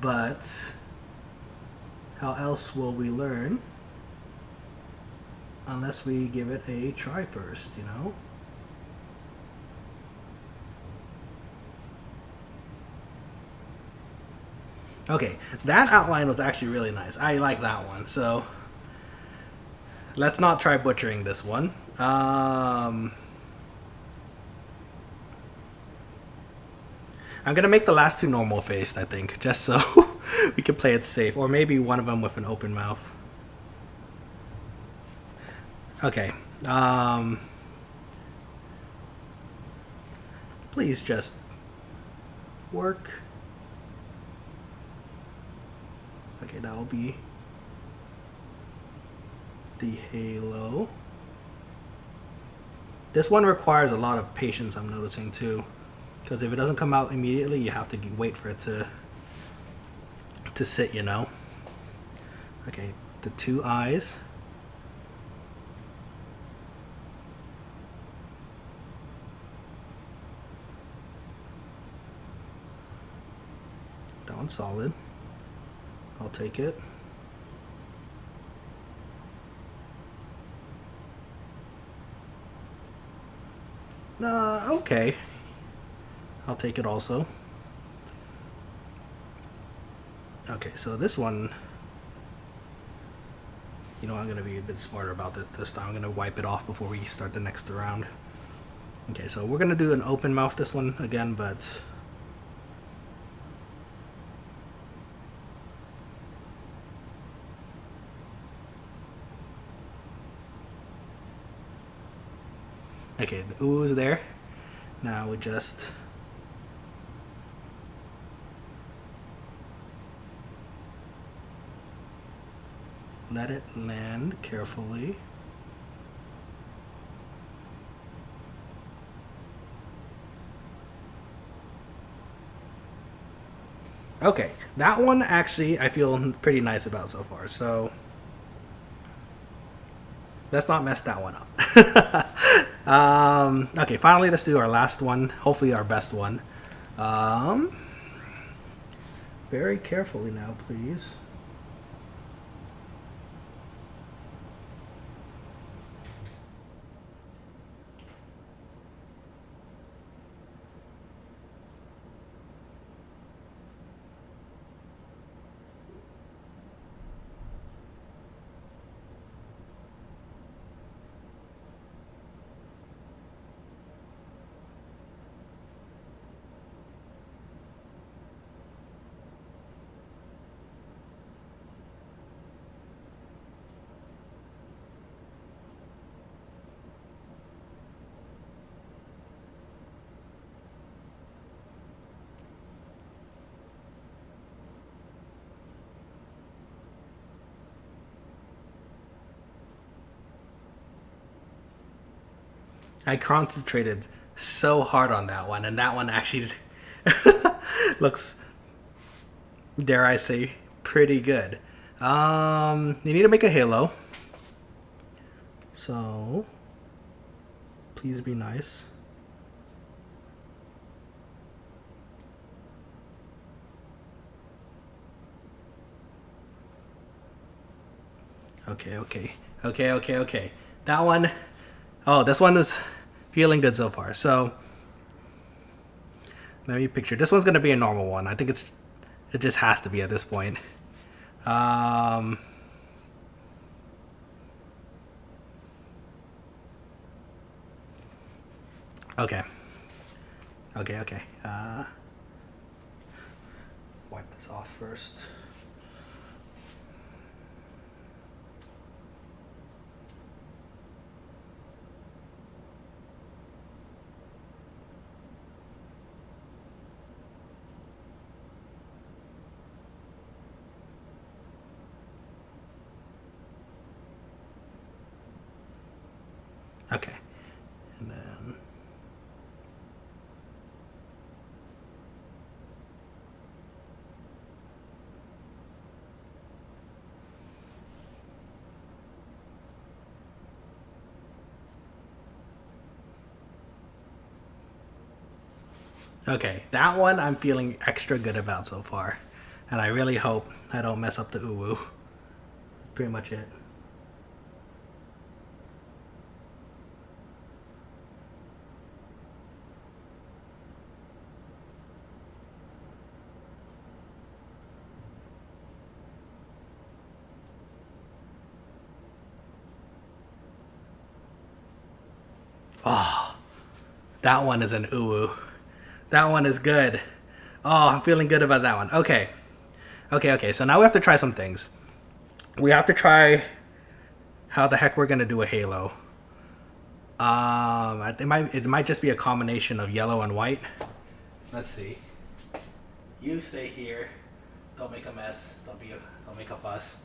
But how else will we learn unless we give it a try first, you know? Okay, that outline was actually really nice. I like that one. So let's not try butchering this one. I'm gonna make the last two normal faced, I think, just so we can play it safe. Or maybe one of them with an open mouth. Okay. Please just work. Okay, that'll be the halo. This one requires a lot of patience, I'm noticing too. Because if it doesn't come out immediately, you have to wait for it to sit, you know. Okay, the two eyes. That one's solid. I'll take it. Okay. I'll take it also. Okay, so this one, you know, I'm going to be a bit smarter about it this time. I'm going to wipe it off before we start the next round. Okay, so we're going to do an open mouth this one again, but... Okay, the ooh is there. Now we just... let it land carefully. Okay, that one actually I feel pretty nice about so far, so let's not mess that one up. Okay, finally let's do our last one, hopefully our best one. Very carefully now, please. I concentrated so hard on that one, and that one actually looks, dare I say, pretty good. You need to make a halo. So, please be nice. Okay. That one, oh, this one is feeling good so far. So, let me picture. This one's gonna be a normal one. I think it just has to be at this point. Okay. Wipe this off first. Okay. And then... okay, that one I'm feeling extra good about so far. And I really hope I don't mess up the uwu. That's pretty much it. Oh, that one is an uwu. That one is good. Oh, I'm feeling good about that one. Okay. Okay. So now we have to try some things. We have to try how the heck we're gonna do a halo. It might just be a combination of yellow and white. Let's see. You stay here. Don't make a mess. Don't make a fuss.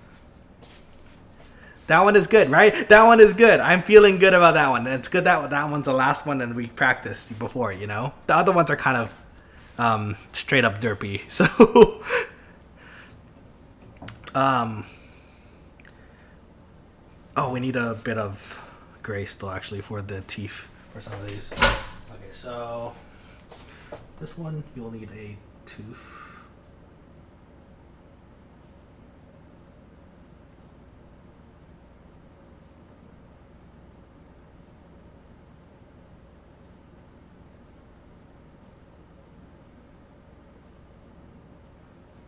That one is good, right? That one is good. I'm feeling good about that one. It's good that that one's the last one and we practiced before, you know? The other ones are kind of straight up derpy. So oh, we need a bit of gray still actually for the teeth for some of these. Okay, so this one you'll need a tooth.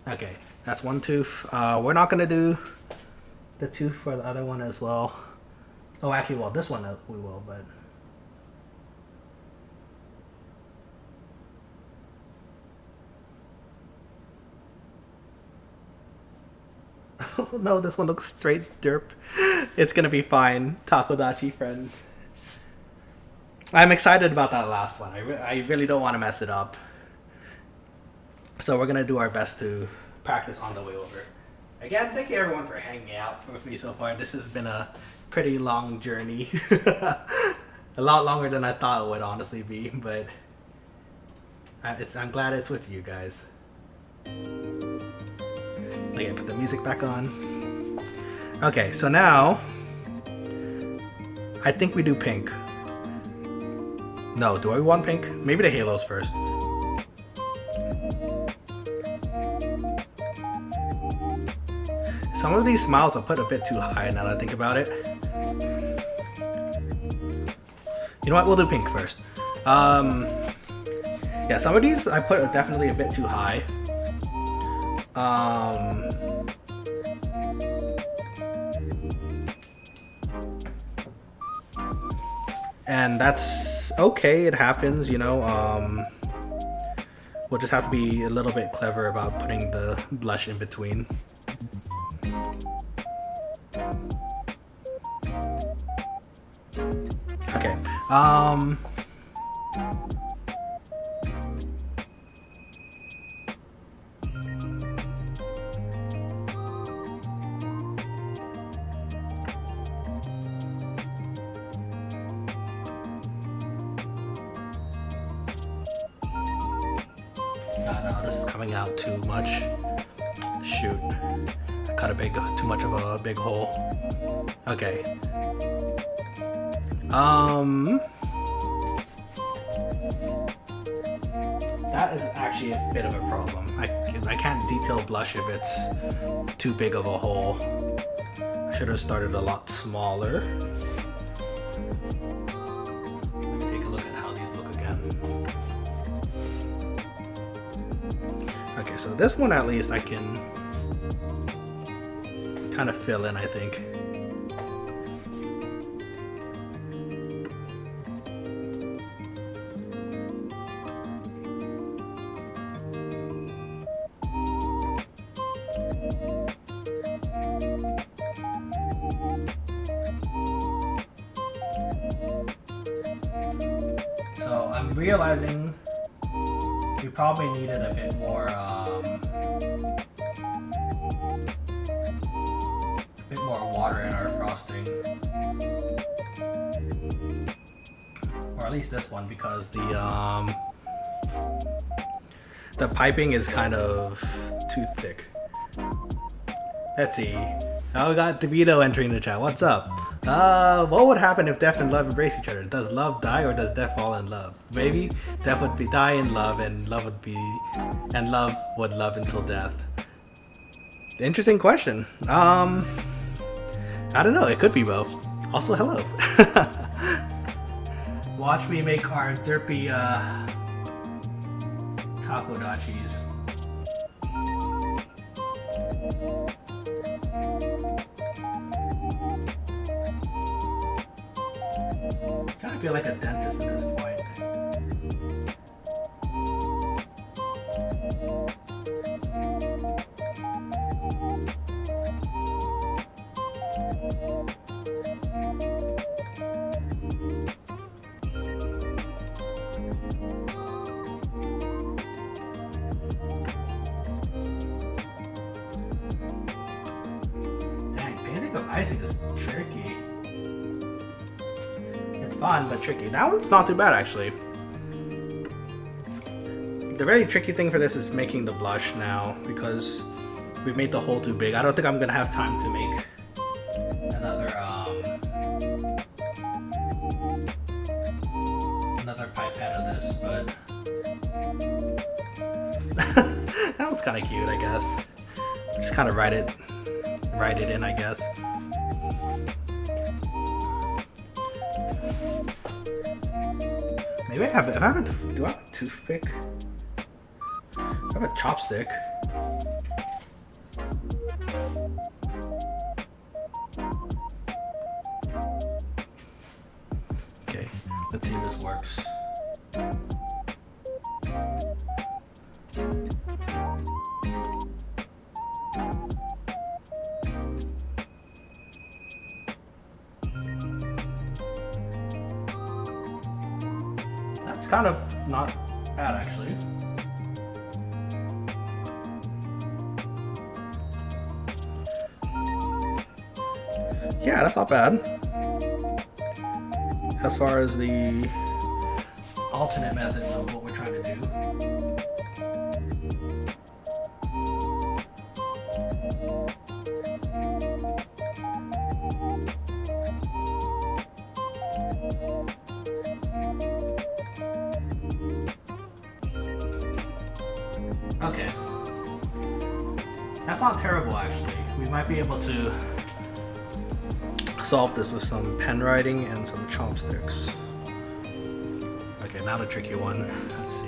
Okay, that's one tooth. We're not gonna do the tooth for the other one as well. Oh, actually, well, this one we will, but oh no, this one looks straight derp. It's gonna be fine, Takodachi friends. I'm excited about that last one. I really don't want to mess it up. So we're gonna do our best to practice on the way over. Again, thank you everyone for hanging out with me so far. This has been a pretty long journey. A lot longer than I thought it would honestly be, but I'm glad it's with you guys. Okay, put the music back on. Okay, so now I think we do pink. No, do I want pink? Maybe the halos first. Some of these smiles are put a bit too high now that I think about it. You know what? We'll do pink first. Yeah, some of these I put definitely a bit too high. And that's okay. It happens, you know. We'll just have to be a little bit clever about putting the blush in between. Okay. No, this is coming out too much. Shoot. I cut too much of a big hole. Okay. That is actually a bit of a problem. I can't detail blush if it's too big of a hole. I should have started a lot smaller. Let me take a look at how these look again. Okay, so this one at least I can kind of fill in, I think. So I'm realizing we probably needed a bit more water in our frosting, or at least this one, because the piping is kind of too thick. Let's see. Oh, we got DeVito entering the chat. What's up? What would happen if death and love embrace each other? Does love die or does death fall in love? Maybe death would be die in love and love would love until death. Interesting question. I don't know. It could be both. Also, hello. Watch me make our derpy Takodachis. kind of feel like a dentist at this point. Dang, painting of icing is tricky. It's fun, but tricky. That one's not too bad, actually. The very tricky thing for this is making the blush now, because we've made the hole too big. I don't think I'm gonna have time to make another pipette of this, but that one's kind of cute, I guess. Just kind of write it in, I guess. Maybe do I have a toothpick? I have a chopstick. Okay, let's see if this works. That's kind of not bad, actually. Yeah, that's not bad. As far as the alternate methods of what we're trying to do. Okay. That's not terrible, actually. We might be able to solve this with some pen writing and some chopsticks. Okay, now the tricky one. Let's see.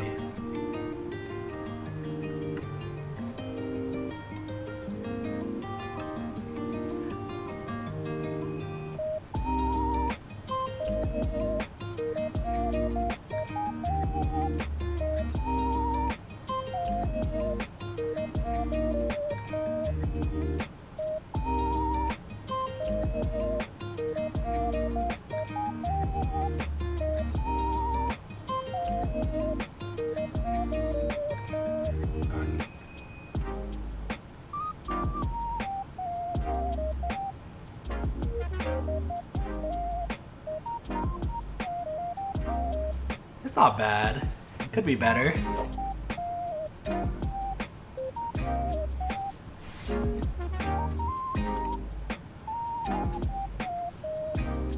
It's not bad. Could be better.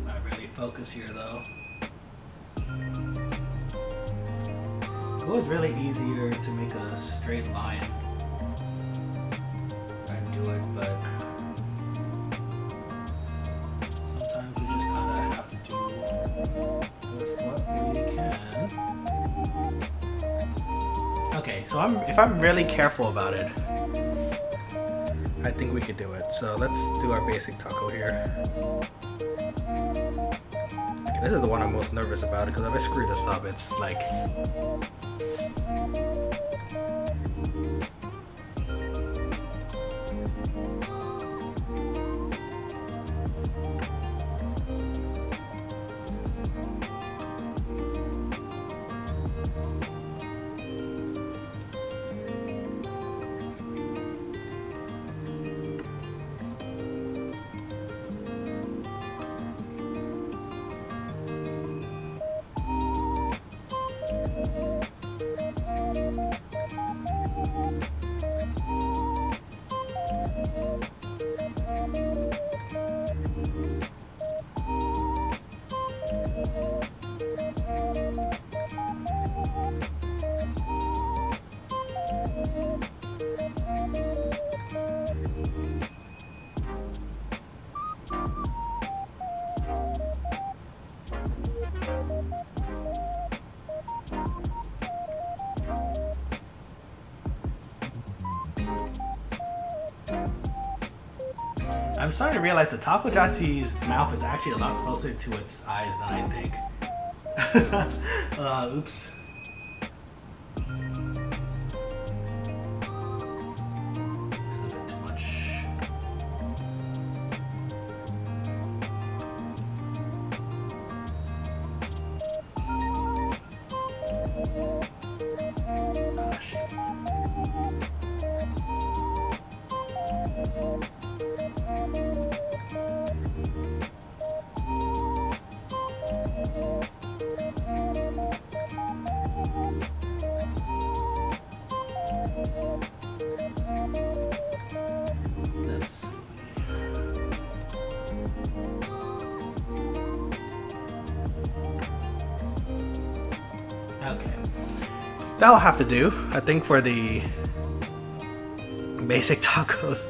Not really focus here though. It was really easier to make a straight line and do it, but sometimes we just kind of have to do with what we can. Okay, so if I'm really careful about it, I think we could do it. So let's do our basic taco here. Okay, this is the one I'm most nervous about because if I screw this up, it's like... I'm starting to realize the Takodachis' mouth is actually a lot closer to its eyes than I think. Oops. This is a bit too much. Okay, that'll have to do, I think, for the basic tacos.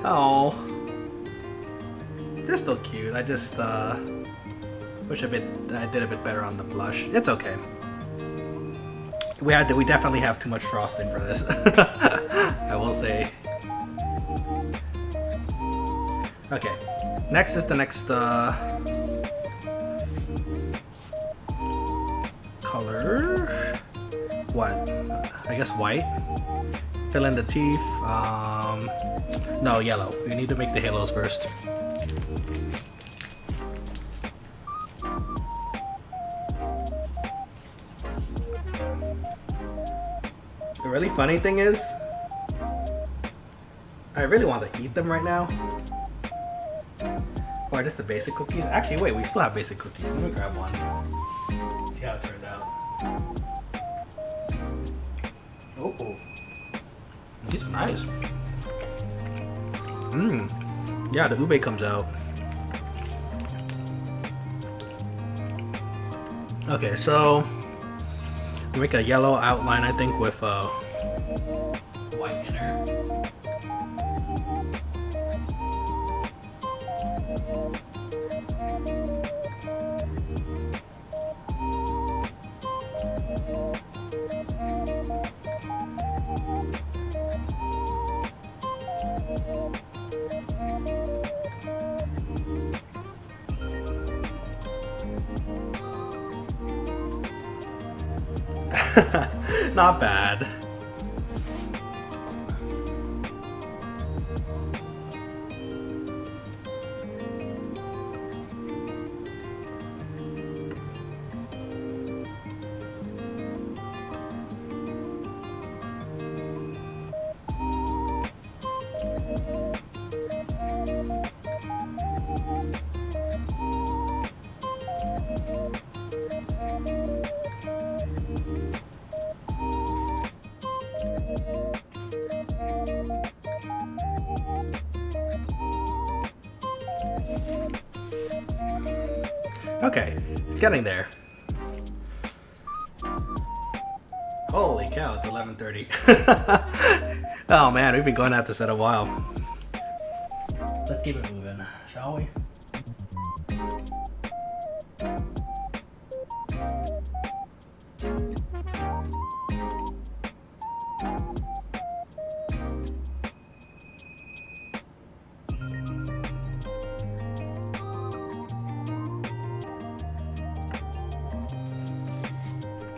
Oh, they're still cute. I just wish I did a bit better on the blush. It's okay. We definitely have too much frosting for this. I will say. Okay, next is the next color. What? I guess white. Fill in the teeth. No, yellow. We need to make the halos first. The really funny thing is, I really want to eat them right now. Or just the basic cookies. Actually, wait, we still have basic cookies. Let me grab one. See how it turned out. Oh, these are nice. Yeah, the ube comes out. Okay, so we make a yellow outline, I think, with white inner. Not bad. Okay, it's getting there. Holy cow, it's 11:30. Oh man, we've been going at this in a while. Let's keep it moving, shall we?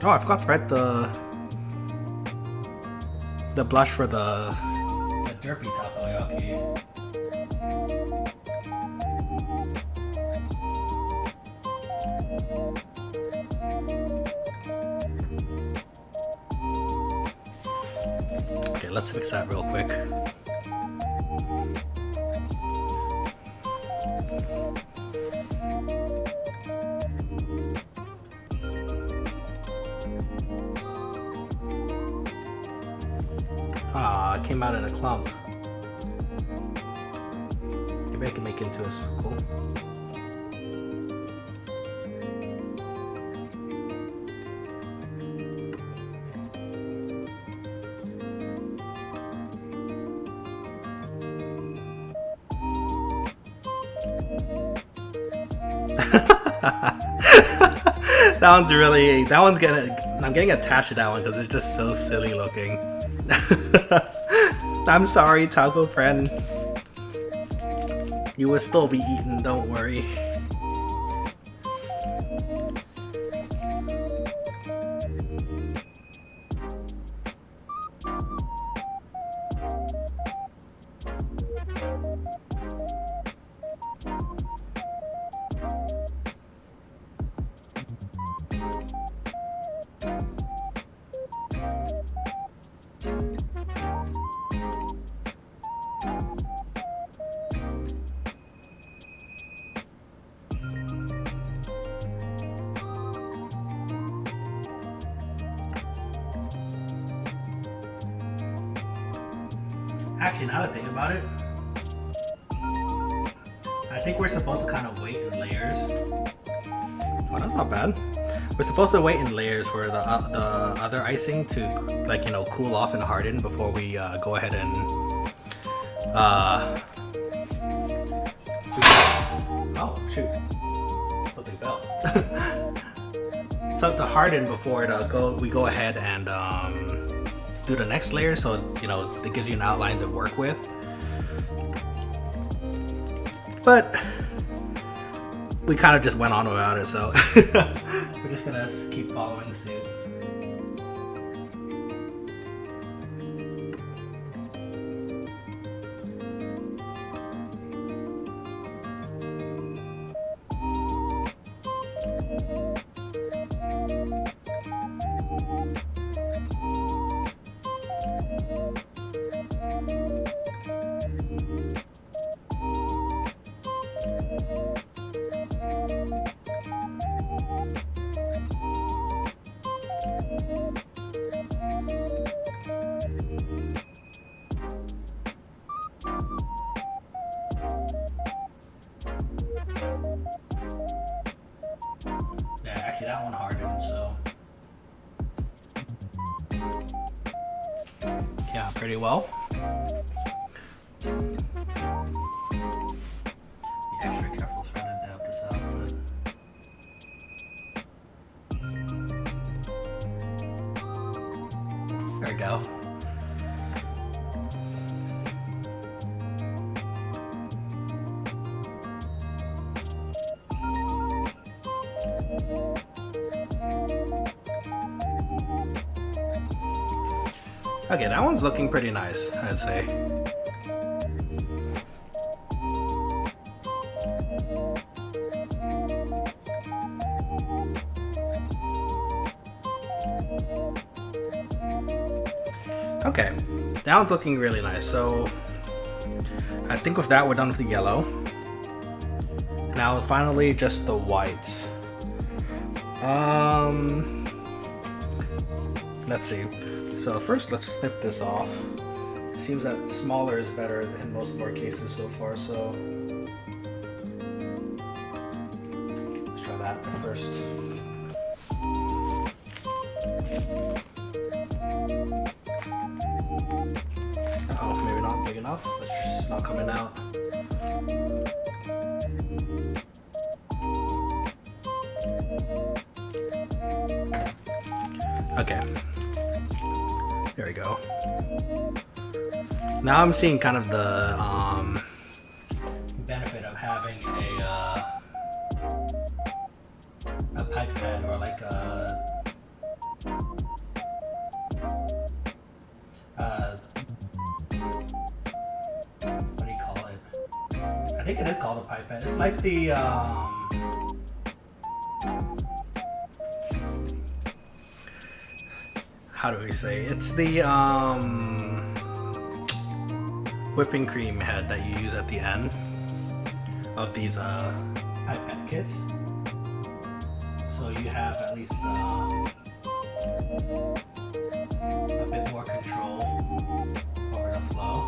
Oh, I forgot to write the blush for the derpy takoyaki. Okay, let's fix that real quick. Ah, it came out in a clump. Maybe I can make it into a circle. I'm getting attached to that one because it's just so silly looking. I'm sorry, taco friend. You will still be eaten, don't worry. Actually, now that I think about it, I think we're supposed to kind of wait in layers. Oh, that's not bad. We're supposed to wait in layers for the other icing to, like, you know, cool off and harden before we go ahead and oh shoot, something fell. So to harden before we go ahead and do the next layer, so you know it gives you an outline to work with. But we kind of just went on without it, so we're just gonna keep following suit. Actually, that one hardened, so yeah, pretty well. Be extra careful trying to dab this out, but there we go. Okay, that one's looking pretty nice, I'd say. Okay, that one's looking really nice. So I think with that we're done with the yellow. Now finally just the whites. Let's see. So first let's snip this off. It seems that smaller is better in most of our cases so far, so let's try that first. Oh, maybe not big enough. It's not coming out. Okay. There we go. Now I'm seeing kind of the benefit of having a pipette or like a what do you call it? I think it is called a pipette. It's like the how do we say? It's the whipping cream head that you use at the end of these pipette kits. So you have at least a bit more control over the flow.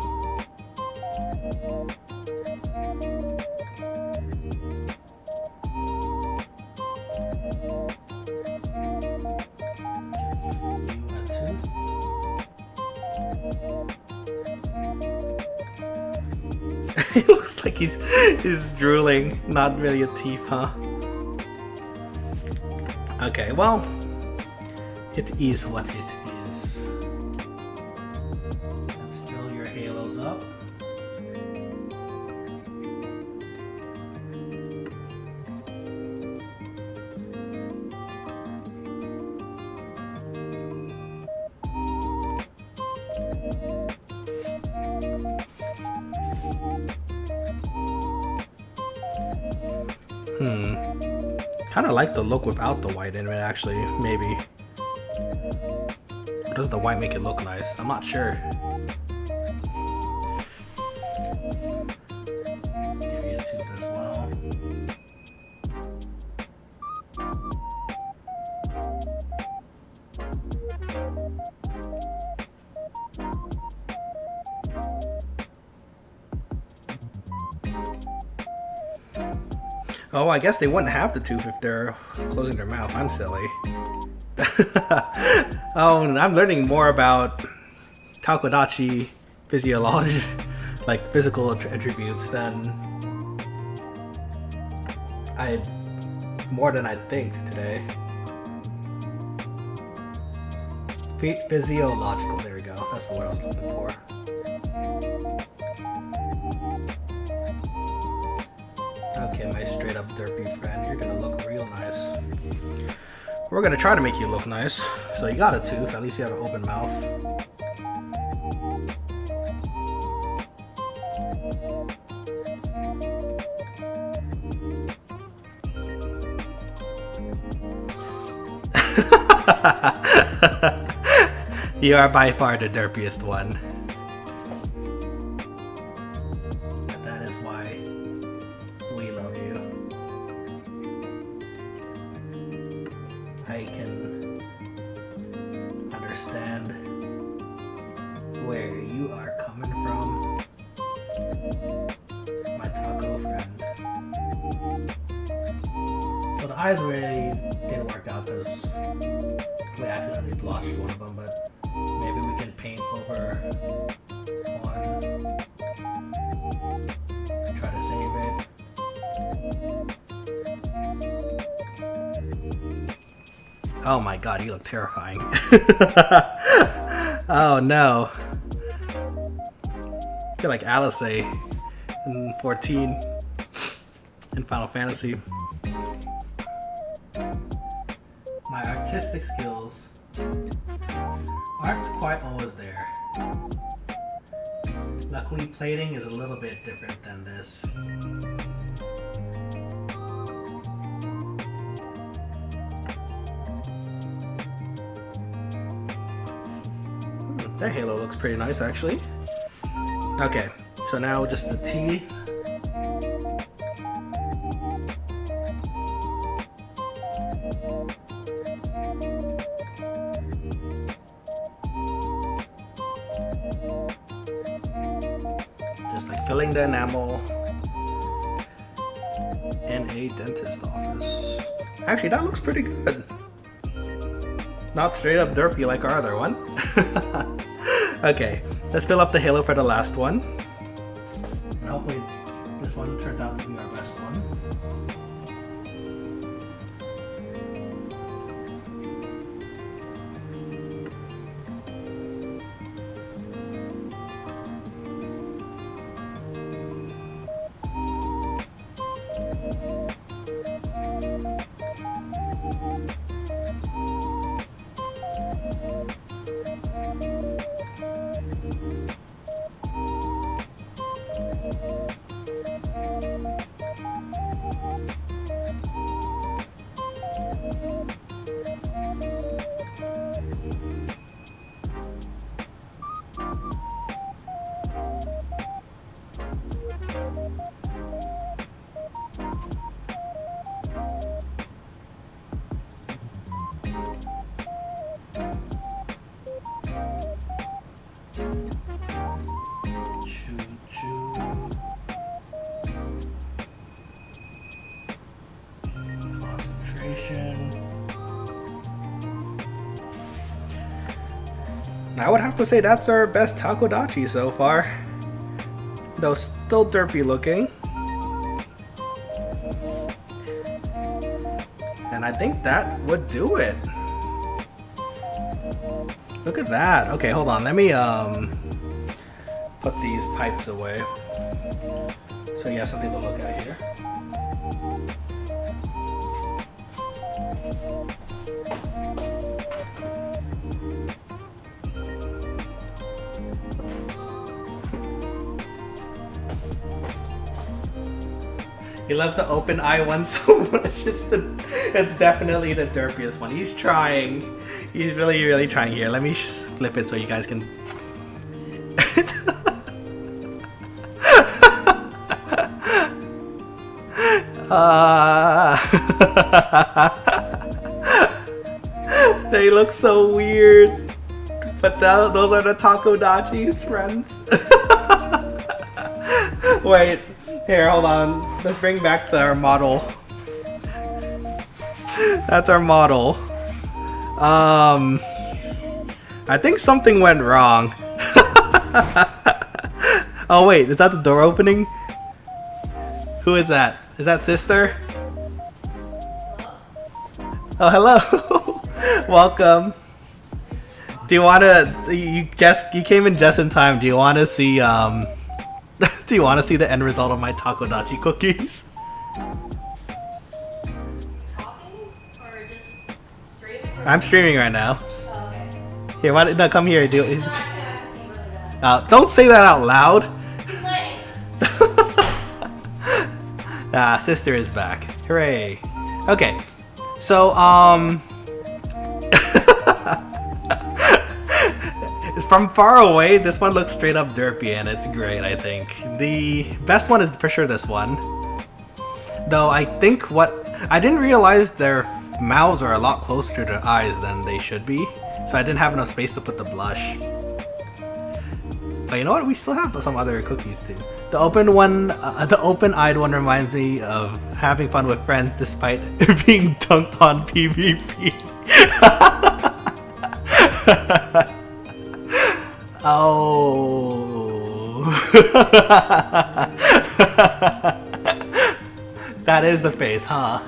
It looks like he's drooling, not really a teeth, huh? Okay, well, it is what it is. Let's fill your halos up. Kind of like the look without the white in it, actually, maybe. Or does the white make it look nice? I'm not sure. Give you a tooth as well. Oh, I guess they wouldn't have the tooth if they're closing their mouth. I'm silly. Oh, and I'm learning more about Takodachi physiology, like physical attributes, more than I think today. Physiological, there we go. That's the word I was looking for. Okay, my straight up derpy friend, you're gonna look real nice. We're gonna try to make you look nice. So you got a tooth, at least you have an open mouth. You are by far the derpiest one. That is why we love you. I can understand where you are coming from, my taco friend. So the eyes really didn't work out because we accidentally blotched one of them, but maybe we can paint over one. Try to save it. Oh my god, you look terrifying. Oh no. You're like Alice in 14 in Final Fantasy. My artistic skills aren't quite always there. Luckily, plating is a little bit different than this. That halo looks pretty nice, actually. Okay, so now just the teeth. Just like filling the enamel in a dentist office. Actually, that looks pretty good. Not straight up derpy like our other one. Okay, let's fill up the halo for the last one. And hopefully this one turns out to be our best one. I would have to say that's our best Takodachi so far. Though still derpy looking. And I think that would do it. Look at that. Okay, hold on. Let me put these pipes away. So you have something to look at here. You love the open eye one so much. It's definitely the derpiest one. He's trying. He's really, really trying here. Let me flip it so you guys can. They look so weird. But those are the Takodachis, friends. Wait. Here, hold on. Let's bring back our model That's our model. I think something went wrong. Oh wait, is that the door opening? Who is that? Is that sister? Oh, hello. Welcome. Do you want to? You came in just in time. Do you want to see? Do you want to see the end result of my Takodachi cookies? Talking or just streaming? I'm streaming right now. Oh, okay. Here, why did not come here? Do It's not gonna be really bad. don't say that out loud. Too late. Sister is back. Hooray. Okay. So, from far away, this one looks straight up derpy and it's great, I think. The best one is for sure this one. Though I think I didn't realize their mouths are a lot closer to their eyes than they should be. So I didn't have enough space to put the blush. But you know what? We still have some other cookies too. The open one, the open-eyed one reminds me of having fun with friends despite being dunked on PvP. Oh. That is the face, huh?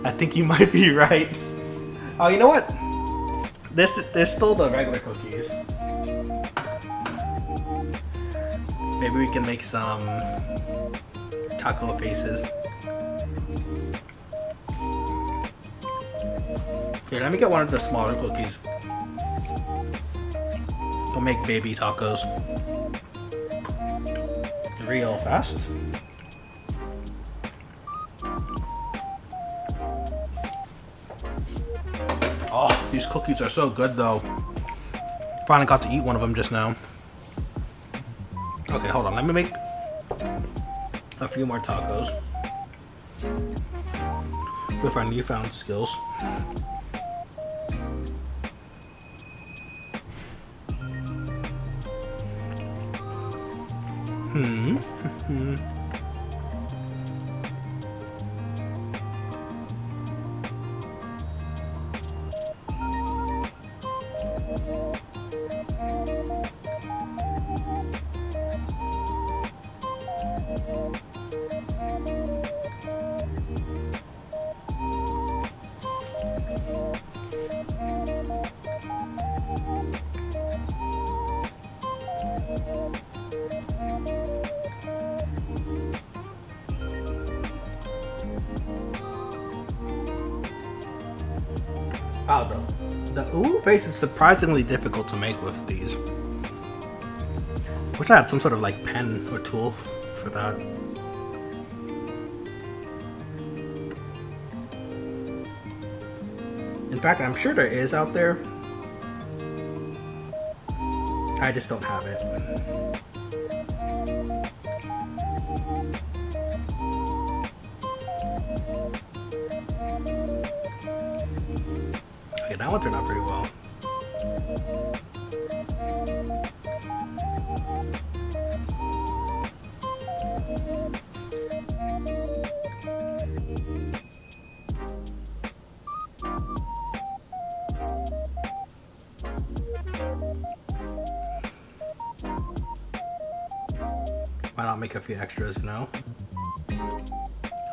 I think you might be right. Oh, you know what? There's still the regular cookies. Maybe we can make some taco faces. Here, let me get one of the smaller cookies. We'll make baby tacos. Real fast. Oh, these cookies are so good though. Finally got to eat one of them just now. Okay, hold on. Let me make a few more tacos with our newfound skills. Wow, the Ube face is surprisingly difficult to make with these. Wish I had some sort of like pen or tool for that. In fact, I'm sure there is out there. I just don't have it. Okay, that one turned out pretty well. Why not make a few extras, you know,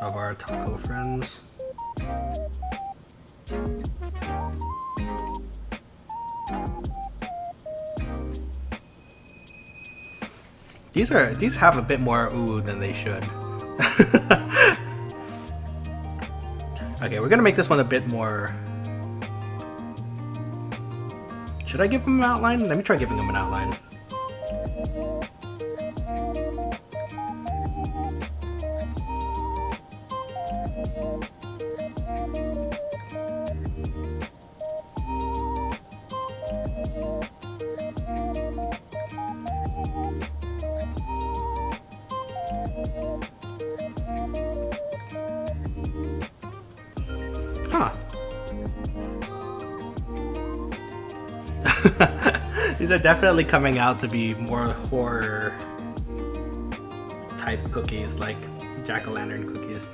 of our taco friends? These have a bit more ooh than they should. Okay, we're gonna make this one a bit more. Should I give him an outline? Let me try giving him an outline. Huh. These are definitely coming out to be more horror type cookies, like jack-o'-lantern cookies.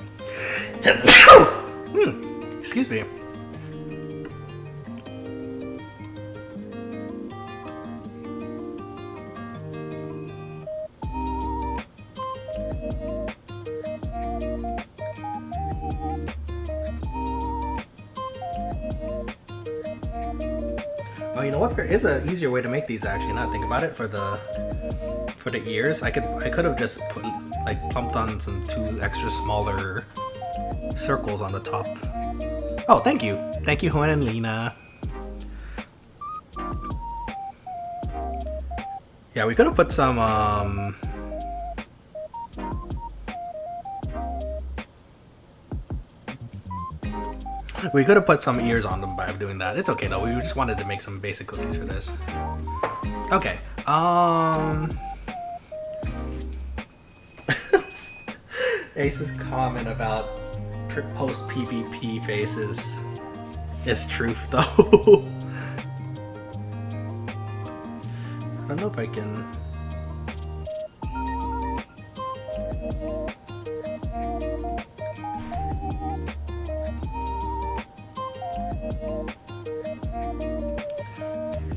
Excuse me. Oh, you know what? There is an easier way to make these actually. Now that I think about it, for the ears, I could have just put like plumped on some 2 extra smaller circles on the top. Oh, thank you, Juan and Lena. Yeah, we could have put some we could have put some ears on them by doing that. It's okay though. We just wanted to make some basic cookies for this. Okay. Ace's comment about post PvP faces is truth though. I don't know if I can.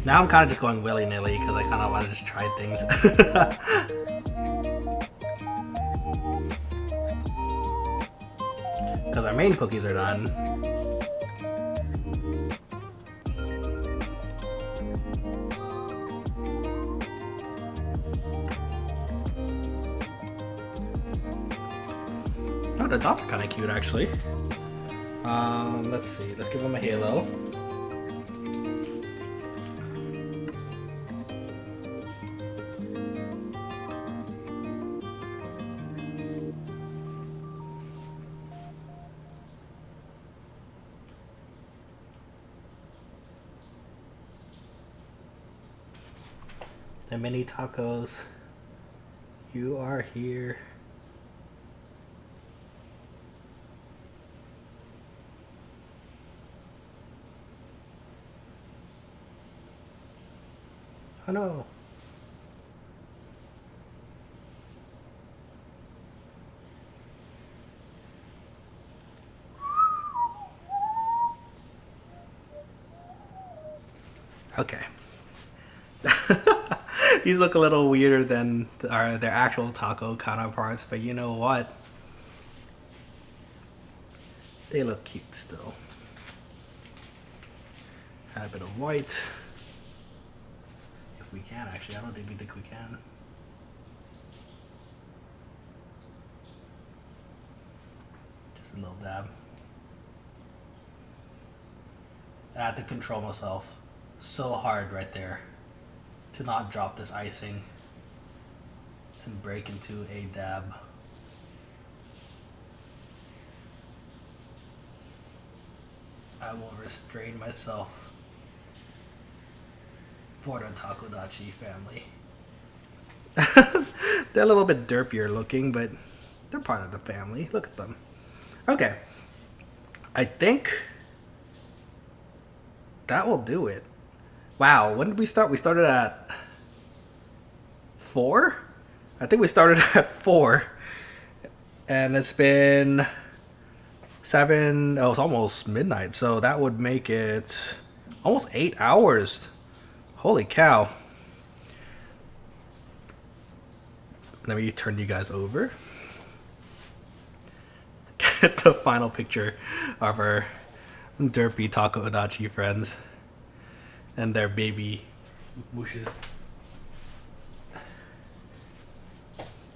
Now I'm kind of just going willy-nilly because I kind of want to just try things. Because our main cookies are done. Oh, the dots are kind of cute actually. Let's see. Let's give them a halo. The mini tacos, you are here. Oh no. Okay. These look a little weirder than their actual taco counterparts, but you know what? They look cute still. Add a bit of white. If we can, actually. I don't think we can. Just a little dab. I had to control myself so hard right there to not drop this icing and break into a dab. I will restrain myself for the Takodachi family. They're a little bit derpier looking, but they're part of the family. Look at them. Okay. I think that will do it. Wow, when did we start? We started at 4? I think we started at 4. And it's been 7, oh, it's almost midnight. So that would make it almost 8 hours. Holy cow. Let me turn you guys over. Get the final picture of our derpy Takodachi friends and their baby mooshes.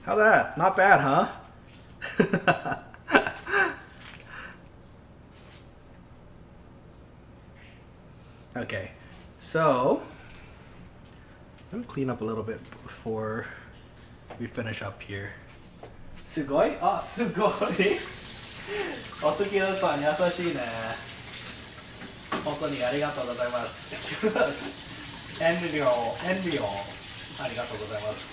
How that? Not bad, huh? Okay, so let me clean up a little bit before we finish up here. Sugoi? Ah, sugoi! お月のさん優しいね。本当にありがとうございます。遠慮ありがとうございます。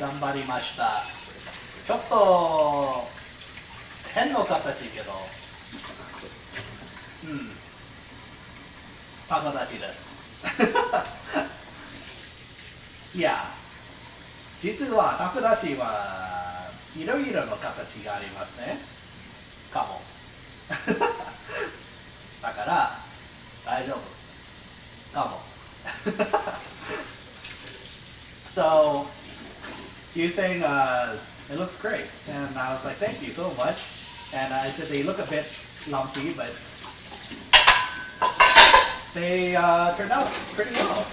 頑張りました。ちょっと変の形けど、タコダチです。いや、実はタコダチはいろいろの形がありますね。かも。だから大丈夫かも。So you saying it looks great, and I was like, thank you so much. And I said they look a bit lumpy, but they turned out pretty well.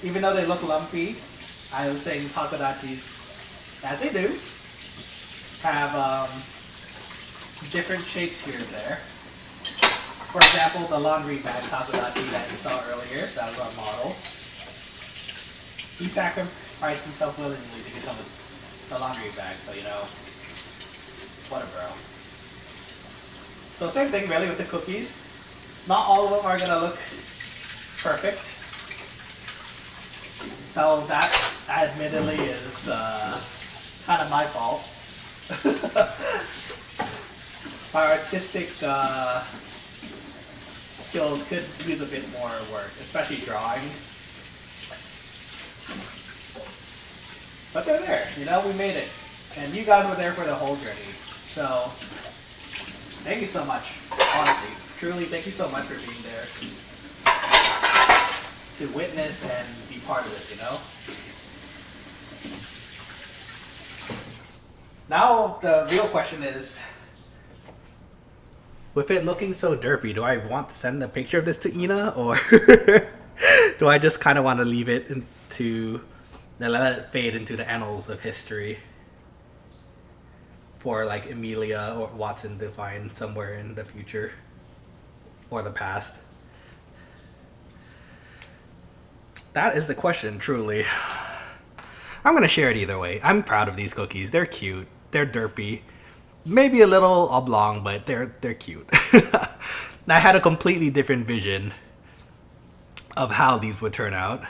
Even though they look lumpy, I was saying Takodachis, as they do, have different shapes here and there. For example, the laundry bag Takodachi that you saw earlier, that was our model. He sacrificed himself willingly to become a laundry bag, so you know, what a bro. So same thing really with the cookies. Not all of them are gonna look perfect. So that admittedly is kind of my fault. My artistic skills could use a bit more work, especially drawing. But they're there, you know, we made it. And you guys were there for the whole journey. So, thank you so much, honestly. Truly, thank you so much for being there to witness and be part of it, you know? Now, the real question is, with it looking so derpy, do I want to send a picture of this to Ina, or do I just kind of want to leave it into, let it fade into the annals of history for like Amelia or Watson to find somewhere in the future or the past? That is the question, truly. I'm going to share it either way. I'm proud of these cookies. They're cute. They're derpy. Maybe a little oblong, but they're cute. I had a completely different vision of how these would turn out.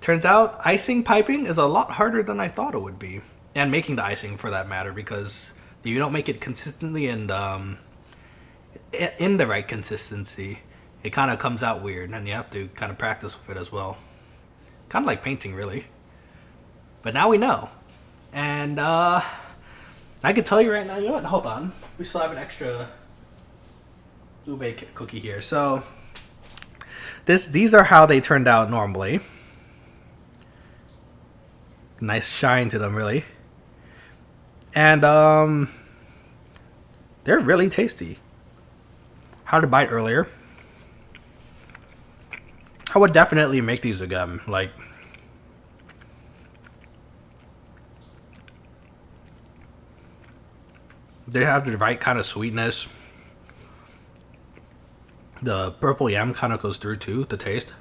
Turns out icing piping is a lot harder than I thought it would be. And making the icing for that matter, because if you don't make it consistently and in the right consistency, it kind of comes out weird, and you have to kind of practice with it as well. Kind of like painting, really. But now we know. And I can tell you right now, you know what? Hold on. We still have an extra ube cookie here. So these are how they turned out normally. Nice shine to them, really. And they're really tasty. Hard to bite earlier. I would definitely make these again. Like, they have the right kind of sweetness. The purple yam kind of goes through too, the taste.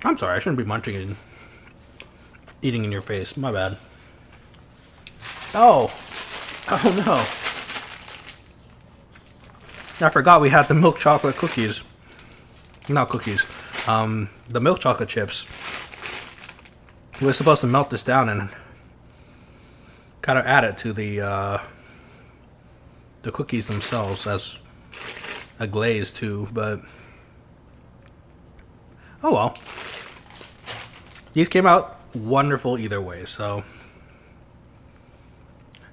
I'm sorry, I shouldn't be munching and eating in your face. My bad. Oh no. I forgot we had the milk chocolate cookies. Not cookies. The milk chocolate chips. We were supposed to melt this down and kind of add it to the cookies themselves as a glaze too, but oh well. These came out wonderful either way, so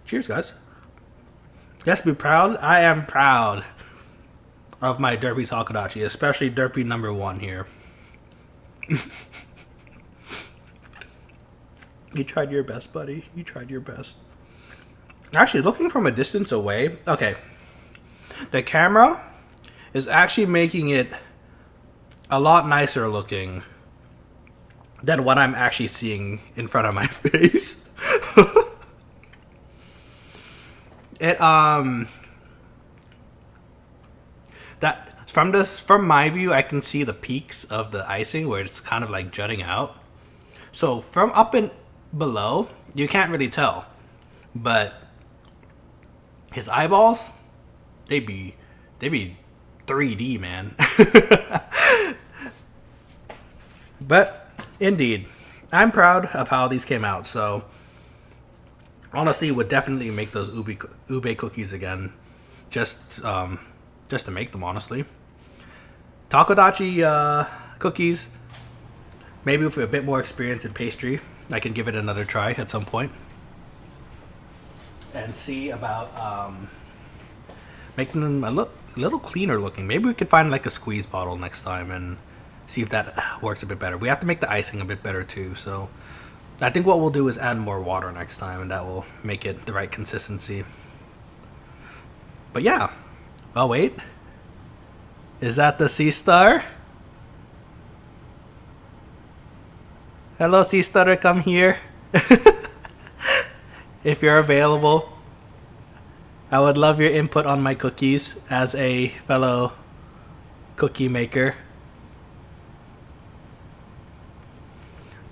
cheers, guys. Yes, be proud. I am proud of my derpy Takodachi, especially derpy number 1 here. You tried your best, buddy. You tried your best. Actually, looking from a distance away, okay, the camera is actually making it a lot nicer looking than what I'm actually seeing in front of my face. That from my view, I can see the peaks of the icing where it's kind of like jutting out. So from up and below, you can't really tell, but his eyeballs, they be 3D, man. But indeed, I'm proud of how these came out. So honestly, would definitely make those ube cookies again, just to make them. Honestly, Takodachi cookies, maybe with a bit more experience in pastry, I can give it another try at some point and see about making them a little cleaner looking. Maybe we could find like a squeeze bottle next time and see if that works a bit better. We have to make the icing a bit better too, so I think what we'll do is add more water next time, and that will make it the right consistency. But yeah. Oh wait, Is that the sea star? Hello, sea star, come here. If you're available, I would love your input on my cookies as a fellow cookie maker.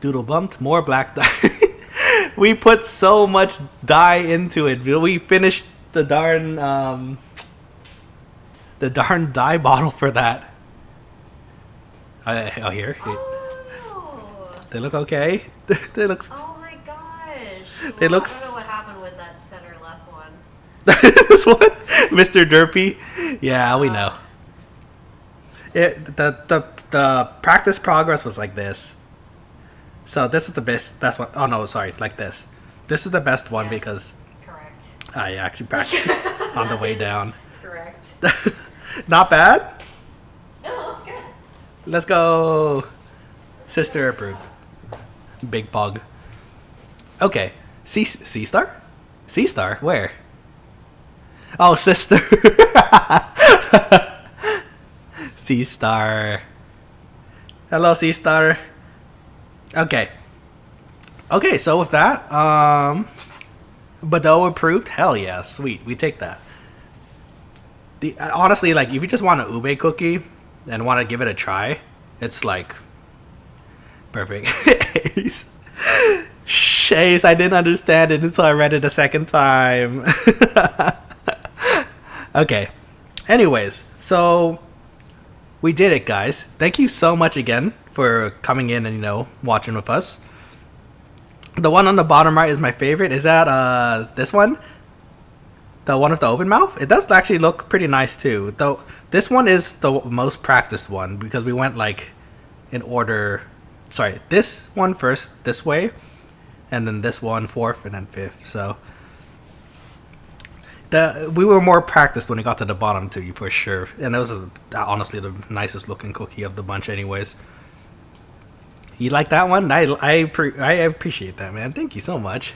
Doodle bumped, more black dye. We put so much dye into it. We finished the darn dye bottle for that. Oh, here. Oh. They look okay. They look. Oh my gosh. They look. I don't know what happened with that center left one. This one, Mr. Derpy. Yeah, we know. The practice progress was like this. So this is the best one. Oh no, sorry, like this. This is the best one Yes, because correct. I actually practiced on the way down. Correct. Not bad. No, that's good. Let's go. Sister approved. Big pug. Okay. Sea star? Sea star? Where? Oh, sister. Sea star. Hello, sea star. Okay. Okay, so with that, Bado approved. Hell yeah, sweet. We take that. Honestly, like, if you just want an ube cookie and want to give it a try, it's like perfect. Ace. Ace, I didn't understand it until I read it a second time. Okay. Anyways, so we did it, guys. Thank you so much again for coming in and, you know, watching with us. The one on the bottom right is my favorite. Is that this one? The one with the open mouth? It does actually look pretty nice too. Though this one is the most practiced one because we went like in order. Sorry, this one first this way, and then this one fourth, and then fifth. So we were more practiced when it got to the bottom too, for sure. And that was honestly the nicest looking cookie of the bunch, anyways. You like that one? I appreciate that, man. Thank you so much.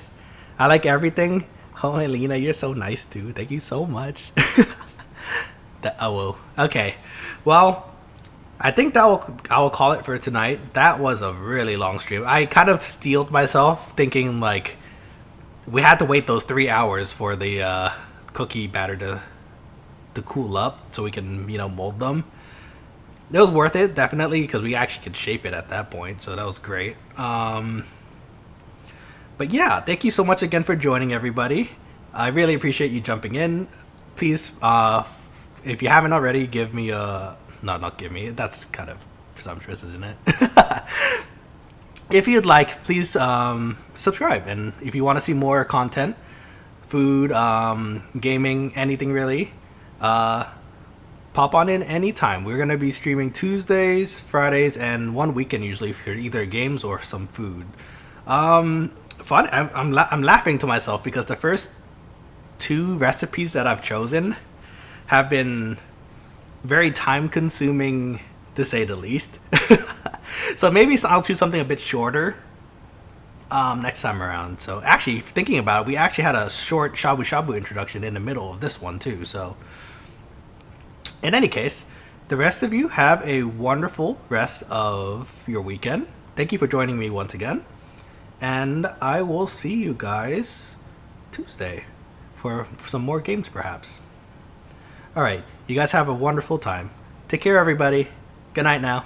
I like everything. Oh, Helena, you're so nice too. Thank you so much. Okay. Well, I think I will call it for tonight. That was a really long stream. I kind of steeled myself thinking like we had to wait those 3 hours for the cookie batter to cool up so we can, you know, mold them. It was worth it, definitely, because we actually could shape it at that point, so that was great. But yeah, thank you so much again for joining, everybody. I really appreciate you jumping in. Please, if you haven't already, give me a... No, not give me. That's kind of presumptuous, isn't it? If you'd like, please subscribe. And if you want to see more content, food, gaming, anything really, pop on in anytime. We're going to be streaming Tuesdays, Fridays, and one weekend usually for either games or some food. Fun. I'm laughing to myself because the first 2 recipes that I've chosen have been very time consuming, to say the least. So maybe I'll choose something a bit shorter next time around. So actually, thinking about it, we actually had a short shabu shabu introduction in the middle of this one too. So in any case, the rest of you have a wonderful rest of your weekend. Thank you for joining me once again. And I will see you guys Tuesday for some more games, perhaps. All right. You guys have a wonderful time. Take care, everybody. Good night now.